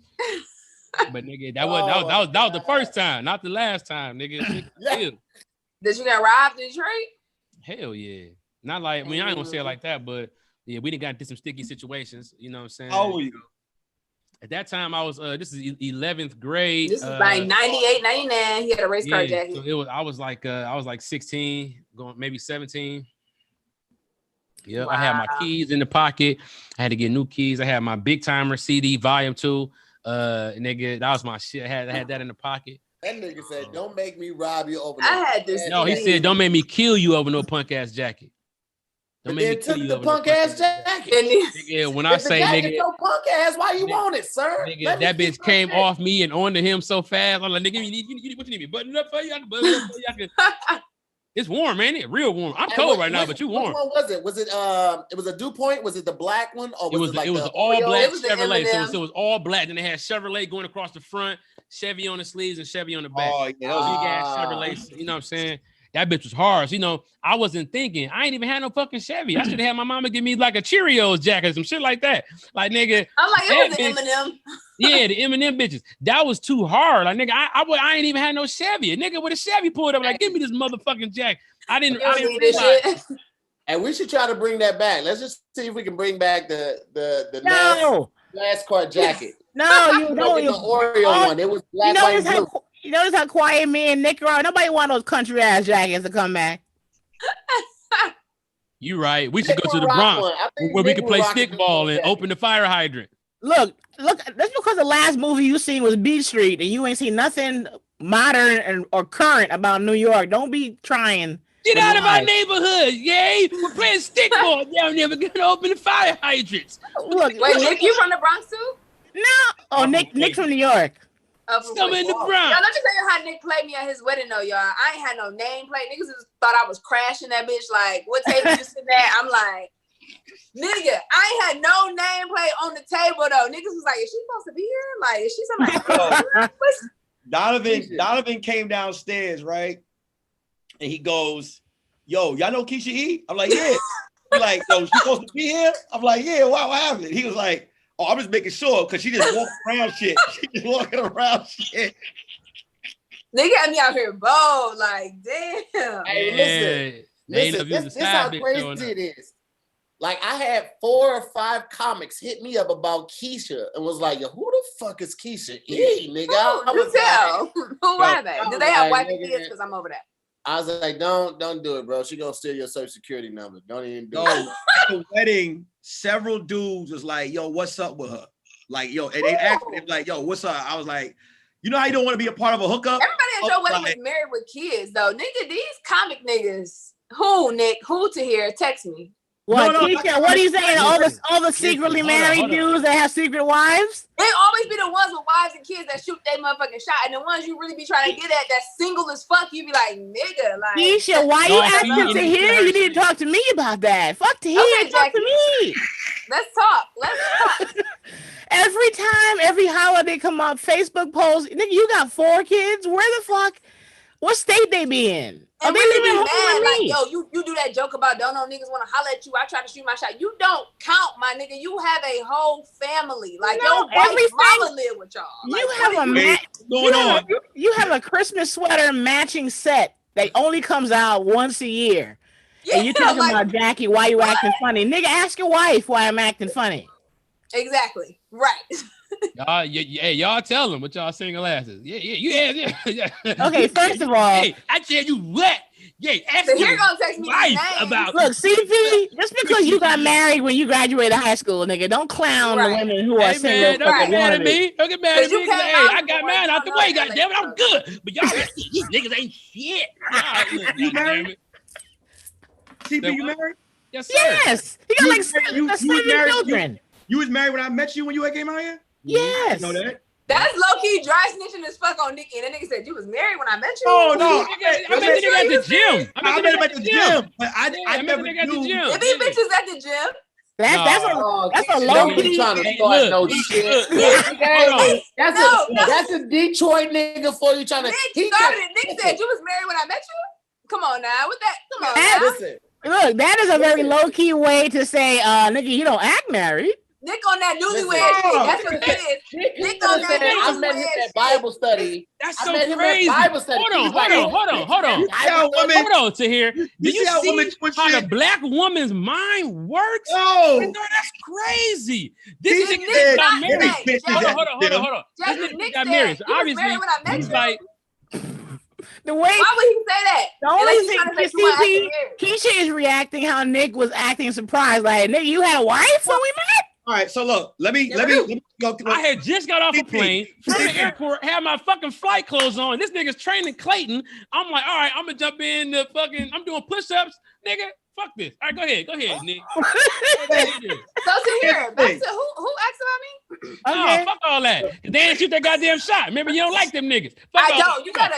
[SPEAKER 1] But nigga, that was the first time, not the last time, nigga.
[SPEAKER 5] Yeah. Did you get robbed in Detroit?
[SPEAKER 1] Hell yeah. Not like, I mean, I ain't gonna say it like that, but yeah, we done got into some sticky situations. You know what I'm saying?
[SPEAKER 4] How old are you?
[SPEAKER 1] At that time, I was this is 11th grade.
[SPEAKER 5] This is like 98, 99. He had a race car jacket.
[SPEAKER 1] So I was like 16, going maybe 17. Yeah, wow. I had my keys in the pocket. I had to get new keys. I had my Big Timer CD Volume 2. Nigga, that was my shit. I had that in the pocket.
[SPEAKER 2] That nigga said, "Don't make me rob you over."
[SPEAKER 5] I had this.
[SPEAKER 1] No, he said, "Don't make me kill you over no punk ass jacket."
[SPEAKER 2] Don't make me kill you over punk ass jacket.
[SPEAKER 1] Nigga, when I say nigga,
[SPEAKER 2] so punk ass, why you want it, sir?
[SPEAKER 1] Nigga, that bitch came off me and onto him so fast. I'm like, "Nigga, you need what you need me button up for you? I can button up for you. It's warm, ain't it? Real warm. I'm cold right now, but you warm.
[SPEAKER 2] Which one was it? Was it it was a DuPont? Was it the black one? Or was it was
[SPEAKER 1] all black Chevrolet. So it was all black. Then they had Chevrolet going across the front, Chevy on the sleeves, and Chevy on the back.
[SPEAKER 4] Oh, yeah.
[SPEAKER 1] Big ass Chevrolet. You know what I'm saying? That bitch was hard. So, you know, I wasn't thinking. I ain't even had no fucking Chevy. I should have had my mama give me like a Cheerios jacket or some shit like that. Like, nigga.
[SPEAKER 5] I'm like, it was the M&M.
[SPEAKER 1] Yeah, the M&M bitches. That was too hard. Like, nigga, I ain't even had no Chevy. A nigga with a Chevy pulled up like, "Give me this motherfucking jacket." I didn't realize.
[SPEAKER 2] And we should try to bring that back. Let's just see if we can bring back the NASCAR jacket.
[SPEAKER 3] No, you know
[SPEAKER 2] the Oreo one. It was black, white, and blue.
[SPEAKER 3] You notice how quiet me and Nick are? Nobody want those country ass jackets to come back.
[SPEAKER 1] You right. We should go to the Bronx where we can play stickball and open the fire hydrant.
[SPEAKER 3] Look. That's because the last movie you seen was Beach Street, and you ain't seen nothing modern or current about New York. Don't be trying.
[SPEAKER 1] Get out of our neighborhood, yay! We're playing stickball down there. We're gonna open the fire hydrants.
[SPEAKER 5] Wait, Nick, you from the Bronx too?
[SPEAKER 3] No. Oh, Nick's from New York.
[SPEAKER 1] Some in the Bronx.
[SPEAKER 5] Y'all, let me tell you how Nick played me at his wedding though, y'all. I ain't had no nameplate. Niggas just thought I was crashing that bitch. Like, what table you sitting at? I'm like, nigga, I ain't had no nameplate on the table though. Niggas was like, "Is she supposed to be here? Like, is she somebody?"
[SPEAKER 4] Donovan came downstairs, right? And he goes, "Yo, y'all know Kesha E?" I'm like, "Yeah." He's like, "Yo, she supposed to be here?" I'm like, "Yeah, what happened?" He was like, "Oh, I'm just making sure," because she just walking around shit. She just walking around shit.
[SPEAKER 5] They got me out here bold, like, damn.
[SPEAKER 2] Hey, listen, this how crazy it is. Like, I had 4 or 5 comics hit me up about Kesha and was like, "Yo, who the fuck is Kesha E, nigga?"
[SPEAKER 5] Who are they? Do they have white kids? Because I'm over that.
[SPEAKER 2] I was like, don't do it, bro. She gonna steal your social security number. Don't even do it.
[SPEAKER 4] At the wedding, several dudes was like, yo, what's up with her? Like, yo, and they asked me, like, yo, what's up? I was like, you know how you don't want to be a part of a hookup?
[SPEAKER 5] Everybody at your wedding was married with kids, though. Nigga, these comic niggas. Who, Nick? Who to hear? Text me.
[SPEAKER 3] What, Kesha, what are you saying? All the secretly married dudes that have secret wives?
[SPEAKER 5] They always be the ones with wives and kids that shoot their motherfucking shot. And the ones you really be trying to get at that's single as fuck, you be like, nigga, like.
[SPEAKER 3] Kesha, why you asking Tahir? You need to talk to me about that. Fuck Tahir, talk to me.
[SPEAKER 5] Let's talk.
[SPEAKER 3] Every time, every holiday come up, Facebook posts, nigga, you got 4 kids? Where the fuck? What state they be in?
[SPEAKER 5] And they really be mad, like, yo, you do that joke about don't know niggas want to holler at you. I try to shoot my shot. You don't count, my nigga. You have a whole family. Like, your white mama live with y'all. Like,
[SPEAKER 3] you have a Christmas sweater matching set that only comes out once a year. Yeah, and you talking about Jackie, why you acting funny? Nigga, ask your wife why I'm acting funny.
[SPEAKER 5] Exactly. Right.
[SPEAKER 1] Y'all tell them what y'all single asses. Yeah.
[SPEAKER 3] Okay, first of all,
[SPEAKER 1] hey, I tell you what. Yeah, ask
[SPEAKER 5] so here gonna text me
[SPEAKER 1] about.
[SPEAKER 3] Look, CP, just because you got married when you graduated high school, nigga, don't clown the women who are single.
[SPEAKER 1] Don't get mad at me. Don't get mad at me. Hey, I got mine out the way. Goddamn it, I'm good. But y'all, these niggas ain't shit.
[SPEAKER 4] You married? CP, you married?
[SPEAKER 1] Yes, sir.
[SPEAKER 3] Yes. He got like 7 children.
[SPEAKER 4] You was married when I met you when you came out here?
[SPEAKER 3] Yes.
[SPEAKER 4] I know that.
[SPEAKER 5] That's low-key dry snitching as fuck on Nikki. And that nigga said you was married when I met you.
[SPEAKER 4] Oh, no.
[SPEAKER 1] I met the nigga at the gym.
[SPEAKER 4] I met him at the gym. But I never knew.
[SPEAKER 5] There be bitches at the gym.
[SPEAKER 3] That's a low key.
[SPEAKER 2] Trying to start no shit. That's a Detroit nigga for you trying to.
[SPEAKER 5] Nick said you was married when I met you. Come on now, with that. Come on now.
[SPEAKER 2] Listen.
[SPEAKER 3] Look, that is a very low key way to say, nigga, you don't act married.
[SPEAKER 5] Nick on that newlywed shit. That's what it is. Nick on that newlywed
[SPEAKER 2] I met him at Bible study.
[SPEAKER 1] That's so crazy. Hold on, Tahir. Do you see how the black woman's mind works?
[SPEAKER 4] Oh,
[SPEAKER 1] that's crazy.
[SPEAKER 5] This
[SPEAKER 1] nigga got married. Hold on.
[SPEAKER 5] This nigga got married. So obviously, he's like.
[SPEAKER 3] The way,
[SPEAKER 5] why would he say that?
[SPEAKER 3] The only thing Kesha is reacting how Nick was acting surprised. Like, nigga, you had a wife when we met?
[SPEAKER 4] All right, so look, let me go.
[SPEAKER 1] I had just got off a plane from the airport, had my fucking flight clothes on. This nigga's training Clayton. I'm like, all right, I'm gonna jump in the fucking. I'm doing push-ups, nigga. Fuck this. All right, go ahead, Nick.
[SPEAKER 5] So Tahir, back to who asked about me?
[SPEAKER 1] Okay. No, fuck all that. They didn't shoot that goddamn shot. Remember, you don't like them niggas. Fuck
[SPEAKER 5] I don't. You gotta.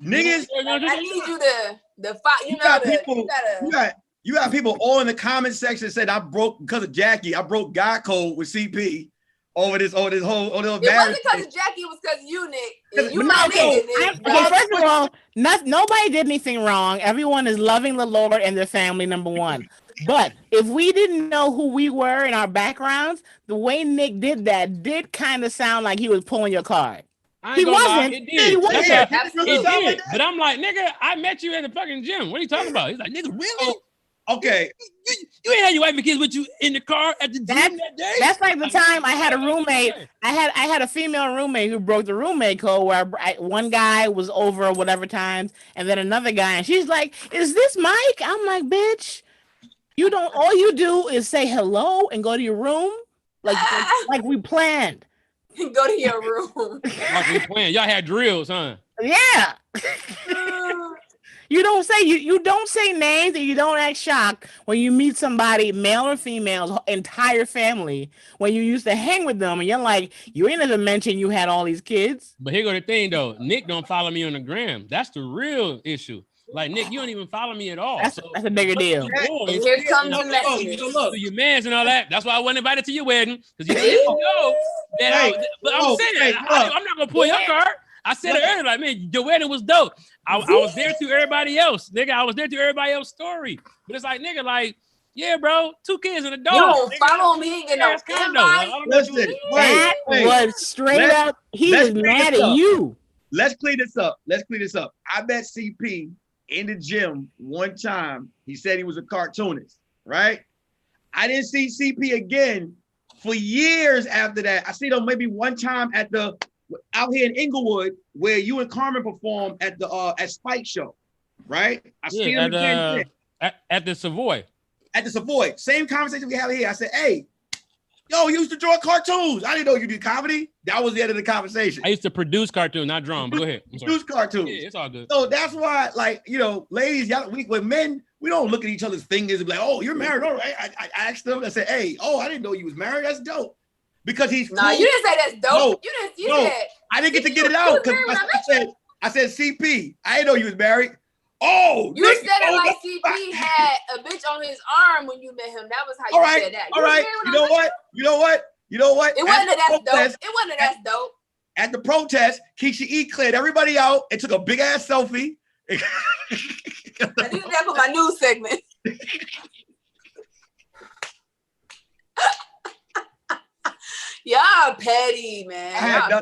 [SPEAKER 4] Niggas.
[SPEAKER 5] I need you to fight.
[SPEAKER 4] You got people all in the comment section said I broke because of Jackie. I broke God code with CP over this whole marriage.
[SPEAKER 5] It wasn't because of Jackie. It was because of you, Nick. You my
[SPEAKER 3] nigga, Nick. Okay, first of all, nobody did anything wrong. Everyone is loving the Lord and their family, number one. But if we didn't know who we were in our backgrounds, the way Nick did that did kind of sound like he was pulling your card. He wasn't.
[SPEAKER 1] It did. It did. But I'm like, nigga, I met you at the fucking gym. What are you talking about? He's like, nigga, really?
[SPEAKER 4] Okay.
[SPEAKER 1] You ain't had your wife and kids with you in the car at the gym that day?
[SPEAKER 3] That's like the time I had a roommate. I had a female roommate who broke the roommate code where one guy was over whatever times, and then another guy, and she's like, "Is this Mike?" I'm like, "Bitch, you don't. All you do is say hello and go to your room, like we planned."
[SPEAKER 5] Go to your room.
[SPEAKER 1] Like we planned. Y'all had drills, huh?
[SPEAKER 3] Yeah. You don't say names and you don't act shocked when you meet somebody, male or female, entire family, when you used to hang with them and you're like, you ain't even mentioned you had all these kids.
[SPEAKER 1] But here go the thing though, Nick don't follow me on the gram. That's the real issue. Like, Nick, you don't even follow me at all.
[SPEAKER 3] That's a bigger deal.
[SPEAKER 5] Here comes the message.
[SPEAKER 1] To your mans and all that. That's why I wasn't invited to your wedding. Because you didn't know that but I'm saying, I'm not going to pull your card. I said it earlier, like, man, your wedding was dope. I was there to everybody else. Nigga, I was there to everybody else's story. But it's like, nigga, like, yeah, bro, 2 kids and a dog.
[SPEAKER 5] You don't follow me and no
[SPEAKER 4] Listen,
[SPEAKER 3] that was straight up, he was mad at you.
[SPEAKER 4] Let's clean this up. I met CP in the gym one time. He said he was a cartoonist, right? I didn't see CP again for years after that. I seen him maybe one time at the out here in Inglewood, where you and Carmen performed at the at Spike Show, right? I see him again
[SPEAKER 1] at the Savoy.
[SPEAKER 4] At the Savoy. Same conversation we have here. I said, hey, yo, you used to draw cartoons. I didn't know you did comedy. That was the end of the conversation.
[SPEAKER 1] I used to produce cartoons, not draw them. Go ahead.
[SPEAKER 4] Produce cartoons.
[SPEAKER 1] Yeah, it's all good.
[SPEAKER 4] So that's why, like, you know, ladies, y'all, with men, we don't look at each other's fingers and be like, oh, you're married. All right. I asked them, I said, hey, I didn't know you was married. That's dope. Because he's cool.
[SPEAKER 5] No, you didn't say that's dope. You said
[SPEAKER 4] I didn't get to get it out because I said CP. I didn't know you was married. Oh,
[SPEAKER 5] you said it like CP had a bitch on his arm when you met him. That was how you said that.
[SPEAKER 4] All right. You know what?
[SPEAKER 5] It wasn't that dope.
[SPEAKER 4] At the protest, Kesha E cleared everybody out and took a big ass selfie.
[SPEAKER 5] I did that for my news segment. Y'all petty, man.
[SPEAKER 3] I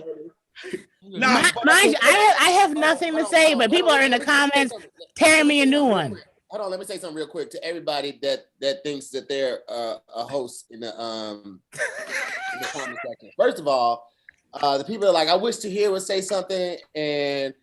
[SPEAKER 3] have nothing to say, but people are in the comments tearing me a new one.
[SPEAKER 2] Hold on, let me say something real quick to everybody that thinks that they're a host in the comment section. First of all, the people are like, I wish Tahir would say something and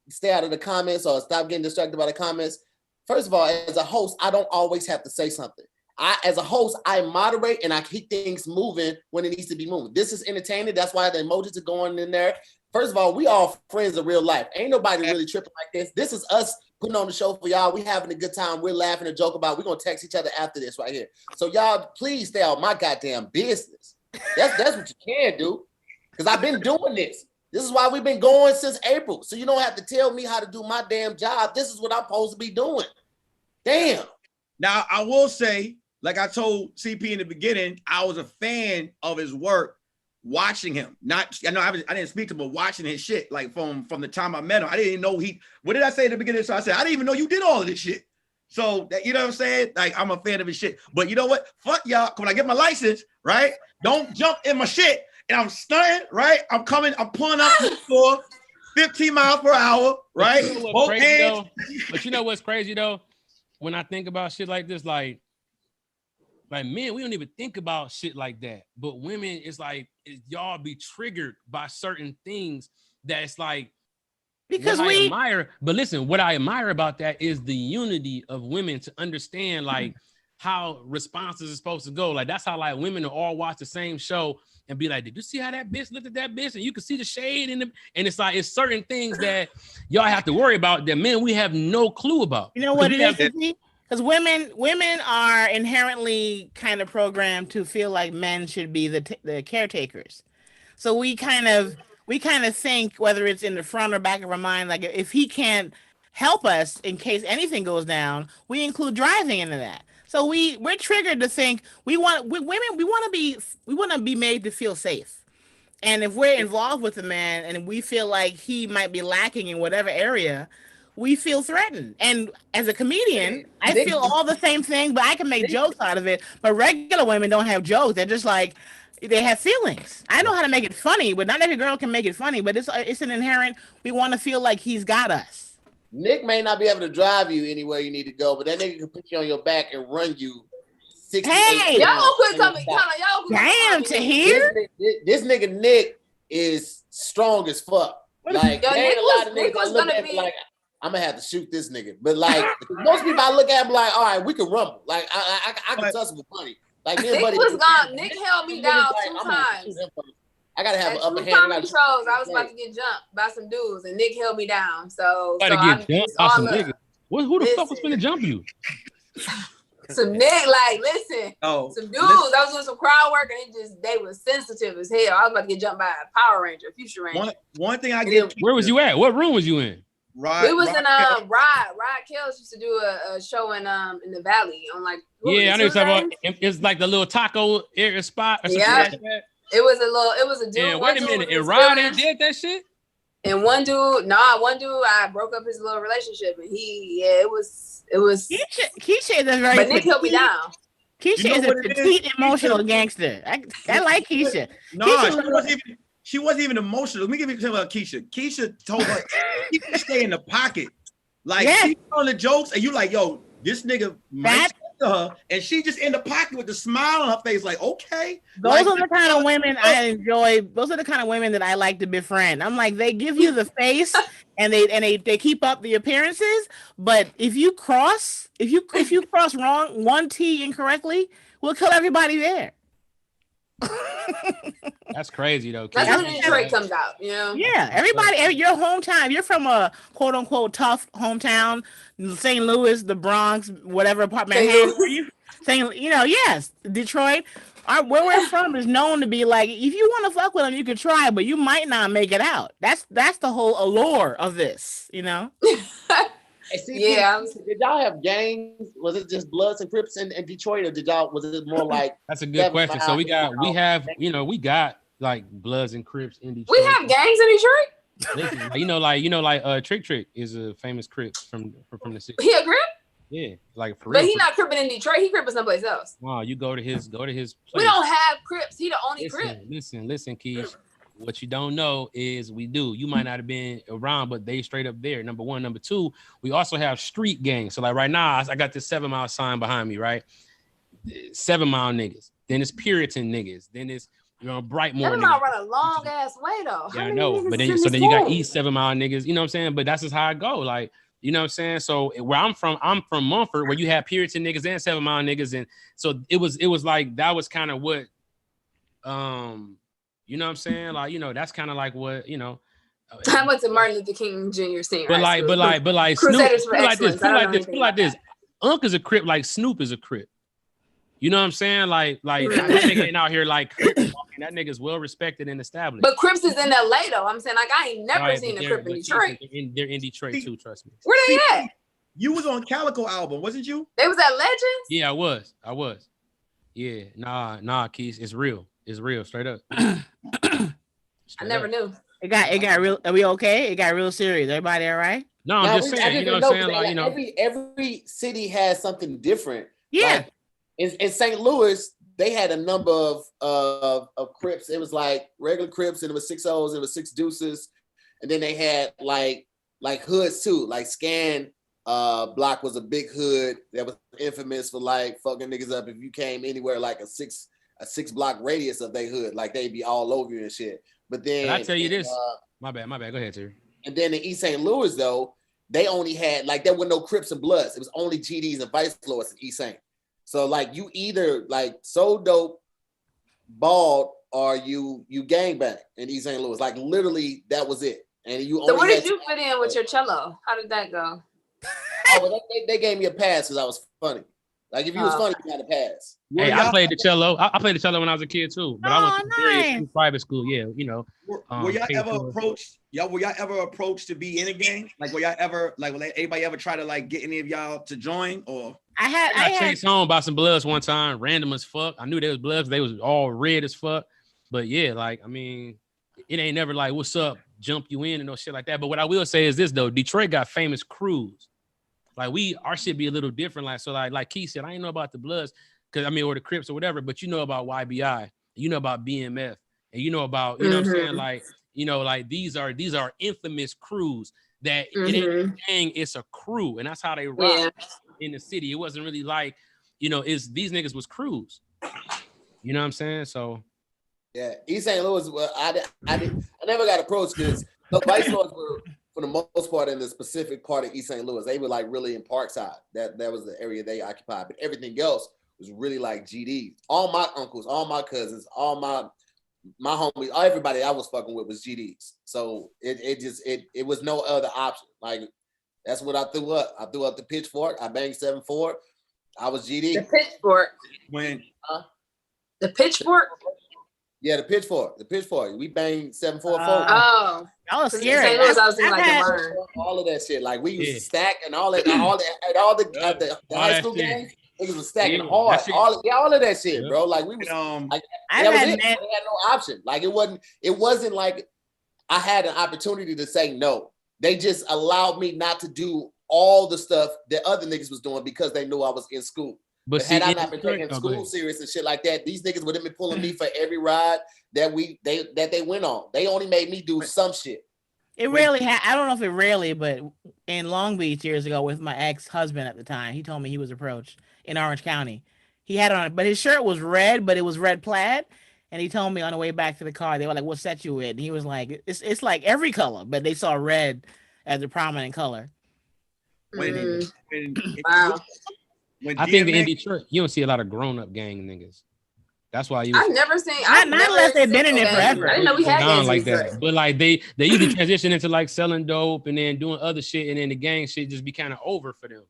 [SPEAKER 2] stay out of the comments or stop getting distracted by the comments. First of all, as a host, I don't always have to say something. As a host, I moderate and I keep things moving when it needs to be moving. This is entertaining. That's why the emojis are going in there. First of all, we all friends in real life. Ain't nobody really tripping like this. This is us putting on the show for y'all. We having a good time. We're laughing and joke about. We're going to text each other after this right here. So y'all, please stay out my goddamn business. That's what you can do. Because I've been doing this. This is why we've been going since April. So you don't have to tell me how to do my damn job. This is what I'm supposed to be doing. Damn.
[SPEAKER 4] Now, I will say, like I told CP in the beginning, I was a fan of his work, watching him. I didn't speak to him, but watching his shit, like from the time I met him. I didn't know what did I say at the beginning? So I said, I didn't even know you did all of this shit. So, you know what I'm saying? Like, I'm a fan of his shit. But you know what? Fuck y'all. When I get my license, right? Don't jump in my shit. And I'm stunting, right? I'm pulling up to the store, 15 miles per hour, right?
[SPEAKER 1] But you know what's crazy, though? When I think about shit like this, like men, we don't even think about shit like that. But women, it's like y'all be triggered by certain things that it's like
[SPEAKER 3] because
[SPEAKER 1] I admire. But listen, what I admire about that is the unity of women to understand like how responses are supposed to go. Like that's how like women will all watch the same show and be like, did you see how that bitch looked at that bitch? And you can see the shade in them. And it's like it's certain things that y'all have to worry about that men we have no clue about.
[SPEAKER 3] You know what it is? Because women are inherently kind of programmed to feel like men should be the caretakers. So we kind of think, whether it's in the front or back of our mind, like if he can't help us in case anything goes down, we include driving into that. So we're triggered to think we want to be made to feel safe. And if we're involved with a man and we feel like he might be lacking in whatever area, we feel threatened. And as a comedian, I feel all the same thing, but I can make jokes out of it. But regular women don't have jokes. They're just like, they have feelings. I know how to make it funny, but not every girl can make it funny. But it's an inherent, we want to feel like he's got us.
[SPEAKER 2] Nick may not be able to drive you anywhere you need to go, but that nigga can put you on your back and run you 60
[SPEAKER 3] Hey,
[SPEAKER 5] y'all quit coming. Y'all
[SPEAKER 3] damn, Tahir.
[SPEAKER 2] This nigga Nick is strong as fuck. Like,
[SPEAKER 5] Yo,
[SPEAKER 2] there ain't a lot of niggas I look at like, I'm gonna have to shoot this nigga. But like, most people I look at, I'm like, all right, we can rumble. Like, I can tussle with money. Like,
[SPEAKER 5] Nick was gone. Nick held me down 2 times.
[SPEAKER 2] I gotta have an upper hand.
[SPEAKER 5] I was about to get jumped by some dudes, and Nick held me down. So
[SPEAKER 1] get jumped by some niggas. Who the fuck was gonna jump you?
[SPEAKER 5] Some Nick, like, listen, some dudes. I was doing some crowd work, and they were sensitive as hell. I was about to get jumped by a Power Ranger, a Future Ranger.
[SPEAKER 4] One thing I get.
[SPEAKER 1] Where was you at? What room was you in?
[SPEAKER 5] We was in Rod Kells used to do a show in the Valley on like
[SPEAKER 1] I know you're talking about. It's like the little taco area spot or something like that.
[SPEAKER 5] It was a dude.
[SPEAKER 1] Yeah, wait a minute. And Rod did that shit?
[SPEAKER 5] And one dude, I broke up his little relationship, and it was.
[SPEAKER 3] Keisha is a very.
[SPEAKER 5] But Nick held me down.
[SPEAKER 3] Keisha is a petite emotional gangster. I like Keisha.
[SPEAKER 4] She wasn't even emotional. Let me give you something about Kesha. Kesha told her, "You stay in the pocket." Like she's on the jokes, and you like, "Yo, this nigga." to her, and she just in the pocket with the smile on her face, like, okay.
[SPEAKER 3] Those are the kind of women I enjoy. Those are the kind of women that I like to befriend. I'm like, they give you the face and they keep up the appearances, but if you cross wrong one T incorrectly, we'll kill everybody there.
[SPEAKER 1] That's crazy though.
[SPEAKER 5] That's when Detroit comes out, you know?
[SPEAKER 3] Yeah, everybody, your hometown, you're from a quote unquote tough hometown, St. Louis, the Bronx, whatever apartment. Yes, Detroit. Where we're from is known to be like, if you want to fuck with them, you can try, but you might not make it out. That's the whole allure of this, you know?
[SPEAKER 5] Yeah.
[SPEAKER 2] Did y'all have gangs? Was it just Bloods and Crips in Detroit, or was it more like?
[SPEAKER 1] That's a good question. So we got like Bloods and Crips in Detroit.
[SPEAKER 5] We have gangs in Detroit.
[SPEAKER 1] Listen, Trick is a famous Crip from the city.
[SPEAKER 5] He a Crip?
[SPEAKER 1] Yeah, like for
[SPEAKER 5] real. But
[SPEAKER 1] he
[SPEAKER 5] not Cripping in Detroit. He Cripping someplace else.
[SPEAKER 1] Wow, you go to his place.
[SPEAKER 5] We don't have Crips. He the only Crip.
[SPEAKER 1] Listen, Keish. What you don't know is we do. You might not have been around, but they straight up there. Number one. Number two, we also have street gangs. So like right now, I got this 7 Mile sign behind me, right? 7 Mile niggas. Then it's Puritan niggas. Then it's Brightmoor.
[SPEAKER 5] 7 Mile run a long ass way though.
[SPEAKER 1] Yeah, I know. But then you got East 7 Mile niggas. You know what I'm saying? But that's just how it go. Like, you know what I'm saying? So where I'm from Mumford, where you have Puritan niggas and 7 Mile niggas, and so it was like that was kind of what you know what I'm saying? Like, that's kind of like what,
[SPEAKER 5] I went to Martin Luther King Jr. Senior
[SPEAKER 1] but
[SPEAKER 5] High
[SPEAKER 1] like
[SPEAKER 5] Crusaders
[SPEAKER 1] Snoop,
[SPEAKER 5] for Excellence.
[SPEAKER 1] put like this. Unc is a Crip like Snoop is a Crip. You know what I'm saying? Like that nigga ain't out here like Crip walking. That nigga's well respected and established.
[SPEAKER 5] But Crips is in LA though. I'm saying like I ain't never seen a Crip in Detroit.
[SPEAKER 1] They're in Detroit too, trust me.
[SPEAKER 5] Where they at?
[SPEAKER 4] You was on Calico album, wasn't you?
[SPEAKER 5] They was at Legends?
[SPEAKER 1] Yeah, I was. Yeah, nah, Keith, it's real. It's real, straight up.
[SPEAKER 5] I never knew.
[SPEAKER 3] It got real. Are we okay? It got real serious. Everybody all right?
[SPEAKER 1] No, I'm just saying. You know what I'm saying? Like,
[SPEAKER 2] every city has something different.
[SPEAKER 3] Yeah.
[SPEAKER 2] Like, in St. Louis, they had a number of Crips. It was like regular Crips, and it was 6 O's, it was 6 Deuces, and then they had like hoods too. Like Scan block was a big hood that was infamous for like fucking niggas up if you came anywhere like a six block radius of their hood, like they'd be all over you and shit. But then
[SPEAKER 1] I tell you this, my bad. Go ahead, Terry.
[SPEAKER 2] And then in East St. Louis though, they only had like there were no Crips and Bloods. It was only GDs and Vice Lords in East St. So like you either like so dope, bald, or you gangbang in East St. Louis. Like literally that was it. And you.
[SPEAKER 5] So where did you fit in with your cello? How did that go?
[SPEAKER 2] Well, they gave me a pass because I was funny. Like if you was funny, you had a pass.
[SPEAKER 1] Hey, I played the cello. I played the cello when I was a kid too, but I went to very private school. Yeah,
[SPEAKER 4] Were y'all ever approached? Were y'all ever approached to be in a gang? Like, were y'all ever will anybody ever try to like get any of y'all to join? Or
[SPEAKER 3] I
[SPEAKER 1] got chased home by some Bloods one time, random as fuck. I knew they was Bloods. They was all red as fuck. But yeah, like I mean, it ain't never like what's up, jump you in and no shit like that. But what I will say is this though, Detroit got famous crews. Like our shit be a little different. Like Keith said, I ain't know about the Bloods, or the Crips or whatever, but you know about YBI, you know about BMF, and you know about, you know what I'm saying? Like, like these are infamous crews that it ain't a gang, it's a crew. And that's how they rock in the city. It wasn't really like, these niggas was crews. You know what I'm saying? So
[SPEAKER 2] yeah, East St. Louis, well, I never got approached because the Vice Lords were for the most part in the specific part of East St. Louis. They were like really in Parkside. That was the area they occupied. But everything else was really like GD. All my uncles, all my cousins, all my homies, everybody I was fucking with was GDs. So it was no other option. Like that's what I threw up. I threw up the pitchfork. I banged 7-4. I was GD.
[SPEAKER 5] The pitchfork.
[SPEAKER 4] When
[SPEAKER 5] the pitchfork.
[SPEAKER 2] Yeah, the pitchfork. We banged 7-4-4.
[SPEAKER 5] Oh,
[SPEAKER 3] I was scared.
[SPEAKER 2] All of that shit. Like we used to stack and all that. All the high school games. Niggas was stacking hard. All of that shit, bro. Like we was. Like, that was it. They had no option. Like it wasn't like I had an opportunity to say no. They just allowed me not to do all the stuff that other niggas was doing because they knew I was in school. But had I not been taking school serious and shit like that, these niggas would have been pulling me for every ride that they went on. They only made me do some shit.
[SPEAKER 3] It rarely I don't know if it rarely, but in Long Beach years ago with my ex-husband at the time. He told me he was approached in Orange County. He had on, but his shirt was red, but it was red plaid. And he told me on the way back to the car, they were like, "What set you with?" And he was like, "It's like every color, but they saw red as a prominent color."
[SPEAKER 4] Wow.
[SPEAKER 6] I think in Detroit, you don't see a lot of grown-up gang niggas. That's why
[SPEAKER 5] I've never seen.
[SPEAKER 3] Not unless they've been in it forever.
[SPEAKER 5] I didn't know we had gangs
[SPEAKER 6] like that. But like they usually transition into like selling dope and then doing other shit, and then the gang shit just be kind of over for them.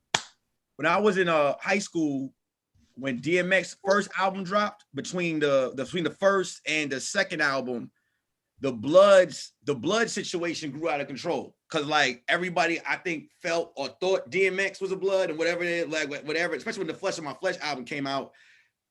[SPEAKER 4] When I was in high school, when DMX first album dropped, between the first and the second album, the blood situation grew out of control. Cause like everybody, I think, felt or thought DMX was a blood and whatever it is, like whatever, especially when the Flesh of My Flesh album came out.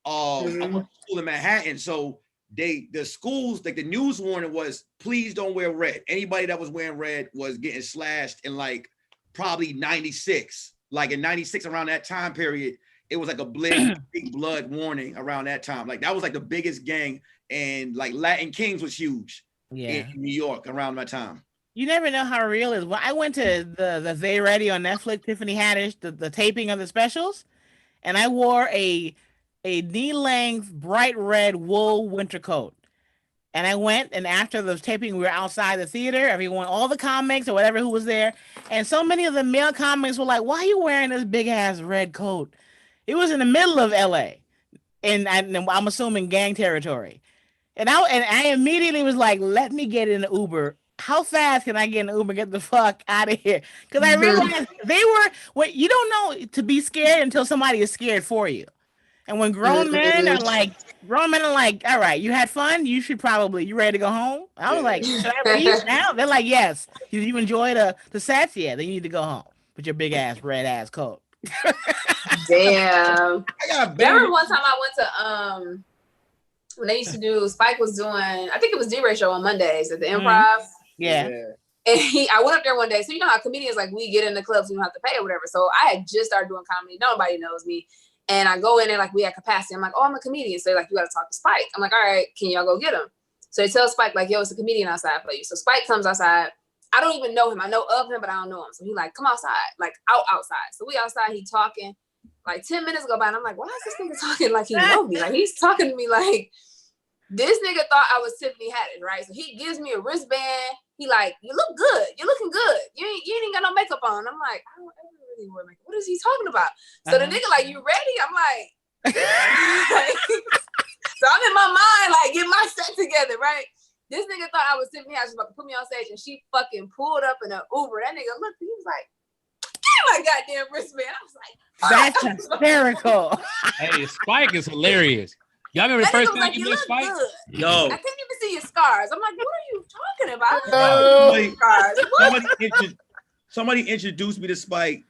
[SPEAKER 4] I went to school in Manhattan, so the schools, like the news warning was, please don't wear red. Anybody that was wearing red was getting slashed in like probably 96. Like in 96, around that time period, it was like a big blood warning around that time. Like that was like the biggest gang, and like Latin Kings was huge in New York around that time.
[SPEAKER 3] You never know how real it is. Well, I went to the They Ready on Netflix, Tiffany Haddish, the taping of the specials, and I wore a knee-length, bright red wool winter coat. And I went, and after the taping, we were outside the theater. Everyone, all the comics or whatever who was there, and so many of the male comics were like, "Why are you wearing this big-ass red coat?" It was in the middle of LA, and I'm assuming gang territory. And I immediately was like, "Let me get in the Uber. How fast can I get in the Uber? Get the fuck out of here!" Because I realized they were. You don't know to be scared until somebody is scared for you. And when grown men are like, "All right, you had fun. You ready to go home?" I was like, "Should I leave now?" They're like, "Yes. You enjoy the sets? Yeah, then you need to go home with your big ass red ass coat."
[SPEAKER 5] Damn. I remember one time I went to when they used to do, Spike was doing, I think it was D-Ray show on Mondays at the Improv.
[SPEAKER 3] Yeah.
[SPEAKER 5] And I went up there one day. So you know how comedians, like, we get in the clubs, we don't have to pay or whatever. So I had just started doing comedy. Nobody knows me. And I go in there like, we had capacity. I'm like, "Oh, I'm a comedian." So they're like, "You got to talk to Spike." I'm like, "All right, can y'all go get him?" So they tell Spike like, "Yo, it's a comedian outside for you." So Spike comes outside. I don't even know him. I know of him, but I don't know him. So he like, "Come outside," like outside. So we outside, he talking. Like 10 minutes go by and I'm like, "Why is this nigga talking like he know me?" Like he's talking to me like, this nigga thought I was Tiffany Haddish, right? So he gives me a wristband. He like, "You look good. You're looking good. You ain't got no makeup on." I'm like, "I don't ever really wear makeup. What is he talking about?" So the nigga like, "You ready?" I'm like, so I'm in my mind, like, get my set together, right? This nigga thought I was Tiffany Haddish, about to put me on stage, and she fucking pulled up in an Uber. That nigga looked, he was like, "Give my goddamn wristband." I was like,
[SPEAKER 3] "That's hysterical."
[SPEAKER 6] Hey, Spike is hilarious. Y'all remember the first time you met Spike?
[SPEAKER 5] Good.
[SPEAKER 6] Yo,
[SPEAKER 5] I couldn't even see your scars. I'm like, "What are you talking about?"
[SPEAKER 4] Somebody introduced me to Spike,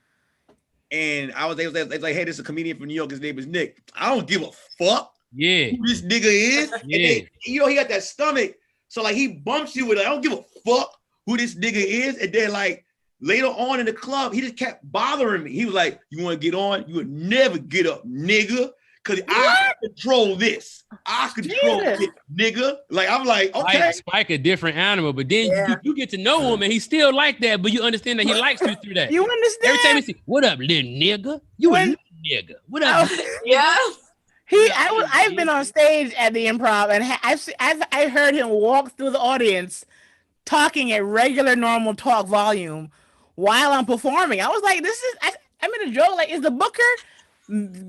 [SPEAKER 4] and they was like, "Hey, this is a comedian from New York. His name is Nick." I don't give a fuck.
[SPEAKER 6] Yeah,
[SPEAKER 4] who this nigga is.
[SPEAKER 6] Yeah,
[SPEAKER 4] he got that stomach, so like he bumps you with, "I don't give a fuck who this nigga is," and then like later on in the club, he just kept bothering me. He was like, "You want to get on? You would never get up, nigga. Cause I control this. I control this, nigga." Like I'm like, okay.
[SPEAKER 6] Spike a different animal, but then you get to know him and he's still like that, but you understand that he likes you through that.
[SPEAKER 3] You understand?
[SPEAKER 6] Every time you see, "What up, little nigga? You a little nigga. What up?"
[SPEAKER 5] Yeah.
[SPEAKER 3] I've been on stage at the Improv, and I heard him walk through the audience talking at regular normal talk volume while I'm performing. I was like, I'm in a joke. Like, is the booker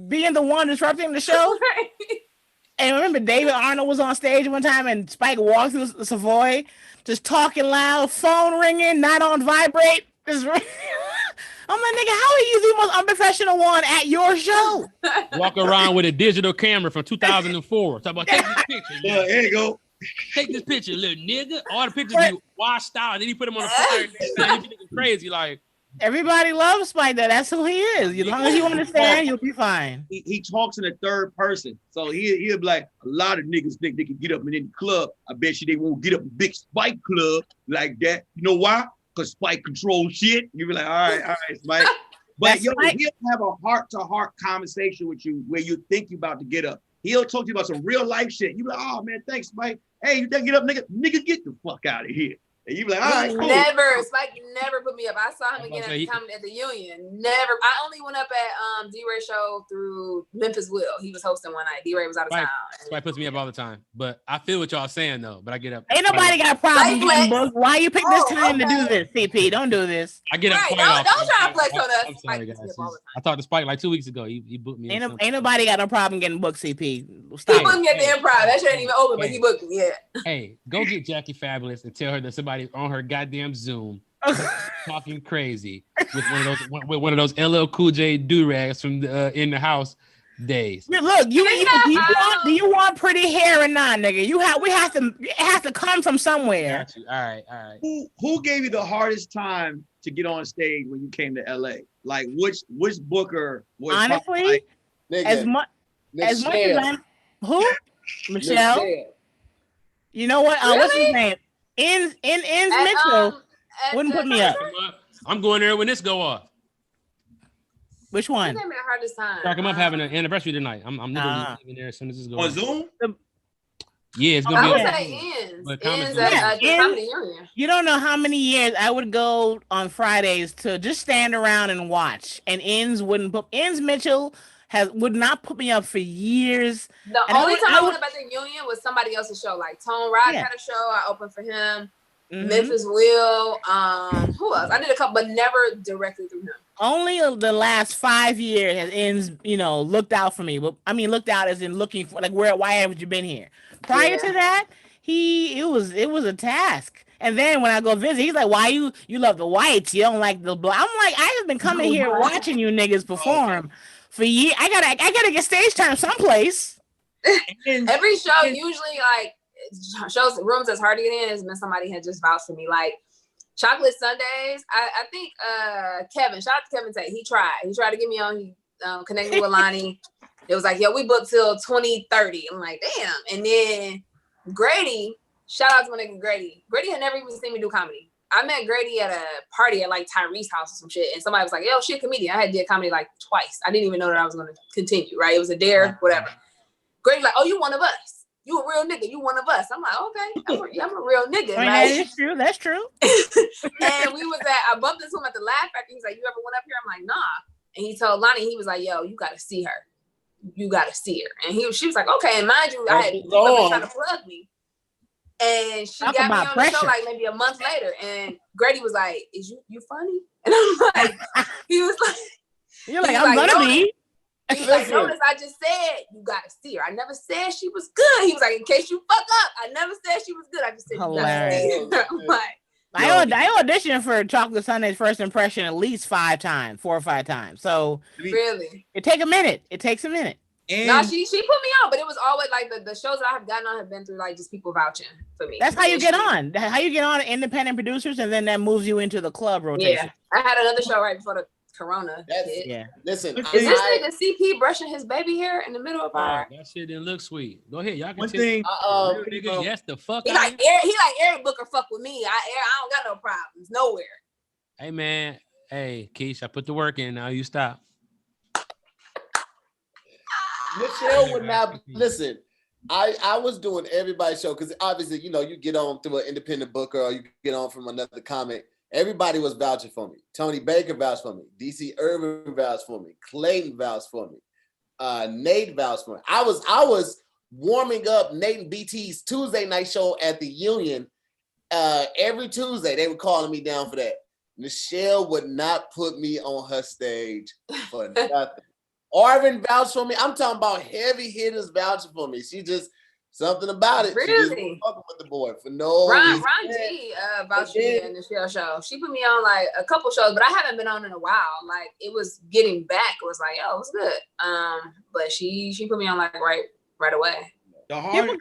[SPEAKER 3] being the one disrupting the show?
[SPEAKER 5] Right.
[SPEAKER 3] And remember, David Arnold was on stage one time, and Spike walked through the Savoy, just talking loud, phone ringing, not on vibrate. Just I'm like, "Nigga, how are you the most unprofessional one at your show?"
[SPEAKER 6] Walk around with a digital camera from 2004. Talk about, "Take this picture.
[SPEAKER 4] Yeah, there you go.
[SPEAKER 6] Take this picture, little nigga." All the pictures be washed out, and then he put them on the flyer. He be looking crazy, like.
[SPEAKER 3] Everybody loves Spike. That's who he is. As long as you understand, you'll be fine.
[SPEAKER 4] He talks in the third person, so he'll be like, "A lot of niggas think they can get up in any club. I bet you they won't get up in big Spike club like that. You know why? Because Spike controls shit." You be like, all right, Spike." But he'll have a heart-to-heart conversation with you where you think you're about to get up. He'll talk to you about some real life shit. You be like, "Oh man, thanks, Spike. Hey, you think get up, nigga? Nigga, get the fuck out of here." And you be like, all right, cool.
[SPEAKER 5] Spike never put me up. I saw him again at the Union. Never. I only went up at D-Ray show through Memphis Will. He was hosting one night. D-Ray was out of town.
[SPEAKER 6] Spike puts me up all the time. But I feel what y'all saying though. But I get up.
[SPEAKER 3] Ain't nobody got a problem getting booked. Why you pick this time to do this, CP? Don't do this.
[SPEAKER 6] I get up.
[SPEAKER 5] Right, don't try to flex on us.
[SPEAKER 6] I'm sorry, guys. I talked to Spike like 2 weeks ago. He booked me.
[SPEAKER 3] Ain't nobody got no problem getting booked, CP.
[SPEAKER 5] Stop. He booked me at the Improv. That shit ain't even open, but he booked me. Yeah.
[SPEAKER 6] Hey, go get Jackie Fabulous and tell her that somebody on her goddamn Zoom talking crazy with one of those LL Cool J do-rags from the In the House days.
[SPEAKER 3] Look, do you want pretty hair or not, nigga? It has to come from somewhere.
[SPEAKER 6] Got you. All right.
[SPEAKER 4] Who gave you the hardest time to get on stage when you came to LA? Like which booker was
[SPEAKER 3] honestly as much as who? Michelle? You know what?
[SPEAKER 5] Really?
[SPEAKER 3] What's his name? Ins Mitchell wouldn't put me up.
[SPEAKER 1] I'm going there when this go off.
[SPEAKER 3] Which one?
[SPEAKER 5] Who gave me the hardest time?
[SPEAKER 6] Talking about having an anniversary tonight. I'm leaving there as soon as this goes
[SPEAKER 4] on Zoom.
[SPEAKER 6] Yeah, it's gonna
[SPEAKER 5] I
[SPEAKER 6] be.
[SPEAKER 5] would say Ins at Comedy Union.
[SPEAKER 3] You don't know how many years I would go on Fridays to just stand around and watch, and Ins Mitchell would not put me up for years.
[SPEAKER 5] The only time I went up at the Union was somebody else's show. Like Tone Rock had a show. I opened for him. Mm-hmm. Memphis Will. Who else? I did a couple, but never directly through him. Only
[SPEAKER 3] the last 5 years has Ins, looked out for me. But I mean, looked out as in looking for why haven't you been here? Prior to that, it was a task. And then when I go visit, he's like, "Why you love the whites? You don't like the black?" I'm like, I have been coming here watching you niggas perform for years. I gotta get stage time someplace.
[SPEAKER 5] Every show usually shows rooms that's hard to get in is when somebody had just vouched for me. Like Chocolate Sundays, I think Kevin, shout out to Kevin Tate. He tried to get me on. He connected me with Lonnie. It was like, we booked till 2030. I'm like, damn. And then Grady, shout out to my nigga Grady. Grady had never even seen me do comedy. I met Grady at a party at Tyrese's house or some shit, and somebody was like, "Yo, she a comedian." I had did comedy twice. I didn't even know that I was going to continue. Right? It was a dare, whatever. Grady's like, "Oh, you one of us. You a real nigga. You one of us." I'm like, "Okay, I'm a real nigga." Right?
[SPEAKER 3] That's true.
[SPEAKER 5] And I bumped into him at the Laugh Factory. He's like, "You ever went up here?" I'm like, "Nah." And he told Lonnie, he was like, "Yo, you got to see her. You got to see her." And she was like, "Okay." And mind you, I had people trying to plug me. And she got me on the show maybe a month later. And Grady was like, "Is you funny?" And I'm like, he was like,
[SPEAKER 3] "You're like, I'm gonna be."
[SPEAKER 5] He's like, "Notice I just said you gotta see her. I never said she was good." He was like, "In case you fuck up, I never said she was good. I just said you gotta see her." I'm like,
[SPEAKER 3] I auditioned for Chocolate Sunday's first impression at least 4 or 5 times. So
[SPEAKER 5] really,
[SPEAKER 3] it takes a minute.
[SPEAKER 5] And no, she put me on, but it was always the shows that I have gotten on have been through just people vouching for me.
[SPEAKER 3] That's how you get on. How you get on independent producers, and then that moves you into the club rotation.
[SPEAKER 5] Yeah, I had another show right before the Corona.
[SPEAKER 2] Listen,
[SPEAKER 5] is this nigga CP brushing his baby hair in the middle of our?
[SPEAKER 6] That shit didn't look sweet. Go ahead, y'all can
[SPEAKER 4] one thing.
[SPEAKER 6] Niggas, yes, the fuck.
[SPEAKER 5] He like Eric Booker fuck with me. I don't got no problems nowhere.
[SPEAKER 6] Hey man, Kesha, I put the work in. Now you stop.
[SPEAKER 2] Michelle would not listen. I was doing everybody's show because obviously, you get on through an independent booker or you get on from another comic. Everybody was vouching for me. Tony Baker vouched for me. DC Irvin vouched for me. Clayton vouched for me. Nate vouched for me. I was warming up Nate and BT's Tuesday night show at the Union. Every Tuesday, they were calling me down for that. Michelle would not put me on her stage for nothing. Arvin vouched for me. I'm talking about heavy hitters vouching for me. She just something about it.
[SPEAKER 5] Really?
[SPEAKER 2] She just fucking with the boy for no
[SPEAKER 5] reason. Ron G vouched for me in the show. She put me on a couple shows, but I haven't been on in a while. It was getting back. It was it was good. But she put me on right away.
[SPEAKER 4] The hard.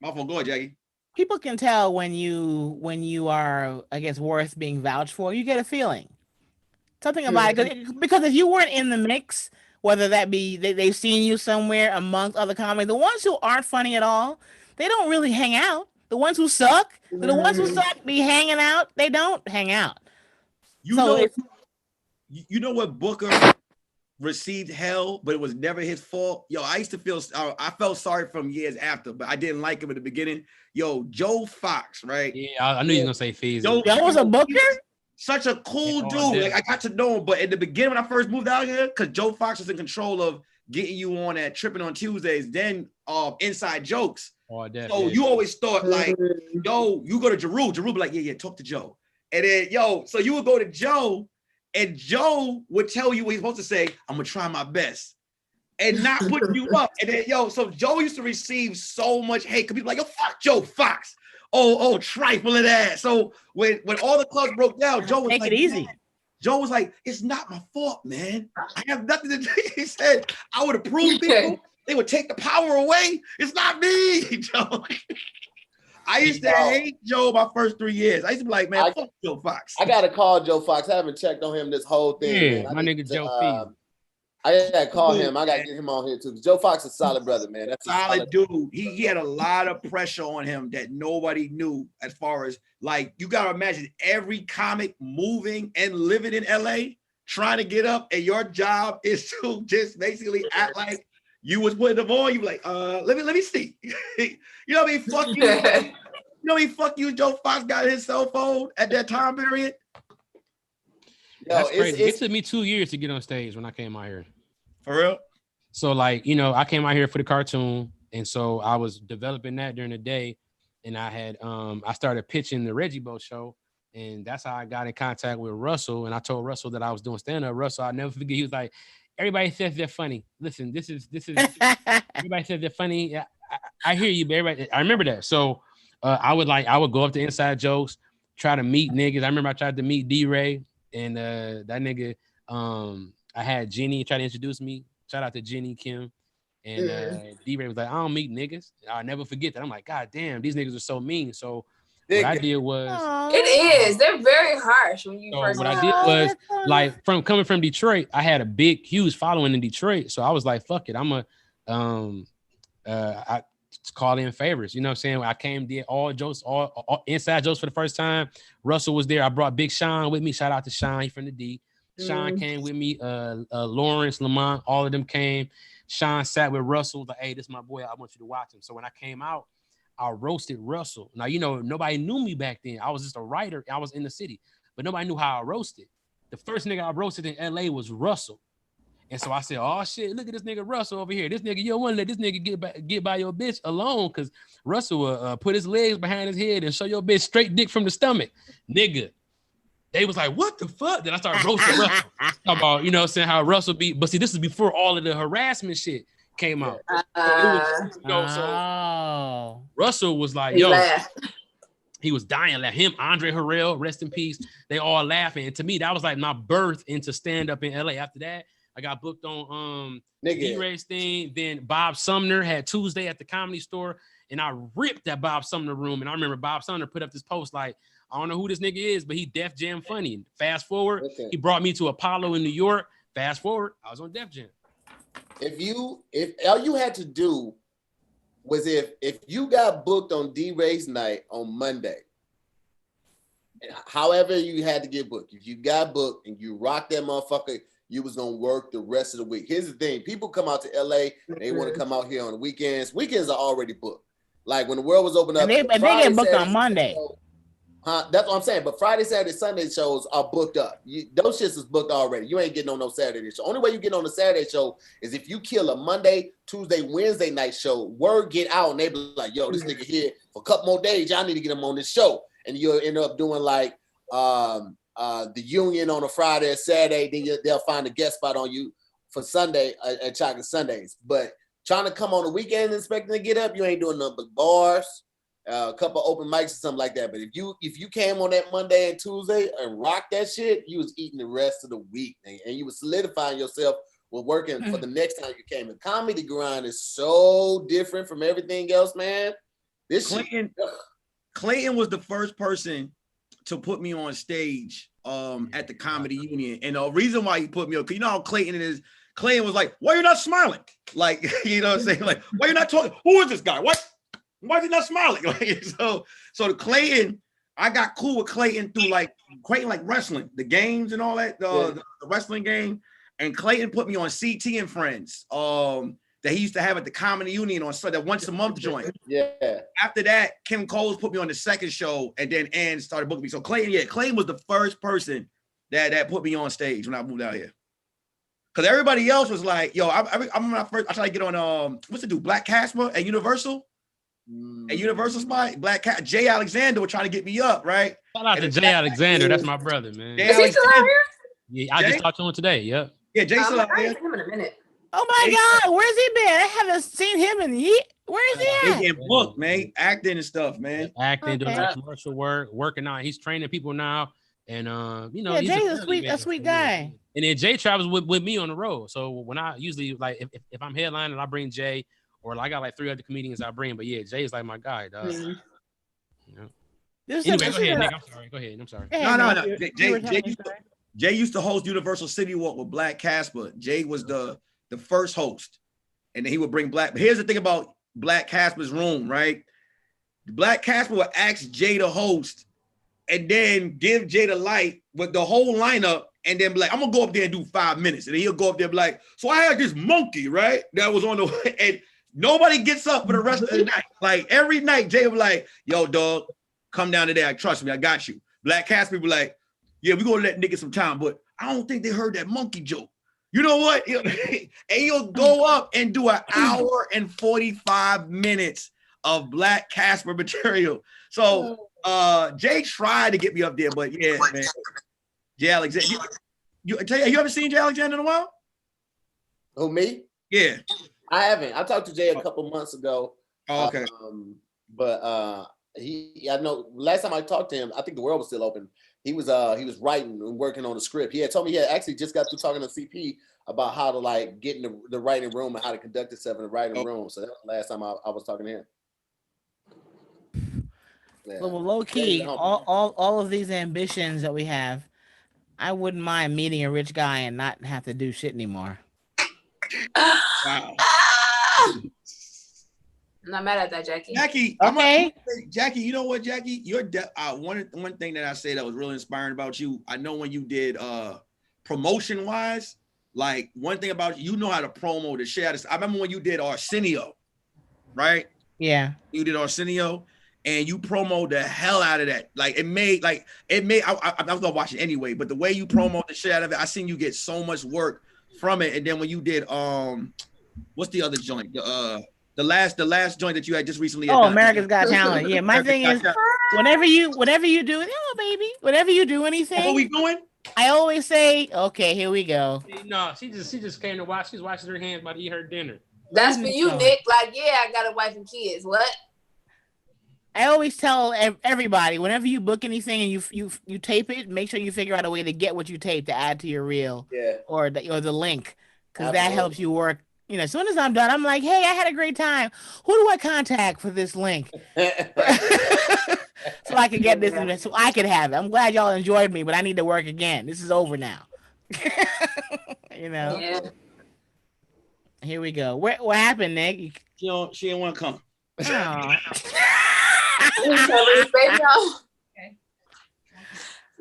[SPEAKER 4] My fault. Go ahead, Jackie.
[SPEAKER 3] People can tell when you are, I guess, worth being vouched for. You get a feeling. Something about it, because if you weren't in the mix, whether that be they've seen you somewhere amongst other comics, the ones who aren't funny at all, they don't really hang out. The ones who suck, the ones who suck be hanging out. They don't hang out.
[SPEAKER 4] You know what Booker received hell, but it was never his fault. Yo, I used to feel, I felt sorry for him years after, but I didn't like him at the beginning. Yo, Joe Fox, right?
[SPEAKER 6] Yeah, I knew you were gonna say Feezy.
[SPEAKER 3] Joe was a booker?
[SPEAKER 4] Such a cool dude. Like, I got to know him, but in the beginning when I first moved out here, because Joe Fox was in control of getting you on that Tripping on Tuesdays, then Inside Jokes. So you always thought like, yo, you go to Jeru be like, yeah, talk to Joe. And then, yo, so you would go to Joe, and Joe would tell you what he's supposed to say, I'm gonna try my best, and not put you up. And then, yo, so Joe used to receive so much hate, because people like, yo, fuck Joe Fox. Oh, trifling ass. So when all the clubs broke down, Joe was
[SPEAKER 3] Take
[SPEAKER 4] like,
[SPEAKER 3] it easy.
[SPEAKER 4] Man. Joe was like, it's not my fault, man. I have nothing to do. He said, I would approve people. They would take the power away. It's not me, Joe. I used to hate Joe my first 3 years. I used to be like, man, fuck Joe Fox.
[SPEAKER 2] I gotta call Joe Fox. I haven't checked on him this whole thing.
[SPEAKER 6] Yeah, my nigga Joe Feezy.
[SPEAKER 2] I gotta call him. I gotta get him on here too. Joe Fox is a solid brother, man. That's
[SPEAKER 4] solid dude. He had a lot of pressure on him that nobody knew. As far as like, you gotta imagine every comic moving and living in LA, trying to get up, and your job is to just basically act like you was putting them on. You be like, let me see. You know what I mean? Fuck you. You know what I mean? Fuck you. Joe Fox got his cell phone at that time period.
[SPEAKER 6] That's crazy. It took me 2 years to get on stage when I came out here.
[SPEAKER 4] For real?
[SPEAKER 6] So like, you know, I came out here for the cartoon, and so I was developing that during the day, and I had I started pitching the Reggie Bo show, and that's how I got in contact with Russell. And I told Russell that I was doing stand-up. Russell, I'll never forget, he was like, everybody says they're funny. Listen, this is everybody says they're funny. I hear you, but everybody, I remember that. So I would go up to Inside Jokes, try to meet niggas. I remember I tried to meet D-Ray, and that nigga, I had Jenny try to introduce me. Shout out to Jenny Kim. And D-Ray was like, I don't meet niggas. I'll never forget that. I'm like, God damn, these niggas are so mean. So what I did was,
[SPEAKER 5] it is. They're very harsh when you first.
[SPEAKER 6] What I did was, like, from coming from Detroit, I had a big, huge following in Detroit. So I was like, fuck it, I'm I call in favors. You know what I'm saying? I came, did all jokes, all Inside Jokes for the first time. Russell was there. I brought Big Sean with me. Shout out to Sean, he from the D. Sean came with me. Lawrence, Lamont, all of them came. Sean sat with Russell, like, hey, this is my boy. I want you to watch him. So when I came out, I roasted Russell. Now, you know, nobody knew me back then. I was just a writer. I was in the city, but nobody knew how I roasted. The first nigga I roasted in LA was Russell. And so I said, oh shit, look at this nigga Russell over here. This nigga, you don't want to let this nigga get by your bitch alone, because Russell will put his legs behind his head and show your bitch straight dick from the stomach. Nigga. They was like, what the fuck? Then I started roasting Russell. Talk about, you know, saying how Russell be, but see, this is before all of the harassment shit came out. So Russell was like, yo, he was dying. Like him, Andre Harrell, rest in peace. They all laughing. And to me, that was like my birth into stand up in LA. After that, I got booked on D-Ray's thing. Then Bob Sumner had Tuesday at the Comedy Store, and I ripped that Bob Sumner room. And I remember Bob Sumner put up this post like, I don't know who this nigga is, but he Def Jam funny. Fast forward, he brought me to Apollo in New York. Fast forward, I was on Def Jam.
[SPEAKER 2] If all you had to do was if you got booked on D-Ray's night on Monday, however you had to get booked, if you got booked and you rocked that motherfucker, you was gonna work the rest of the week. Here's the thing: people come out to LA, they want to come out here on the weekends. Weekends are already booked. Like when the world was open up,
[SPEAKER 3] and they get booked on Monday.
[SPEAKER 2] That's what I'm saying. But Friday, Saturday, Sunday shows are booked up. Those shits is booked already. You ain't getting on no Saturday show. Only way you get on the Saturday show is if you kill a Monday, Tuesday, Wednesday night show. Word get out, and they be like, "Yo, this nigga here for a couple more days. Y'all need to get him on this show." And you'll end up doing like the Union on a Friday or Saturday. Then they'll find a guest spot on you for Sunday at Chocolate Sundays. But trying to come on the weekend and expecting to get up, you ain't doing nothing but bars. A couple of open mics or something like that. But if you came on that Monday and Tuesday and rocked that shit, you was eating the rest of the week, and you was solidifying yourself with working for the next time you came. The comedy grind is so different from everything else, man.
[SPEAKER 4] Clayton was the first person to put me on stage at the Comedy Union, and the reason why he put me on, because you know how Clayton is. Clayton was like, "Why are you not smiling?" Like, you know what I'm saying? Like, "Why are you not talking? Who is this guy? What? Why is he not smiling?" Like, so the Clayton, I got cool with Clayton through Clayton like wrestling, the games and all that, the wrestling game. And Clayton put me on CT and Friends. That he used to have at the Comedy Union on Sunday, that once a month joint.
[SPEAKER 2] Yeah.
[SPEAKER 4] After that, Kim Coles put me on the second show, and then Ann started booking me. So Clayton was the first person that put me on stage when I moved out here. Because everybody else was like, yo, I'm my first. I tried to get on what's it do? Black Casper at Universal. At Universal spot, Jay Alexander was trying to get me up, right?
[SPEAKER 6] Shout out to Jay Alexander. That's my brother, man.
[SPEAKER 5] Is he still out here?
[SPEAKER 6] Yeah, I just talked to him today. Yep.
[SPEAKER 4] Yeah, Jay's still out
[SPEAKER 5] I
[SPEAKER 4] here.
[SPEAKER 5] haven't seen him in a minute.
[SPEAKER 3] Oh my God, where's he been? I haven't seen him in years. Where is he at?
[SPEAKER 4] He getting booked, man. Acting and stuff, man.
[SPEAKER 6] Acting, doing commercial work, working out. He's training people now. And you know,
[SPEAKER 3] Yeah,
[SPEAKER 6] he's
[SPEAKER 3] Jay's a sweet guy.
[SPEAKER 6] And then Jay travels with me on the road. So when I usually like if I'm headlining, I bring Jay, or I got like 3 other comedians I bring. But yeah, Jay is like my guy, dog.
[SPEAKER 5] Mm-hmm.
[SPEAKER 6] You know? Anyway, go ahead, Nick. I'm sorry. Go ahead. I'm sorry.
[SPEAKER 4] No. Jay used to host Universal City Walk with Black Casper. Jay was the first host, and then he would bring Black. But here's the thing about Black Casper's room, right? Black Casper would ask Jay to host, and then give Jay the light with the whole lineup, and then be like, I'm gonna go up there and do 5 minutes. And then he'll go up there and be like, so I had this monkey, right? That was on the and nobody gets up for the rest of the night. Like every night, Jay would be like, yo, dog, come down today. Trust me, I got you. Black Casper would be like, yeah, we're gonna let Nick get some time, but I don't think they heard that monkey joke. You know what? And he'll go up and do an hour and 45 minutes of Black Casper material. So Jay tried to get me up there, but yeah, man. Jay Alexander. You ever seen Jay Alexander in a while?
[SPEAKER 2] Who, me?
[SPEAKER 4] Yeah.
[SPEAKER 2] I haven't. I talked to Jay a couple months ago.
[SPEAKER 4] Oh, okay.
[SPEAKER 2] But I know last time I talked to him, I think the world was still open. He was writing and working on a script. He had told me he had actually just got through talking to CP about how to like get in the writing room and how to conduct himself in the writing room. So that was the last time I was talking to him. Yeah.
[SPEAKER 3] Well, low key, all of these ambitions that we have, I wouldn't mind meeting a rich guy and not have to do shit anymore.
[SPEAKER 4] Wow.
[SPEAKER 5] I'm not mad at that, Jackie.
[SPEAKER 4] Jackie,
[SPEAKER 3] okay.
[SPEAKER 4] Jackie, you know what, Jackie? You're one thing that I say that was really inspiring about you. I know when you did promotion wise, like one thing about you know how to promo the shit out of. I remember when you did Arsenio, right?
[SPEAKER 3] Yeah.
[SPEAKER 4] You did Arsenio, and you promoted the hell out of that. Like it made. I was gonna watch it anyway, but the way you promote the shit out of it, I seen you get so much work from it. And then when you did what's the other joint? The last joint that you had just recently.
[SPEAKER 3] Oh, America's Got Talent. Yeah, my thing is, whenever you do, oh baby, whenever you do anything,
[SPEAKER 4] what we doing?
[SPEAKER 3] I always say, okay, here we go.
[SPEAKER 6] No, she just came to watch. She's washing her hands about to eat her dinner.
[SPEAKER 5] That's for you, Nick. Like, yeah, I got a wife and kids. What?
[SPEAKER 3] I always tell everybody, whenever you book anything and you tape it, make sure you figure out a way to get what you tape to add to your reel, or the link, because that helps you work. You know, as soon as I'm done, I'm like, hey, I had a great time. Who do I contact for this link? So I can get this, so I can have it. I'm glad y'all enjoyed me, but I need to work again. This is over now. You know?
[SPEAKER 5] Yeah.
[SPEAKER 3] Here we go. What happened, Nick?
[SPEAKER 4] She didn't want to come.
[SPEAKER 3] Oh.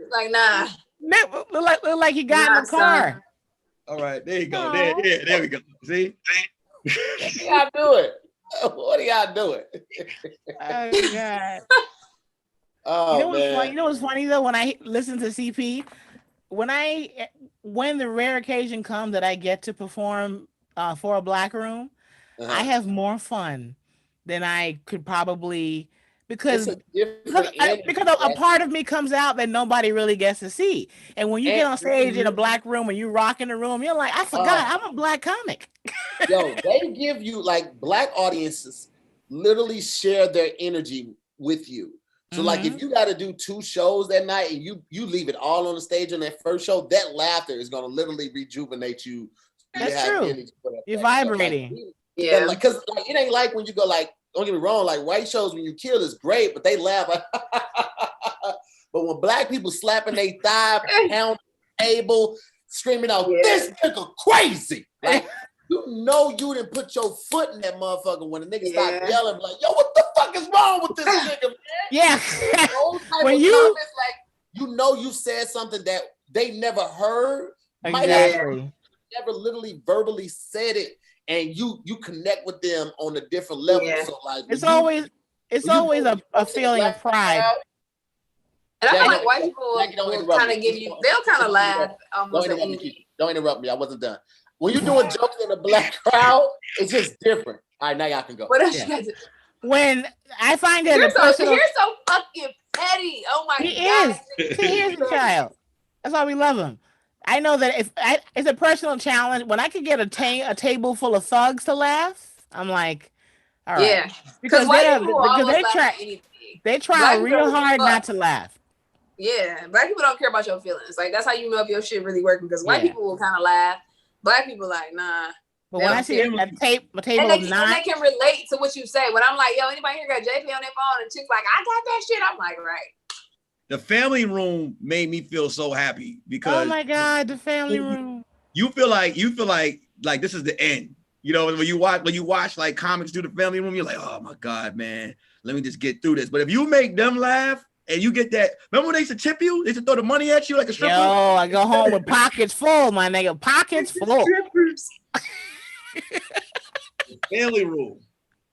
[SPEAKER 5] Like, nah.
[SPEAKER 3] Nick look like he got in the car.
[SPEAKER 5] Son.
[SPEAKER 4] All right, there you go. There we go. See?
[SPEAKER 2] Y'all do it. What are y'all doing?
[SPEAKER 3] Oh God.
[SPEAKER 2] Oh,
[SPEAKER 3] you know what's funny though? When I listen to CP, when the rare occasion comes that I get to perform for a black room, I have more fun than I could probably, because a part of me comes out that nobody really gets to see. And when you get on stage in a black room and you rock in the room, you're like, I forgot I'm a black comic.
[SPEAKER 2] Yo, they give you, like, black audiences literally share their energy with you. So like if you got to do 2 shows that night and you leave it all on the stage on that first show, that laughter is going to literally rejuvenate you.
[SPEAKER 3] That's true. You're vibrating.
[SPEAKER 2] Yeah, because like, it ain't like when you go, like, don't get me wrong, like white shows when you kill is great, but they laugh. But when black people slapping their thigh, pound the table, screaming out, this nigga crazy. Like, you know you didn't put your foot in that motherfucker when the nigga start yelling, like, yo, what the fuck is wrong with this nigga, man?
[SPEAKER 3] Yeah.
[SPEAKER 2] When you comments, like, you know you said something that they never heard.
[SPEAKER 3] Exactly.
[SPEAKER 2] never literally verbally said it, and you connect with them on a different level.
[SPEAKER 5] Yeah.
[SPEAKER 2] So like,
[SPEAKER 3] it's always a feeling of pride.
[SPEAKER 5] And I feel like white people will kind of give you, they'll kind of laugh almost at anything.
[SPEAKER 2] Don't interrupt me. I wasn't done. When you're doing jokes in a black crowd, it's just different. All right, now y'all can go.
[SPEAKER 5] What else you guys do?
[SPEAKER 3] When I find that
[SPEAKER 5] You're so fucking petty. Oh my God.
[SPEAKER 3] Here's a child. That's why we love him. I know that it's a personal challenge. When I could get a table full of thugs to laugh, I'm like, all right.
[SPEAKER 5] Yeah.
[SPEAKER 3] Because they try real hard not to laugh.
[SPEAKER 5] Yeah. Black people don't care about your feelings. Like, that's how you know if your shit really working. Because white people will kind of laugh. Black people like, nah.
[SPEAKER 3] But when I see a table
[SPEAKER 5] and they can relate to what you say. When I'm like, yo, anybody here got JP on their phone? And chick's like, I got that shit. I'm like, right.
[SPEAKER 4] The family room made me feel so happy because
[SPEAKER 3] oh my God, the family room.
[SPEAKER 4] You feel like this is the end. You know, when you watch like comics do the family room, you're like, oh my God, man, let me just get through this. But if you make them laugh and you get that, remember when they used to tip you? They used to throw the money at you like a stripper.
[SPEAKER 3] Yo, I go home with pockets full, my nigga, pockets full.
[SPEAKER 4] Family room.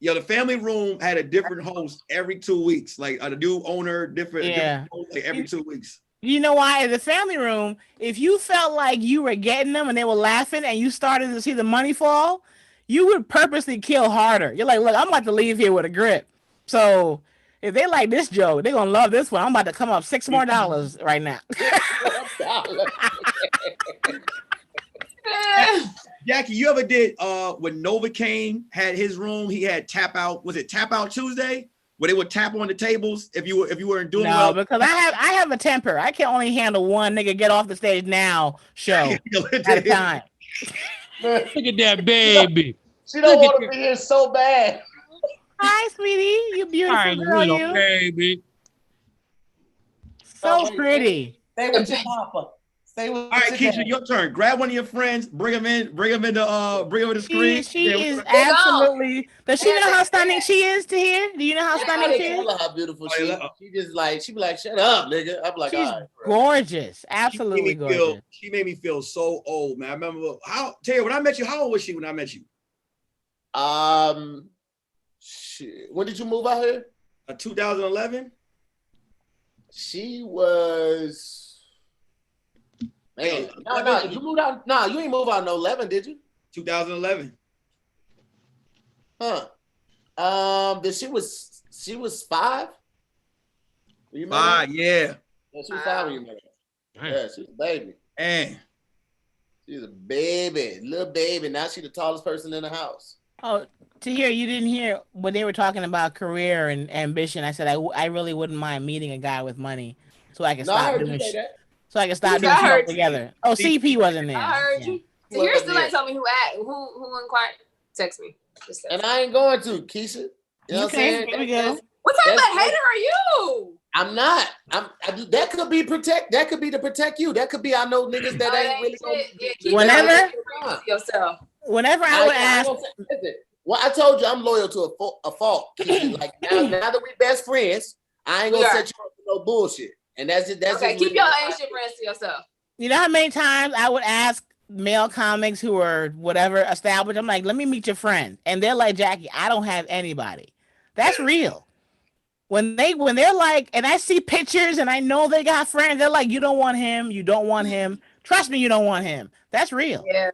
[SPEAKER 4] Yo, the family room had a different host every 2 weeks, like a new owner, different host, like every 2 weeks.
[SPEAKER 3] You know why? In the family room, if you felt like you were getting them and they were laughing and you started to see the money fall, you would purposely kill harder. You're like, look, I'm about to leave here with a grip. So if they like this joke, they're gonna love this one. I'm about to come up $6 more right now.
[SPEAKER 4] Jackie, you ever did when Novocaine had his room? He had tap out. Was it Tap Out Tuesday, where they would tap on the tables if you weren't doing well?
[SPEAKER 3] No, because I have a temper. I can only handle one nigga get off the stage now show at a time.
[SPEAKER 6] Look at that baby.
[SPEAKER 2] She don't want to be here so bad.
[SPEAKER 3] Hi, sweetie. You beautiful girl, you
[SPEAKER 6] baby.
[SPEAKER 3] So pretty.
[SPEAKER 2] Stay with your papa.
[SPEAKER 4] All right, Kesha, your turn. Grab one of your friends, bring them in the screen.
[SPEAKER 3] She is absolutely. Does she know how stunning she is to hear? Do you know how stunning she is?
[SPEAKER 2] How beautiful she is. She just like, she be like, shut up, nigga. I'm like,
[SPEAKER 3] she's gorgeous, absolutely gorgeous.
[SPEAKER 4] She made me feel so old, man. I remember Tahir, when I met you, how old was she when I met you?
[SPEAKER 2] Shit. When did you move out here?
[SPEAKER 4] 2011.
[SPEAKER 2] She was. Man, no, you moved out. No, you ain't moved out in 11, did you?
[SPEAKER 4] 2011.
[SPEAKER 2] Huh. She was 5. You
[SPEAKER 4] 5, yeah.
[SPEAKER 2] Yeah, she was 5 when you met her. Yeah, she's a baby.
[SPEAKER 4] Man.
[SPEAKER 2] She's a baby, little baby. Now she's the tallest person in the house.
[SPEAKER 3] Oh, Tahir, you didn't hear when they were talking about career and ambition. I said I really wouldn't mind meeting a guy with money so I can stop doing shit. So I can start doing shit together. Oh, CP wasn't there.
[SPEAKER 5] I heard you. Tahir still ain't told me who inquired. Text me.
[SPEAKER 2] And I ain't going to, Kesha. You know what I'm saying?
[SPEAKER 3] Here we go.
[SPEAKER 5] What type of hater are you?
[SPEAKER 2] I'm not. That could be That could be to protect you. That could be I know niggas that ain't really.
[SPEAKER 3] Whenever I would ask.
[SPEAKER 2] Well, I told you I'm loyal to a fault. Like now that we best friends, I ain't gonna set you up for no bullshit. And that's it. That's
[SPEAKER 5] okay. Keep your ancient friends to yourself.
[SPEAKER 3] You know how many times I would ask male comics who are whatever established, I'm like, let me meet your friend. And they're like, Jackie, I don't have anybody. That's real. When they're like, and I see pictures and I know they got friends, they're like, you don't want him, you don't want him. Trust me, you don't want him. That's real.
[SPEAKER 5] Yeah.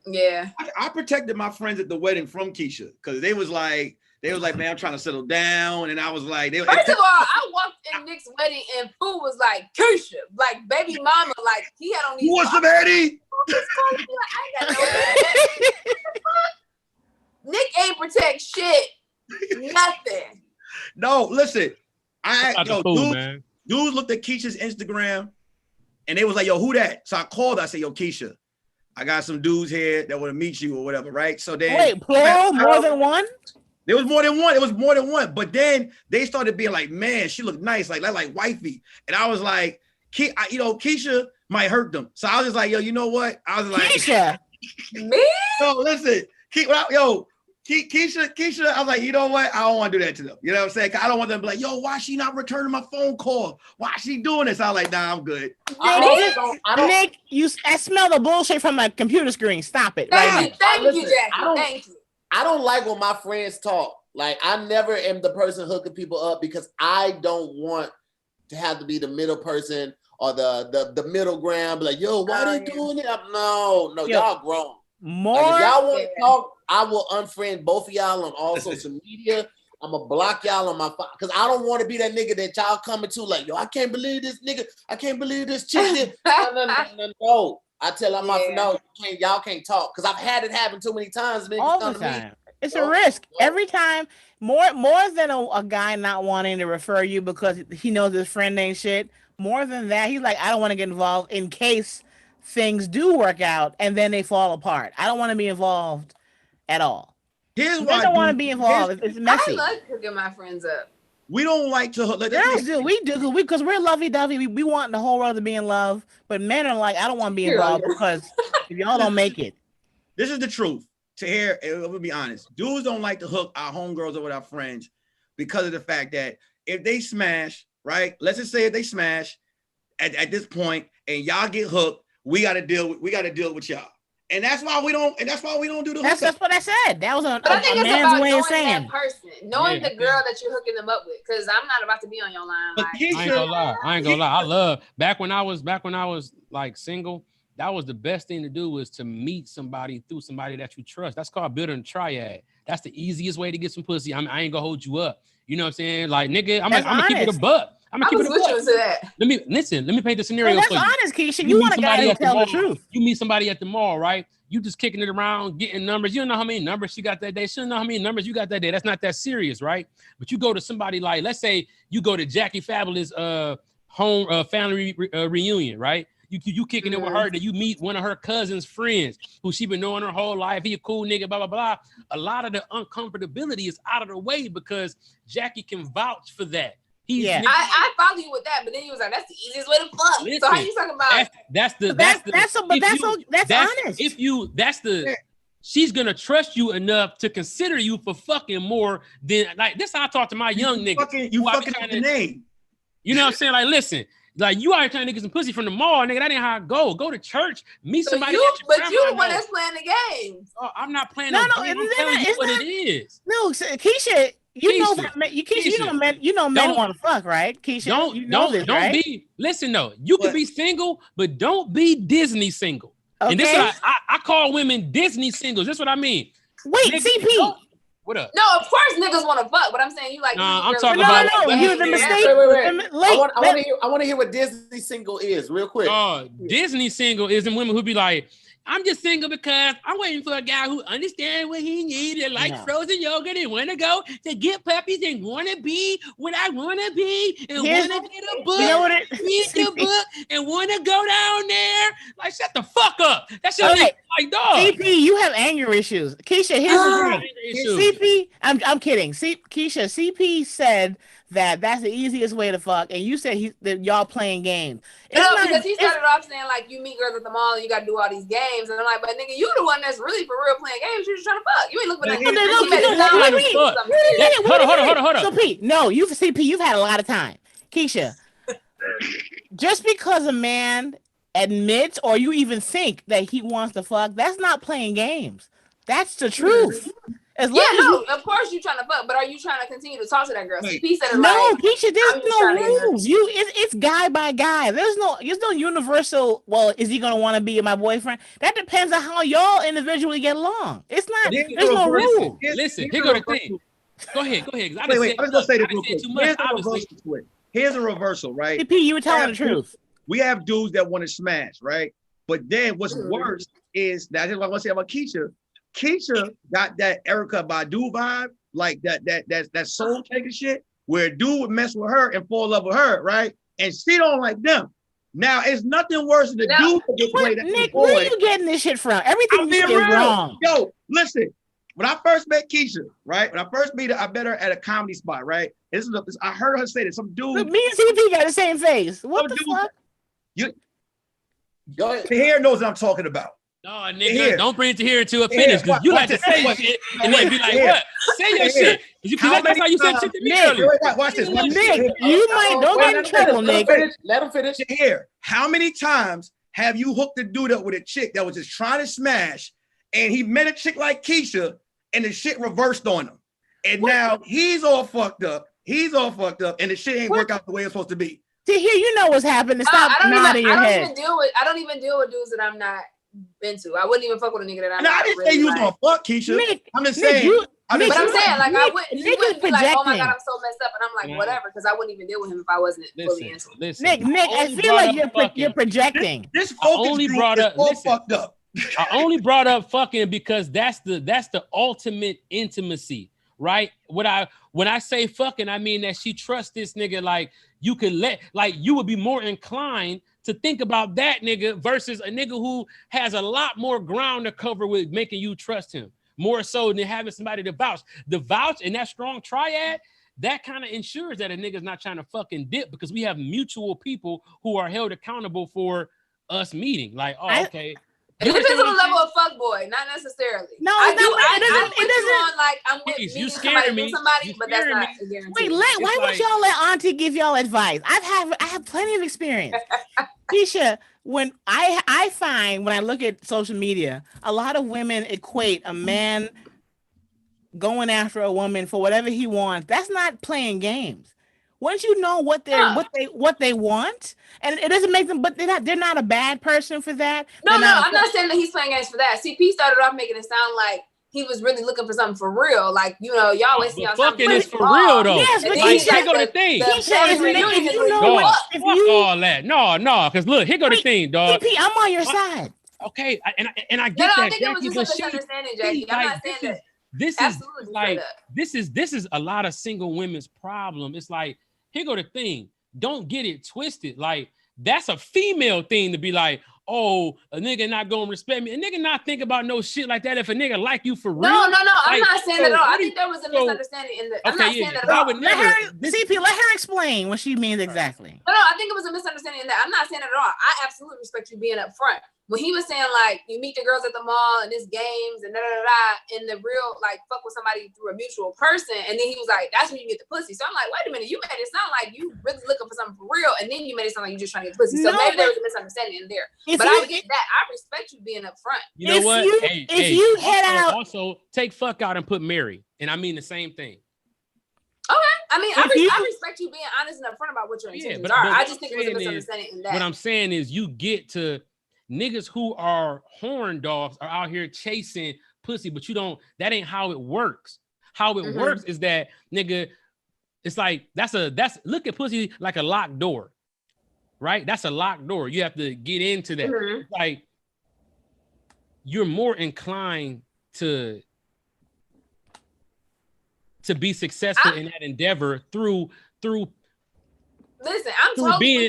[SPEAKER 5] Yeah.
[SPEAKER 4] I protected my friends at the wedding from Kesha because they was like, man, I'm trying to settle down. And I was like,
[SPEAKER 5] first of all, I walked in Nick's wedding and Pooh was like, Kesha, like baby mama, like he had on these.
[SPEAKER 4] What's up, Eddie?
[SPEAKER 5] Nick ain't protect shit. Nothing.
[SPEAKER 4] No, listen. Dudes looked at Kesha's Instagram and they was like, yo, who that? So I called her. I said, yo, Kesha, I got some dudes here that want to meet you or whatever, right? So then
[SPEAKER 3] wait, plural, more than one?
[SPEAKER 4] There was more than one. It was more than one. But then they started being like, man, she looked nice, like wifey. And I was like, Kesha might hurt them. So I was just like, yo, you know what? I was like,
[SPEAKER 5] Kesha. Me?
[SPEAKER 4] No, listen. Kesha, I was like, you know what? I don't want to do that to them. You know what I'm saying? I don't want them to be like, yo, why she not returning my phone call? Why she doing this? I was like, nah, I'm good.
[SPEAKER 3] Nick, I smell the bullshit from my computer screen. Stop it.
[SPEAKER 5] Thank you, Jackie. Thank you.
[SPEAKER 2] I don't like when my friends talk. Like, I never am the person hooking people up because I don't want to have to be the middle person or the middle ground. Be like, yo, why they doing it? No, y'all grown.
[SPEAKER 3] More.
[SPEAKER 2] Like, if y'all want to talk, I will unfriend both of y'all on all social media. I'm gonna block y'all on my phone because I don't want to be that nigga that y'all coming to like, yo, I can't believe this nigga. I can't believe this chick. No. I tell them, no, y'all can't talk because I've had it happen too many times.
[SPEAKER 3] All the time. It's a risk every time. More than a guy not wanting to refer you because he knows his friend ain't shit. More than that, he's like, I don't want to get involved in case things do work out and then they fall apart. I don't want to be involved at all.
[SPEAKER 4] Here's why
[SPEAKER 3] I don't want to be involved. It's messy.
[SPEAKER 5] I like hooking my friends up.
[SPEAKER 4] We don't like to hook.
[SPEAKER 3] Girls do. We do because we're lovey-dovey. We want the whole world to be in love. But men are like, I don't want to be involved because if y'all don't make it.
[SPEAKER 4] This is the truth. Tahir, we'll be honest. Dudes don't like to hook our homegirls up with our friends because of the fact that if they smash, right? Let's just say if they smash at this point and y'all get hooked, we gotta deal with y'all. And that's why we don't do the hookup.
[SPEAKER 3] That's what I said. That was a
[SPEAKER 5] man's way of saying. That person, knowing the girl that you're hooking them up with, because I'm not about to be on your line.
[SPEAKER 6] Like, I ain't gonna lie. I love back when I was like single. That was the best thing to do was to meet somebody through somebody that you trust. That's called building a triad. That's the easiest way to get some pussy. I ain't gonna hold you up. You know what I'm saying? Like, nigga, I'm gonna keep it a buck. I'm gonna keep it a buck. Let me paint the scenario for you.
[SPEAKER 3] That's honest, Kesha. You want a guy to tell the truth.
[SPEAKER 6] You meet somebody at the mall, right? You just kicking it around, getting numbers. You don't know how many numbers she got that day. She don't know how many numbers you got that day. That's not that serious, right? But you go to somebody like, let's say you go to Jackie Fabulous home family reunion, right? You kicking it with her, that you meet one of her cousin's friends who she been knowing her whole life. He a cool nigga, blah, blah, blah. A lot of the uncomfortability is out of the way because Jackie can vouch for that.
[SPEAKER 5] I follow you with that, but then he was like, "That's the easiest way to fuck." Listen, so how you talking about?
[SPEAKER 6] That's she's gonna trust you enough to consider you for fucking more than like this. How I talk to my young niggas.
[SPEAKER 4] You fucking the name.
[SPEAKER 6] You know what I'm saying? Like, listen. Like you out trying to get some pussy from the mall, nigga. That ain't how I go. Go to church, meet somebody.
[SPEAKER 5] But you the one that's playing the games.
[SPEAKER 6] Oh, I'm not playing no game. I'm telling you what it is.
[SPEAKER 3] No, Kesha, you know men want to fuck, right? Kesha, don't
[SPEAKER 6] be. Listen, though, you can be single, but don't be Disney single. Okay. And this is what I call women Disney singles. That's what I mean.
[SPEAKER 3] Wait, CP.
[SPEAKER 6] What up?
[SPEAKER 5] No, of course niggas want to fuck, but I'm saying you like.
[SPEAKER 6] I'm talking about.
[SPEAKER 3] You're the mistake.
[SPEAKER 2] Wait. I want to hear what Disney single is real quick.
[SPEAKER 6] Disney single is them women who be like, I'm just single because I'm waiting for a guy who understands what he needs and like frozen yogurt and want to go to get puppies and want to be what I want to be and want to get a book, read the book and want to go down there. Like, shut the fuck up. That's your like dog.
[SPEAKER 3] CP, you have anger issues. Keisha, here's the thing. CP, I'm kidding. Keisha, CP said that's the easiest way to fuck, and you said that y'all playing games.
[SPEAKER 5] Because he started off saying like you meet girls at the mall and you gotta do all these games, and I'm like, but nigga, you the one that's really for real playing games. You're just trying to fuck. You ain't looking at
[SPEAKER 3] Hold on. So Pete, no, CP, you've had a lot of time. Keisha, just because a man admits or you even think that he wants to fuck, that's not playing games. That's the truth.
[SPEAKER 5] Of course you're trying to fuck, but are you trying to continue to talk to that girl? He said
[SPEAKER 3] Keisha, there's no rules. It's guy by guy. There's no universal. Well, is he gonna want to be my boyfriend? That depends on how y'all individually get along. It's not. There's no rule.
[SPEAKER 6] Listen, here go the thing. Go ahead.
[SPEAKER 4] Wait, I was gonna say this real quick. Here's a reversal, right?
[SPEAKER 3] CP, you were telling the truth.
[SPEAKER 4] We have dudes that want to smash, right? But then what's worse is that I just want to say about Keisha. Kesha got that Erica Badu vibe, like that soul taking shit, where a dude would mess with her and fall in love with her, right? And she don't like them. Now it's nothing worse than the dude that get played.
[SPEAKER 3] Nick, where are you getting this shit from? Everything you say is wrong.
[SPEAKER 4] Yo, listen. When I first met Keisha, right? When I first met her, I met her at a comedy spot, right? I heard her say that some dude.
[SPEAKER 3] But me and CP got the same face. What the fuck?
[SPEAKER 4] The hair knows what I'm talking about.
[SPEAKER 6] No, nigga, don't bring it to here until it finishes. Because you like to say shit and then be like, what? Say your shit. Because that's how you said shit to me earlier.
[SPEAKER 4] Watch this.
[SPEAKER 3] Nick, you might don't get in trouble, Nick.
[SPEAKER 2] Let him finish.
[SPEAKER 4] Here, how many times have you hooked a dude up with a chick that was just trying to smash, and he met a chick like Kesha, and the shit reversed on him, and now he's all fucked up. And the shit ain't work out the way it's supposed to be.
[SPEAKER 3] See, here, you know what's happening. Stop nodding your head.
[SPEAKER 5] I don't even deal with dudes that I'm not into. I wouldn't even fuck with a nigga that I'm not.
[SPEAKER 4] I didn't say you was gonna fuck Kesha. I'm just saying.
[SPEAKER 5] But I'm saying, like, I wouldn't be like, oh my God, I'm so messed up, and I'm like, whatever, because I wouldn't even deal with him if I wasn't fully into him.
[SPEAKER 3] Nick, I feel like you're projecting.
[SPEAKER 4] This focus group is all fucked up.
[SPEAKER 6] I only brought up fucking because that's the ultimate intimacy, right? When I say fucking, I mean that she trusts this nigga. Like you would be more inclined to think about that nigga versus a nigga who has a lot more ground to cover with making you trust him more so than having somebody to vouch. The vouch and that strong triad, that kind of ensures that a nigga's not trying to fucking dip because we have mutual people who are held accountable for us meeting. Like, okay.
[SPEAKER 5] It depends on the level of fuckboy, not necessarily. No, I'm with
[SPEAKER 6] you scaring me.
[SPEAKER 5] Somebody, but that's not a guarantee.
[SPEAKER 3] Wait, why would y'all let Auntie give y'all advice? I have plenty of experience. Kesha, when I find when I look at social media, a lot of women equate a man going after a woman for whatever he wants. That's not playing games. Once you know what they want, and it doesn't make them, but they're not a bad person for that.
[SPEAKER 5] No, I'm not saying that he's playing games for that. CP started off making it sound like he was really looking for something for real. Like, y'all wasting y'all time.
[SPEAKER 6] Fucking is for real though.
[SPEAKER 3] Yes, but
[SPEAKER 6] here go the thing.
[SPEAKER 3] Fuck
[SPEAKER 6] all that. No, because look, here go the thing, dog.
[SPEAKER 3] CP, I'm on your side.
[SPEAKER 6] Okay, and I get that.
[SPEAKER 5] I think it was just a misunderstanding, Jackie. I'm not saying that.
[SPEAKER 6] This is a lot of single women's problem. It's like, here go the thing. Don't get it twisted. Like, that's a female thing to be like, oh, a nigga not gonna respect me. A nigga not think about no shit like that if a nigga like you for real.
[SPEAKER 5] No, I'm not saying that at all. I think there was a misunderstanding in the. I'm not saying that at all.
[SPEAKER 3] CP, let her explain what she means exactly.
[SPEAKER 5] No, I think it was a misunderstanding in that. I'm not saying that at all. I absolutely respect you being up front. When he was saying like you meet the girls at the mall and it's games and and the real like fuck with somebody through a mutual person, and then he was like, that's when you get the pussy. So I'm like, wait a minute, you made it sound like you really looking for something for real, and then you made it sound like you just trying to get the pussy. So maybe there was a misunderstanding in there. But I get that. I respect you being up front.
[SPEAKER 6] You know what?
[SPEAKER 3] If you head out,
[SPEAKER 6] also take fuck out and put Mary, and I mean the same thing.
[SPEAKER 5] Okay, I mean, I respect you being honest and upfront about what your intentions are. I just think it was a misunderstanding in that.
[SPEAKER 6] What I'm saying is, you get to niggas who are horn dogs are out here chasing pussy, but you don't. That ain't how it works. How it works is that nigga. It's like that's look at pussy like a locked door, right? That's a locked door. You have to get into that. It's like you're more inclined to be successful in that endeavor through.
[SPEAKER 5] Listen, I'm totally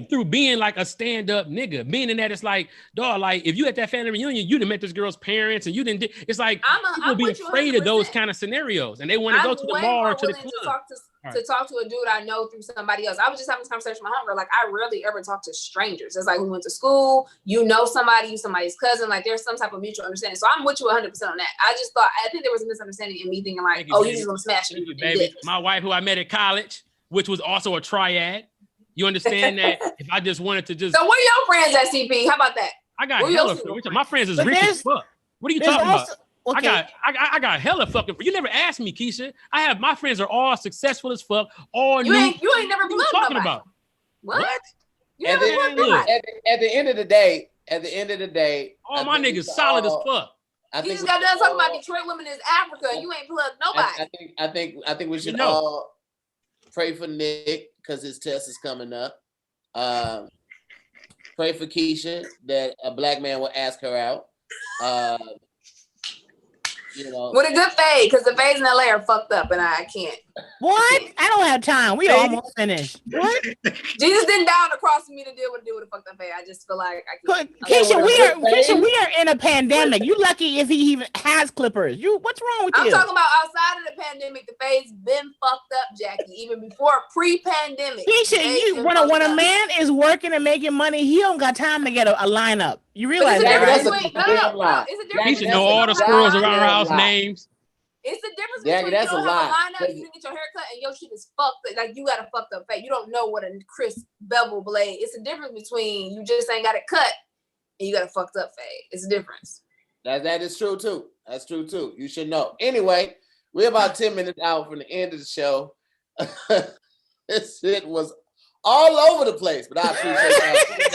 [SPEAKER 6] through being like a stand-up nigga. Meaning that it's like, dog, like if you at that family reunion, you done met this girl's parents and you didn't. It's like people be afraid of those kind of scenarios and they want to go to the bar or to the club.
[SPEAKER 5] To talk to a dude I know through somebody else. I was just having this conversation with my homegirl. Like, I rarely ever talk to strangers. It's like we went to school, you know somebody, you somebody's cousin. Like, there's some type of mutual understanding. So I'm with you 100% on that. I think there was a misunderstanding in me thinking like, you just gonna smash me,
[SPEAKER 6] baby. My wife, who I met at college, which was also a triad. You understand that? If I just wanted to just.
[SPEAKER 5] So where your friends at, CP? How about that?
[SPEAKER 6] I got hella friends. My friends is rich as fuck. What are you talking about? Okay. I got hella fucking. You never asked me, Kesha. I have my friends are all successful as fuck. All
[SPEAKER 5] you ain't never blew up
[SPEAKER 6] talking about.
[SPEAKER 5] What?
[SPEAKER 2] At the end of the day,
[SPEAKER 6] all my niggas solid as fuck.
[SPEAKER 5] You just got done talking about Detroit women is Africa, and you ain't plugged nobody.
[SPEAKER 2] I think we should all pray for Nick because his test is coming up. Pray for Kesha that a black man will ask her out.
[SPEAKER 5] With a good fade, because the fades in LA are fucked up, and I can't.
[SPEAKER 3] What? I don't have time. We almost finished. What?
[SPEAKER 5] Jesus didn't die on the cross for me to deal with a fucked up face. I just feel like
[SPEAKER 3] Keisha, we are in a pandemic. You lucky if he even has clippers. What's wrong with you?
[SPEAKER 5] I'm talking about outside of the pandemic. The face been fucked up, Jackie. Even before pre-pandemic.
[SPEAKER 3] Keisha, when a man is working and making money, he don't got time to get a lineup. You realize that, right?
[SPEAKER 5] It's a difference.
[SPEAKER 6] Keisha know all the squirrels around her house names.
[SPEAKER 5] It's the difference between you don't have a lineup, you didn't get your haircut, and your shit is fucked. Like you got a fucked up face. You don't know what a crisp bevel blade. It's a difference between you just ain't got it cut and you got a fucked up face. It's a difference.
[SPEAKER 2] That is true too. That's true too. You should know. Anyway, we're about 10 minutes out from the end of the show. This shit was all over the place, but I appreciate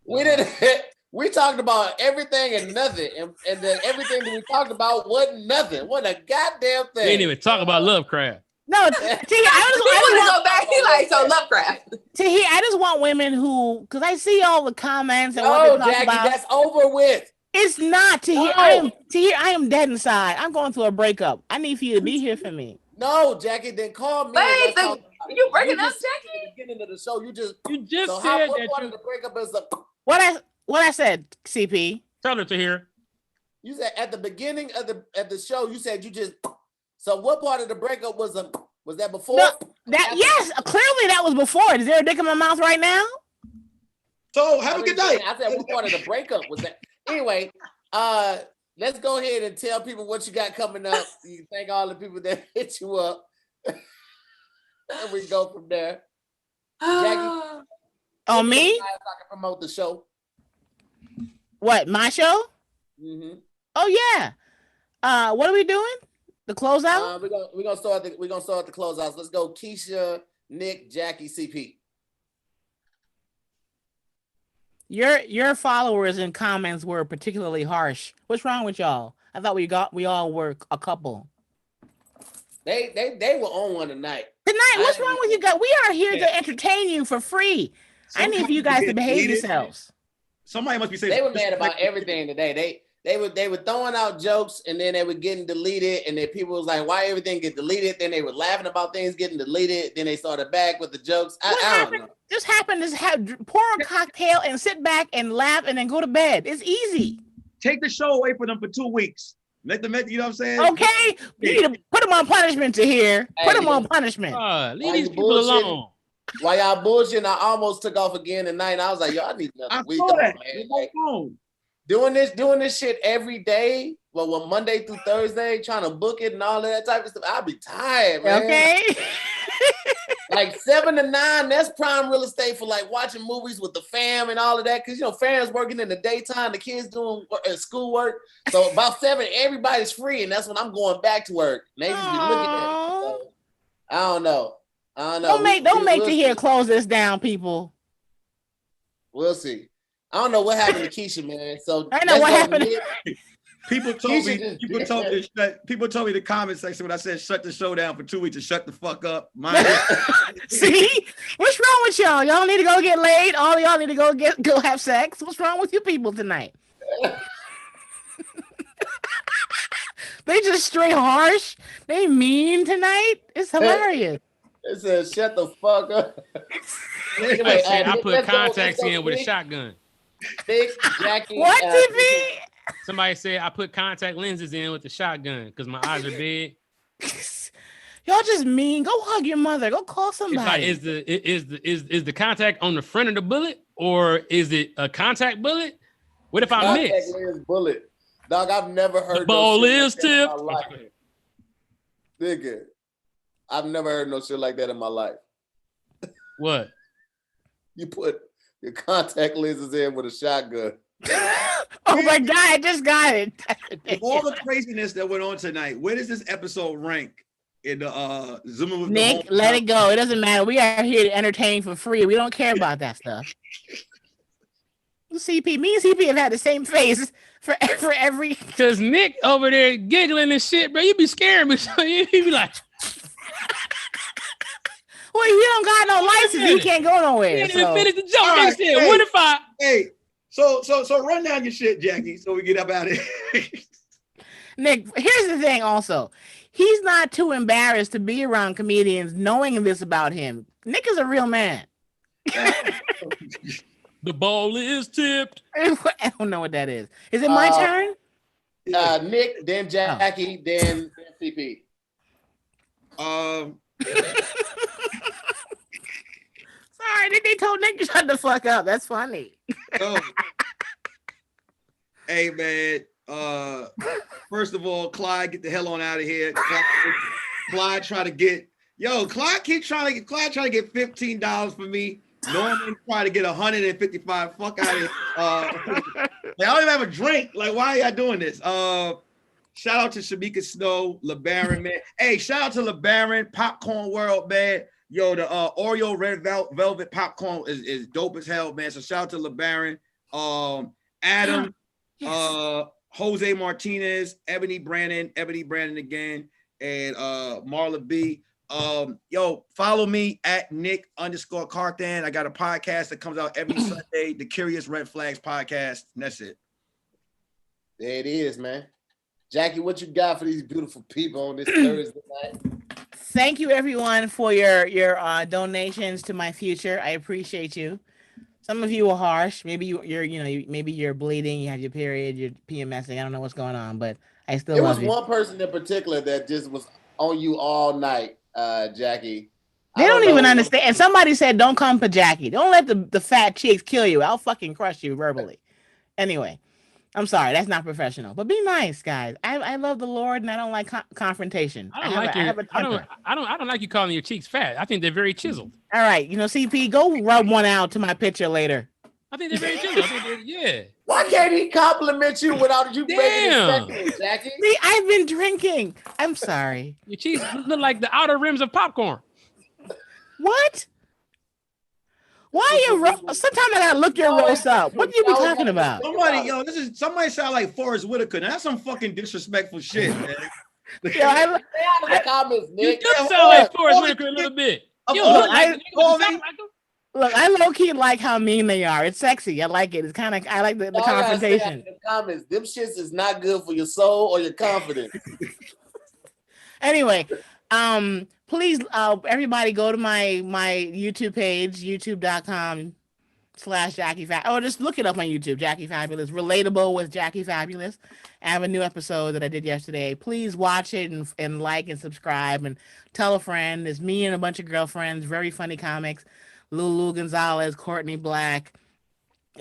[SPEAKER 2] that. We talked about everything and nothing, and then everything that we talked about wasn't nothing. What a goddamn thing.
[SPEAKER 6] We didn't even talk about Lovecraft.
[SPEAKER 3] No, T, I just
[SPEAKER 5] go back. He like, so Lovecraft.
[SPEAKER 3] T, I just want women who, because I see all the comments and what they talk
[SPEAKER 2] Jackie,
[SPEAKER 3] about.
[SPEAKER 2] That's over with.
[SPEAKER 3] It's not, T. I am dead inside. I'm going through a breakup. I need for you to be here for me.
[SPEAKER 2] No, Jackie, then call me.
[SPEAKER 5] Wait, you breaking up, Jackie?
[SPEAKER 2] At the beginning of the show, you just
[SPEAKER 6] so said
[SPEAKER 2] what
[SPEAKER 6] that
[SPEAKER 2] part of the breakup is
[SPEAKER 3] What I said, CP.
[SPEAKER 6] Tell her to hear.
[SPEAKER 2] You said at the beginning of the show, you said you just. So what part of the breakup was that before?
[SPEAKER 3] No, yes, clearly that was before. Is there a dick in my mouth right now?
[SPEAKER 4] So have a good night.
[SPEAKER 2] I said what part of the breakup was that? Anyway, let's go ahead and tell people what you got coming up. You thank all the people that hit you up, and we go from there. Jackie.
[SPEAKER 3] Oh, me?
[SPEAKER 2] I can promote the show.
[SPEAKER 3] What, my show?
[SPEAKER 2] Mm-hmm.
[SPEAKER 3] Oh yeah. What are we doing? The closeout?
[SPEAKER 2] We're gonna start the closeouts. Let's go, Kesha, Nick, Jackie, CP.
[SPEAKER 3] Your followers and comments were particularly harsh. What's wrong with y'all? I thought we all were a couple.
[SPEAKER 2] They were on one tonight.
[SPEAKER 3] What's wrong with you guys? We are here to entertain you for free. I need for you guys to behave yourselves.
[SPEAKER 4] Somebody must be saying
[SPEAKER 2] they were mad about everything today. They were throwing out jokes and then they were getting deleted, and then people was like, why everything get deleted? Then they were laughing about things getting deleted. Then they started back with the jokes. I don't know.
[SPEAKER 3] Just happened to pour a cocktail and sit back and laugh and then go to bed. It's easy.
[SPEAKER 4] Take the show away from them for 2 weeks. Let them, you know what I'm saying?
[SPEAKER 3] Okay. You need to put them on punishment to here. Put them on punishment.
[SPEAKER 6] Leave these people alone.
[SPEAKER 2] While y'all bullshitting, I almost took off again tonight. And I was like, yo, I need another week. Doing this shit every day. Well, Monday through Thursday, trying to book it and all of that type of stuff. I'll be tired, man.
[SPEAKER 3] Okay.
[SPEAKER 2] Like 7 to 9, that's prime real estate for like watching movies with the fam and all of that. Cause fam's working in the daytime, the kids doing schoolwork. So about 7, everybody's free, and that's when I'm going back to work. They just be looking at me. So, I don't know.
[SPEAKER 3] Don't make Tahir close this down, people.
[SPEAKER 2] We'll see. I don't know what happened to Kesha, man. So
[SPEAKER 3] I know what happened.
[SPEAKER 4] People told me in the comment section when I said shut the show down for 2 weeks to shut the fuck up.
[SPEAKER 3] See? What's wrong with y'all? Y'all need to go get laid. All y'all need to go have sex. What's wrong with you people tonight? They just straight harsh. They mean tonight. It's hilarious.
[SPEAKER 2] It says shut the fuck up.
[SPEAKER 6] Anyway, I put contacts in with a shotgun.
[SPEAKER 2] Big Jackie.
[SPEAKER 3] What, TV?
[SPEAKER 6] Somebody said I put contact lenses in with the shotgun because my eyes are big.
[SPEAKER 3] Y'all just mean. Go hug your mother. Go call somebody.
[SPEAKER 6] Is the contact on the front of the bullet, or is it a contact bullet? What if I miss?
[SPEAKER 2] Bullet. Dog, I've never heard.
[SPEAKER 6] The ball is tip.
[SPEAKER 2] Nigga, I've never heard no shit like that in my life.
[SPEAKER 6] What?
[SPEAKER 2] You put your contact lenses in with a shotgun.
[SPEAKER 3] Oh my God, I just got it.
[SPEAKER 4] With all the craziness that went on tonight, where does this episode rank in the Zooming with
[SPEAKER 3] Nick, let it go. It doesn't matter. We are here to entertain for free. We don't care about that stuff. CP, me and CP have had the same face for every.
[SPEAKER 6] Because Nick over there giggling and shit, bro. You be scaring me. So you be like.
[SPEAKER 3] Well, he don't got no license. He can't go nowhere.
[SPEAKER 6] He didn't even finish the joke. Right, hey, what if I?
[SPEAKER 4] Hey, so run down your shit, Jackie, so we get up out of here.
[SPEAKER 3] Nick, here's the thing. Also, he's not too embarrassed to be around comedians knowing this about him. Nick is a real man.
[SPEAKER 6] The ball is tipped.
[SPEAKER 3] I don't know what that is. Is it my turn?
[SPEAKER 2] Nick, then Jackie, then CP.
[SPEAKER 3] Sorry, they told Nick to shut the fuck up. That's funny.
[SPEAKER 4] Hey man, first of all, Clyde, get the hell on out of here. Clyde trying to get Clyde trying to get $15 for me. Norman trying to get 155. Fuck out of here. I don't even have a drink. Like, why are y'all doing this? Shout out to Shamika Snow, LeBaron, man. Hey, shout out to LeBaron, Popcorn World, man. Yo, the Oreo Red Velvet popcorn is dope as hell, man. So shout out to LeBaron, Adam, Jose Martinez, Ebony Brandon again, and Marla B. Follow me at Nick_Carthan. I got a podcast that comes out every Sunday, the Curious Red Flags podcast. And that's it.
[SPEAKER 2] There it is, man. Jackie, what you got for these beautiful people on this Thursday night?
[SPEAKER 3] Thank you, everyone, for your donations to my future. I appreciate you. Some of you are harsh. Maybe you're bleeding. You have your period. You're PMSing. I don't know what's going on, but I still love you.
[SPEAKER 2] There was one person in particular that just was on you all night, Jackie.
[SPEAKER 3] They don't even understand. And somebody said, "Don't come for Jackie. Don't let the fat chicks kill you. I'll fucking crush you verbally." Anyway. I'm sorry, that's not professional. But be nice, guys. I love the Lord, and I don't like confrontation.
[SPEAKER 6] I don't like you calling your cheeks fat. I think they're very chiseled.
[SPEAKER 3] All right, CP, go rub one out to my picture later.
[SPEAKER 6] I think they're very chiseled. Yeah.
[SPEAKER 2] Why can't he compliment you without you making it sexy, Jackie?
[SPEAKER 3] See, I've been drinking. I'm sorry.
[SPEAKER 6] Your cheeks look like the outer rims of popcorn.
[SPEAKER 3] What? Why you sometimes I gotta look your roast up. What do you be talking about?
[SPEAKER 4] Somebody sound like Forrest Whitaker. Now that's some fucking disrespectful shit, man.
[SPEAKER 2] I comments, Nick.
[SPEAKER 6] You do sound like Forrest Whitaker a little bit.
[SPEAKER 3] I low-key like how mean they are. It's sexy. I like it. It's kind of I like the confrontation.
[SPEAKER 2] The comments. Them shits is not good for your soul or your confidence.
[SPEAKER 3] Anyway, please, everybody go to my YouTube page, youtube.com/Jackie Fabulous. Oh, just look it up on YouTube, Jackie Fabulous. Relatable with Jackie Fabulous. I have a new episode that I did yesterday. Please watch it and like and subscribe and tell a friend. It's me and a bunch of girlfriends, very funny comics. Lulu Gonzalez, Courtney Black,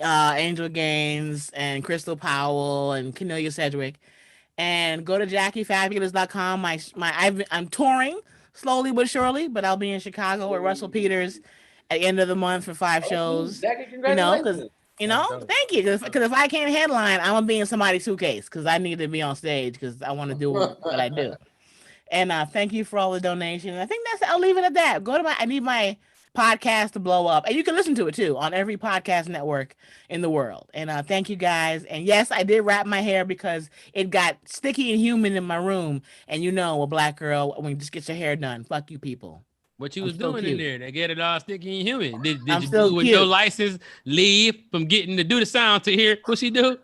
[SPEAKER 3] Angel Gaines, and Crystal Powell, and Cornelia Sedgwick. And go to JackieFabulous.com. I'm touring slowly but surely, but I'll be in Chicago with Russell Peters at the end of the month for 5 shows.
[SPEAKER 2] Jackie, congratulations.
[SPEAKER 3] Thank you. Because if I can't headline, I'm gonna be in somebody's suitcase because I need to be on stage because I want to do what I do. And thank you for all the donations. I think I'll leave it at that. I need my podcast to blow up, and you can listen to it too on every podcast network in the world. And thank you guys. And yes, I did wrap my hair because it got sticky and humid in my room. And a black girl, when you just get your hair done, fuck you people.
[SPEAKER 6] What you was doing in there? They get it all sticky and humid. Did you do with your license leave from getting to do the sound to hear what she do?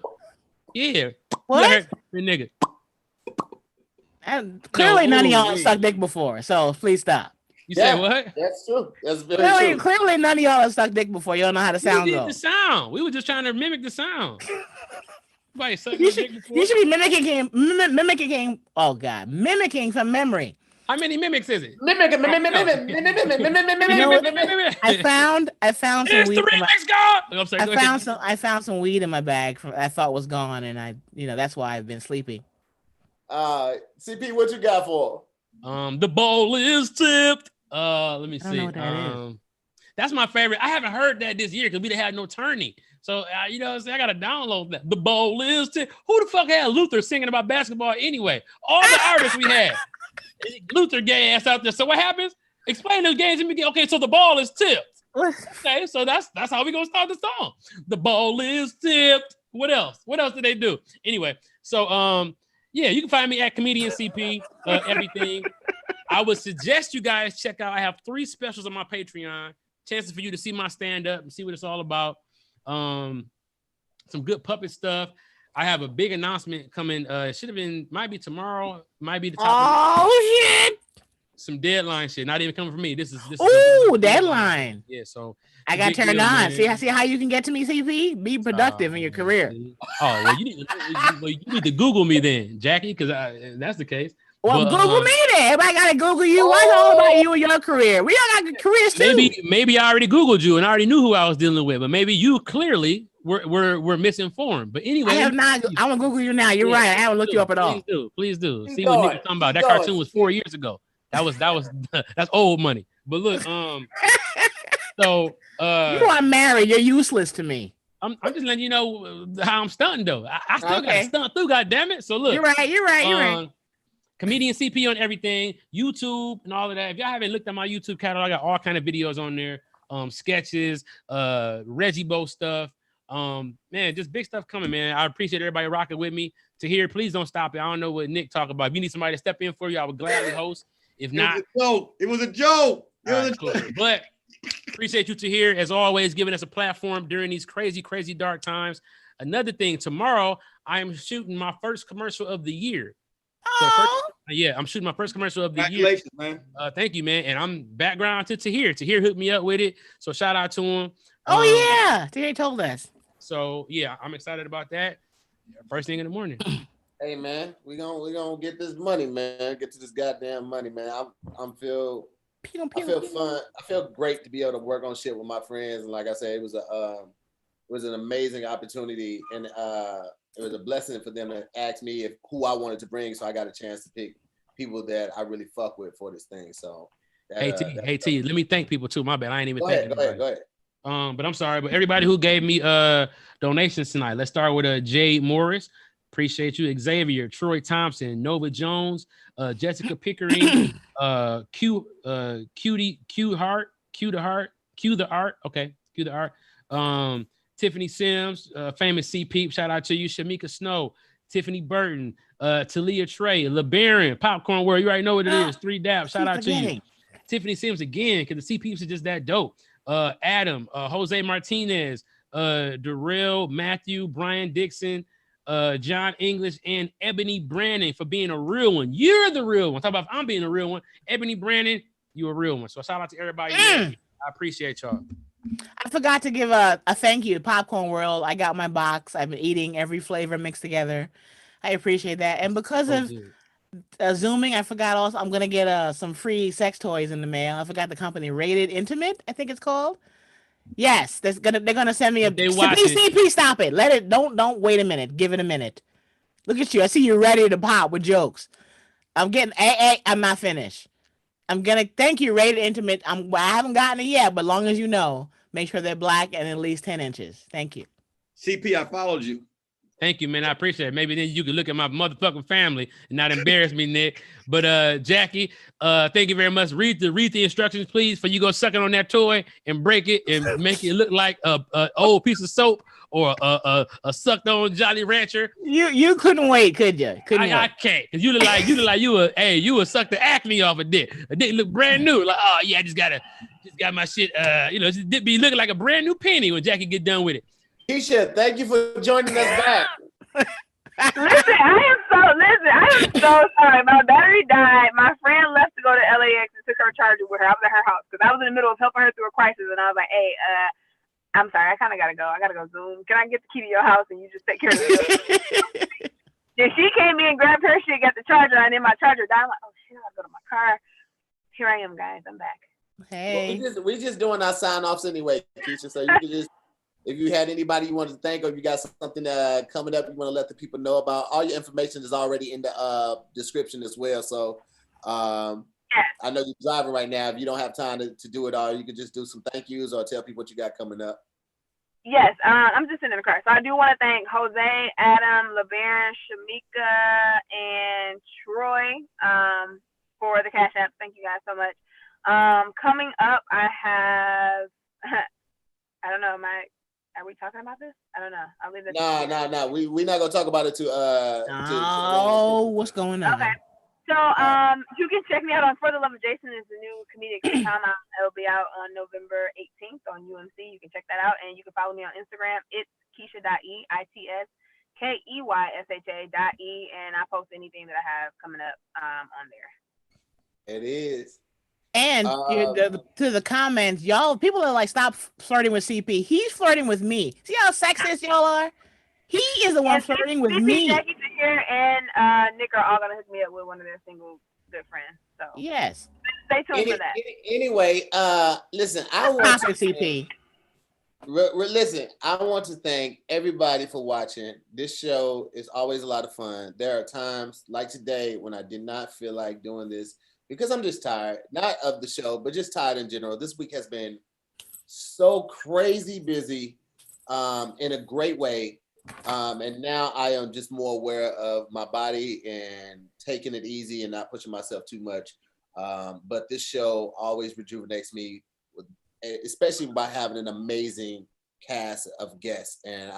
[SPEAKER 6] Yeah.
[SPEAKER 3] What?
[SPEAKER 6] Nigga.
[SPEAKER 3] Clearly none of y'all have sucked dick before, so please stop.
[SPEAKER 6] You say what?
[SPEAKER 2] That's true. That's very true.
[SPEAKER 3] Clearly, none of y'all have sucked dick before. You don't know how the sound goes.
[SPEAKER 6] The sound. We were just trying to mimic the sound.
[SPEAKER 3] You should be mimicking. Oh God, mimicking from memory.
[SPEAKER 6] How many mimics is it?
[SPEAKER 3] I found some weed. I found some weed in my bag I thought was gone, and that's why I've been sleeping.
[SPEAKER 2] CP, what you got for?
[SPEAKER 6] The bowl is tipped. Let me see.
[SPEAKER 3] I don't know what that is.
[SPEAKER 6] That's my favorite. I haven't heard that this year because we didn't have no tourney. So I gotta download that. The bowl is tipped. Who the fuck had Luther singing about basketball anyway? All the artists we had. Luther gay ass out there. So what happens? Explain those games to me. Okay, so the ball is tipped. Okay, so that's how we gonna start the song. The ball is tipped. What else? What else did they do? Anyway, so yeah, you can find me at Comedian CP, everything. I would suggest you guys check out. I have 3 specials on my Patreon. Chances for you to see my stand-up and see what it's all about. Some good puppet stuff. I have a big announcement coming. It should have been, might be tomorrow, might be the top.
[SPEAKER 3] Oh shit!
[SPEAKER 6] Some deadline shit. Not even coming from me. This is
[SPEAKER 3] Ooh, deadline.
[SPEAKER 6] Yeah, so
[SPEAKER 3] I got turned on. See how you can get to me, CP? Be productive in your career.
[SPEAKER 6] Oh well, you need to Google me then, Jackie, because that's the case.
[SPEAKER 3] Well, Google me then. Everybody gotta Google you. What's all about you and your career? We all got careers too.
[SPEAKER 6] Maybe I already Googled you and I already knew who I was dealing with, but maybe you clearly were misinformed. But anyway,
[SPEAKER 3] I have not. I'm gonna Google you now. You're right. I haven't looked you up at all.
[SPEAKER 6] Please do. See what niggas talking about. That cartoon was 4 years ago. That's old money. But look, so you
[SPEAKER 3] are married. You're useless to me.
[SPEAKER 6] I'm just letting you know how I'm stunting though. I still got to stunt through. God damn it! So look,
[SPEAKER 3] you're right.
[SPEAKER 6] Comedian CP on everything, YouTube and all of that. If y'all haven't looked at my YouTube catalog, I got all kind of videos on there. Sketches, Reggie Bo stuff. Man, just big stuff coming, man. I appreciate everybody rocking with me. Tahir, please don't stop it. I don't know what Nick talk about. If you need somebody to step in for you, I would gladly host. If not,
[SPEAKER 4] it was a joke.
[SPEAKER 6] But appreciate you, Tahir, as always, giving us a platform during these crazy, crazy dark times. Another thing, tomorrow I am shooting my first commercial of the year. I'm shooting my first commercial of the year.
[SPEAKER 4] Man.
[SPEAKER 6] Thank you, man. And I'm background to Tahir. Tahir hooked me up with it, so shout out to him.
[SPEAKER 3] Tahir told us.
[SPEAKER 6] So yeah, I'm excited about that. First thing in the morning.
[SPEAKER 2] Hey man, we gonna get this money, man. Get to this goddamn money, man. I feel fun. I feel great to be able to work on shit with my friends. And like I said, it was an amazing opportunity, and it was a blessing for them to ask me who I wanted to bring. So I got a chance to pick people that I really fuck with for this thing. So
[SPEAKER 6] T, let me thank people too. My bad, I ain't even thanking anybody.
[SPEAKER 2] Go ahead.
[SPEAKER 6] But I'm sorry, but everybody who gave me donations tonight. Let's start with Jade Morris. Appreciate you. Xavier, Troy Thompson, Nova Jones, Jessica Pickering, Q the Art. Tiffany Sims, famous C Peep. Shout out to you. Shamika Snow, Tiffany Burton, Talia Trey, LeBaron, Popcorn World. You already know what it is. 3 Dabs. Shout out to you. Tiffany Sims again, because the C Peeps are just that dope. Adam, Jose Martinez, Darrell, Matthew, Brian Dixon, John English, and Ebony Brandon for being a real one. You're the real one. Talk about if I'm being a real one. Ebony Brandon, you a real one. So shout out to everybody. I appreciate y'all.
[SPEAKER 3] I forgot to give a thank you to Popcorn World. I got my box. I've been eating every flavor mixed together. I appreciate that. And because of Zooming, I forgot also I'm gonna get some free sex toys in the mail. I forgot the company, Rated Intimate, I think it's called. Yes, they're gonna send me a CP. Stop it. Let it. Don't wait a minute. Give it a minute. Look at you. I see you ready to pop with jokes. I'm getting I'm not finished. I'm gonna thank you, Rated Intimate. I haven't gotten it yet, but long as you know, make sure they're black and at least 10 inches. Thank you.
[SPEAKER 4] CP, I followed you.
[SPEAKER 6] Thank you, man. I appreciate it. Maybe then you can look at my motherfucking family and not embarrass me, Nick. But Jackie, thank you very much. Read the instructions, please, for you go sucking on that toy and break it and make it look like a old piece of soap or a sucked on Jolly Rancher.
[SPEAKER 3] You couldn't wait, could you?
[SPEAKER 6] I can't, because you look like you would suck the acne off a dick. A dick look brand new. Like, oh yeah, I just got my shit. Just be looking like a brand new penny when Jackie get done with it.
[SPEAKER 2] Kesha, thank you for joining us back.
[SPEAKER 5] Listen, I am so sorry. My battery died. My friend left to go to LAX and took her charger with her. I was at her house because I was in the middle of helping her through a crisis, and I was like, "Hey, I'm sorry, I kind of gotta go. I gotta go Zoom. Can I get the key to your house and you just take care of it?" Then she came in, grabbed her shit, got the charger, and then my charger died. I'm like, "Oh shit, I gotta go to my car." Here I am, guys. I'm back.
[SPEAKER 3] Hey,
[SPEAKER 2] well, we're just doing our sign offs anyway, Kesha. So you can just. If you had anybody you wanted to thank, or if you got something coming up you want to let the people know about, all your information is already in the description as well. So I know you're driving right now. If you don't have time to do it all, you can just do some thank yous or tell people what you got coming up.
[SPEAKER 5] Yes, I'm just sitting in the car. So I do want to thank Jose, Adam, LeBaron, Shamika, and Troy for the CashApp. Thank you guys so much. Coming up, I have, I don't know, are we talking about this? I don't know. I'll leave this.
[SPEAKER 2] No. We're not gonna talk about it
[SPEAKER 3] what's going on?
[SPEAKER 5] Okay. So you can check me out on For the Love of Jason. Is the new comedic sitcom. It'll be out on November 18th on UMC. You can check that out, and you can follow me on Instagram. It's Kesha.E,
[SPEAKER 7] KEYSHA.E, and I post anything that I have coming up on there.
[SPEAKER 2] It is.
[SPEAKER 3] And to the comments, y'all, people are like, stop flirting with CP. He's flirting with me. See how sexist y'all are? He is the one flirting with me.
[SPEAKER 7] Jackie, Tahir, and Nick are all gonna hook me up with one of their single good friends. So
[SPEAKER 3] yes,
[SPEAKER 7] stay tuned for that.
[SPEAKER 2] Anyway, listen, I want to
[SPEAKER 3] CP.
[SPEAKER 2] Listen, I want to thank everybody for watching. This show is always a lot of fun. There are times like today when I did not feel like doing this because I'm just tired, not of the show, but just tired in general. This week has been so crazy busy in a great way. And now I am just more aware of my body and taking it easy and not pushing myself too much. But this show always rejuvenates me, especially by having an amazing cast of guests. And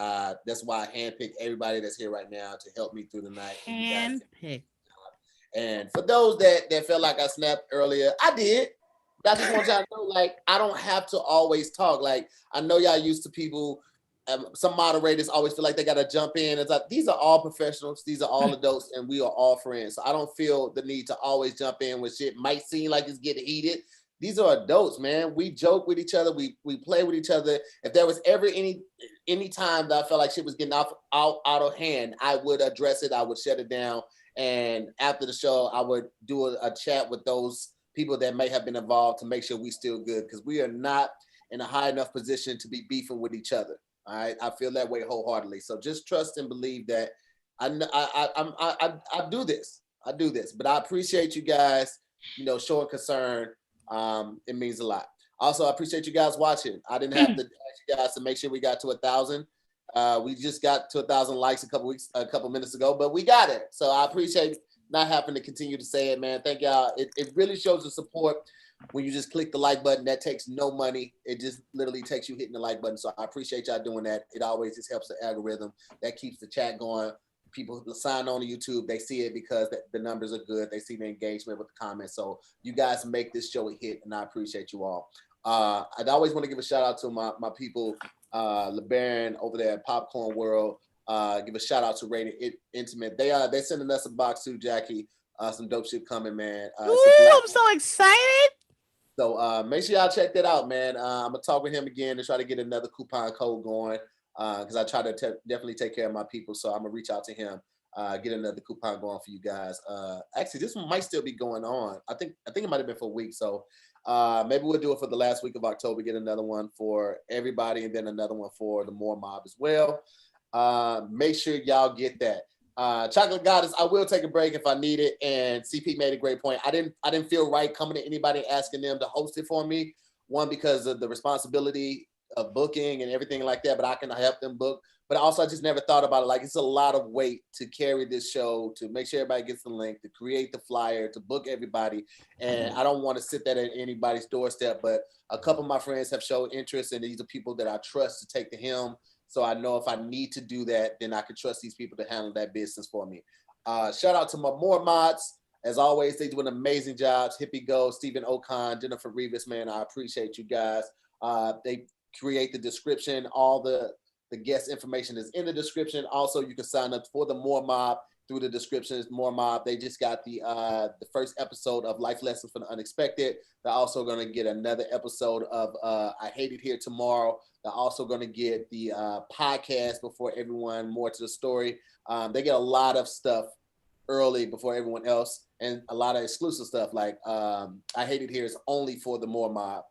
[SPEAKER 2] that's why I handpicked everybody that's here right now to help me through the night.
[SPEAKER 3] Handpicked.
[SPEAKER 2] And for those that felt like I snapped earlier, I did. But I just want y'all to know, like, I don't have to always talk. Like, I know y'all used to people, some moderators always feel like they got to jump in. It's like, these are all professionals. These are all adults, and we are all friends. So I don't feel the need to always jump in when shit might seem like it's getting heated. These are adults, man. We joke with each other. We play with each other. If there was ever any time that I felt like shit was getting out of hand, I would address it. I would shut it down. And after the show, I would do a chat with those people that may have been involved to make sure we still good, because we are not in a high enough position to be beefing with each other. All right, I feel that way wholeheartedly. So just trust and believe that I do this. I do this, but I appreciate you guys, showing concern. It means a lot. Also, I appreciate you guys watching. I didn't have to ask you guys to make sure we got to 1,000. We just got to 1,000 likes a couple minutes ago, but we got it. So I appreciate not having to continue to say it, man. Thank y'all. It really shows the support when you just click the like button. That takes no money. It just literally takes you hitting the like button. So I appreciate y'all doing that. It always just helps the algorithm. That keeps the chat going. People sign on to YouTube, they see it because the numbers are good. They see the engagement with the comments. So you guys make this show a hit, and I appreciate you all. I'd always want to give a shout out to my people, LeBaron over there at Popcorn World. Give a shout out to Rated Intimate. They sending us a box too, Jackie. Some dope shit coming, man.
[SPEAKER 3] I'm so excited.
[SPEAKER 2] So make sure y'all check that out, man. I'm gonna talk with him again to try to get another coupon code going. Because I try to definitely take care of my people. So I'm going to reach out to him, get another coupon going for you guys. Actually, this one might still be going on. I think it might have been for a week. So maybe we'll do it for the last week of October, get another one for everybody, and then another one for the MooreMods as well. Make sure y'all get that. Chocolate Goddess, I will take a break if I need it. And CP made a great point. I didn't feel right coming to anybody asking them to host it for me. One, because of the responsibility of booking and everything like that, but I can help them book. But also, I just never thought about it. Like, it's a lot of weight to carry this show, to make sure everybody gets the link, to create the flyer, to book everybody. And I don't want to sit that at anybody's doorstep, but a couple of my friends have showed interest, and these are people that I trust to take to him. So I know if I need to do that, then I can trust these people to handle that business for me. Shout out to my MooreMods. As always, they do an amazing job. Hippie Go, Stephen Ocon, Jennifer Rivas, man, I appreciate you guys. They create the description. All the guest information is in the description. Also, you can sign up for the MooreMob through the descriptions. MooreMob, they just got the first episode of Life Lessons for the Unexpected. They're also going to get another episode of I Hate It Here tomorrow. They're also going to get the podcast Before Everyone, More to the Story. They get a lot of stuff early before everyone else, and a lot of exclusive stuff. Like I Hate It Here is only for the MooreMob.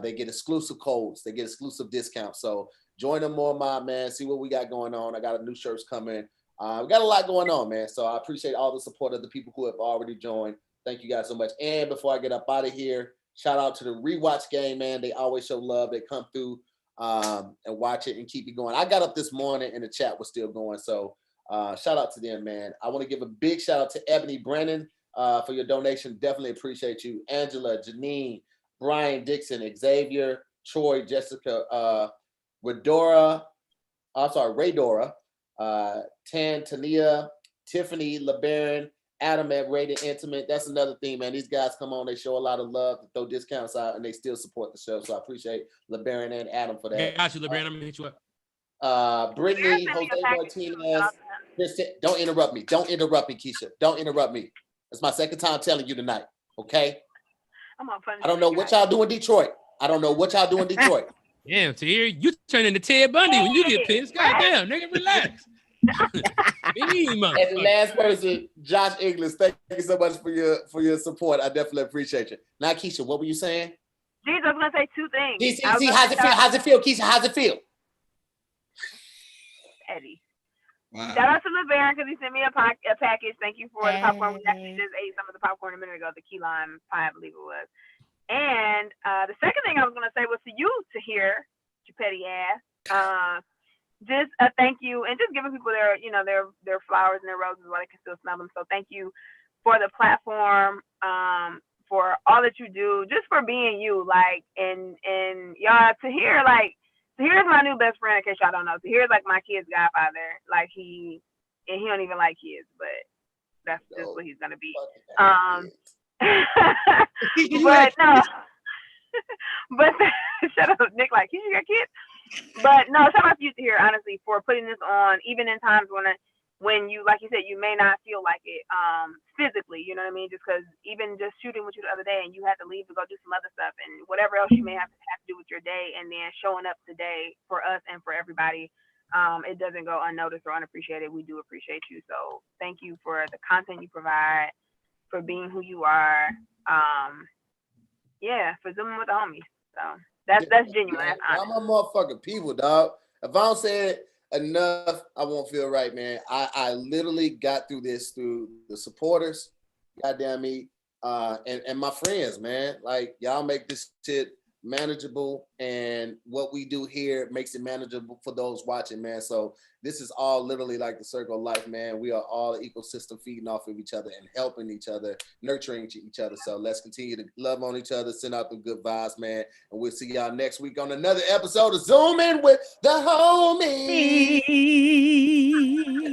[SPEAKER 2] They get exclusive codes. They get exclusive discounts. So join the MooreMob, man. See what we got going on. I got a new shirts coming. We got a lot going on, man. So I appreciate all the support of the people who have already joined. Thank you guys so much. And before I get up out of here, shout out to the Rewatch Gang, man. They always show love. They come through and watch it and keep it going. I got up this morning and the chat was still going. So shout out to them, man. I want to give a big shout out to Ebony Brennan for your donation. Definitely appreciate you. Angela, Janine, Brian Dixon, Xavier, Troy, Jessica, Raydora, Tan, Tania, Tiffany, LeBaron, Adam at Rated Intimate. That's another thing, man. These guys come on, they show a lot of love, to throw discounts out, and they still support the show. So I appreciate LeBaron and Adam for that.
[SPEAKER 6] Got you, LeBaron. I'm gonna hit you up.
[SPEAKER 2] Brittany, Jose Martinez. Don't interrupt me. Don't interrupt me, Kesha. Don't interrupt me. That's my second time telling you tonight. Okay. I don't know what y'all do in Detroit.
[SPEAKER 6] Damn, Tahir, you turn into Ted Bundy when you get pissed. Goddamn, nigga, relax.
[SPEAKER 2] And the last person, Josh Inglis, thank you so much for your support. I definitely appreciate you. Now, Kesha, what were you saying?
[SPEAKER 7] Jeez, I was gonna say two things.
[SPEAKER 2] How's it feel, Kesha? How's it feel?
[SPEAKER 7] Eddie.
[SPEAKER 4] Wow.
[SPEAKER 7] Shout out to LeBaron because he sent me a package. Thank you for the popcorn. We actually just ate some of the popcorn a minute ago, the key lime pie, I believe it was. And the second thing I was going to say was to you, Tahir, your petty ass. Just a thank you and just giving people their flowers and their roses while they can still smell them. So thank you for the platform, for all that you do, just for being you. Like, and y'all, Tahir, like, Tahir's my new best friend, in case y'all don't know. Tahir's like my kid's godfather. Like, he don't even like kids, but that's just what he's gonna be. But no. But shut up, Nick. Like, you got kids? But no, shout out to you, Tahir, honestly, for putting this on, even in times when you, like you said, you may not feel like it physically, you know what I mean? Just because even just shooting with you the other day and you had to leave to go do some other stuff and whatever else you may have to do with your day, and then showing up today for us and for everybody, it doesn't go unnoticed or unappreciated. We do appreciate you. So thank you for the content you provide, for being who you are. For zooming with the homies. So that's genuine. That's honest.
[SPEAKER 2] I'm a motherfucking people, dog. If I don't say it enough, I won't feel right, man. I literally got through this through the supporters, goddamn me, and my friends, man. Like, y'all make this shit manageable, and what we do here makes it manageable for those watching, man. So this is all literally like the circle of life, man. We are all an ecosystem feeding off of each other and helping each other, nurturing each other. So let's continue to love on each other, send out the good vibes, man. And we'll see y'all next week on another episode of Zoom In with the Homies.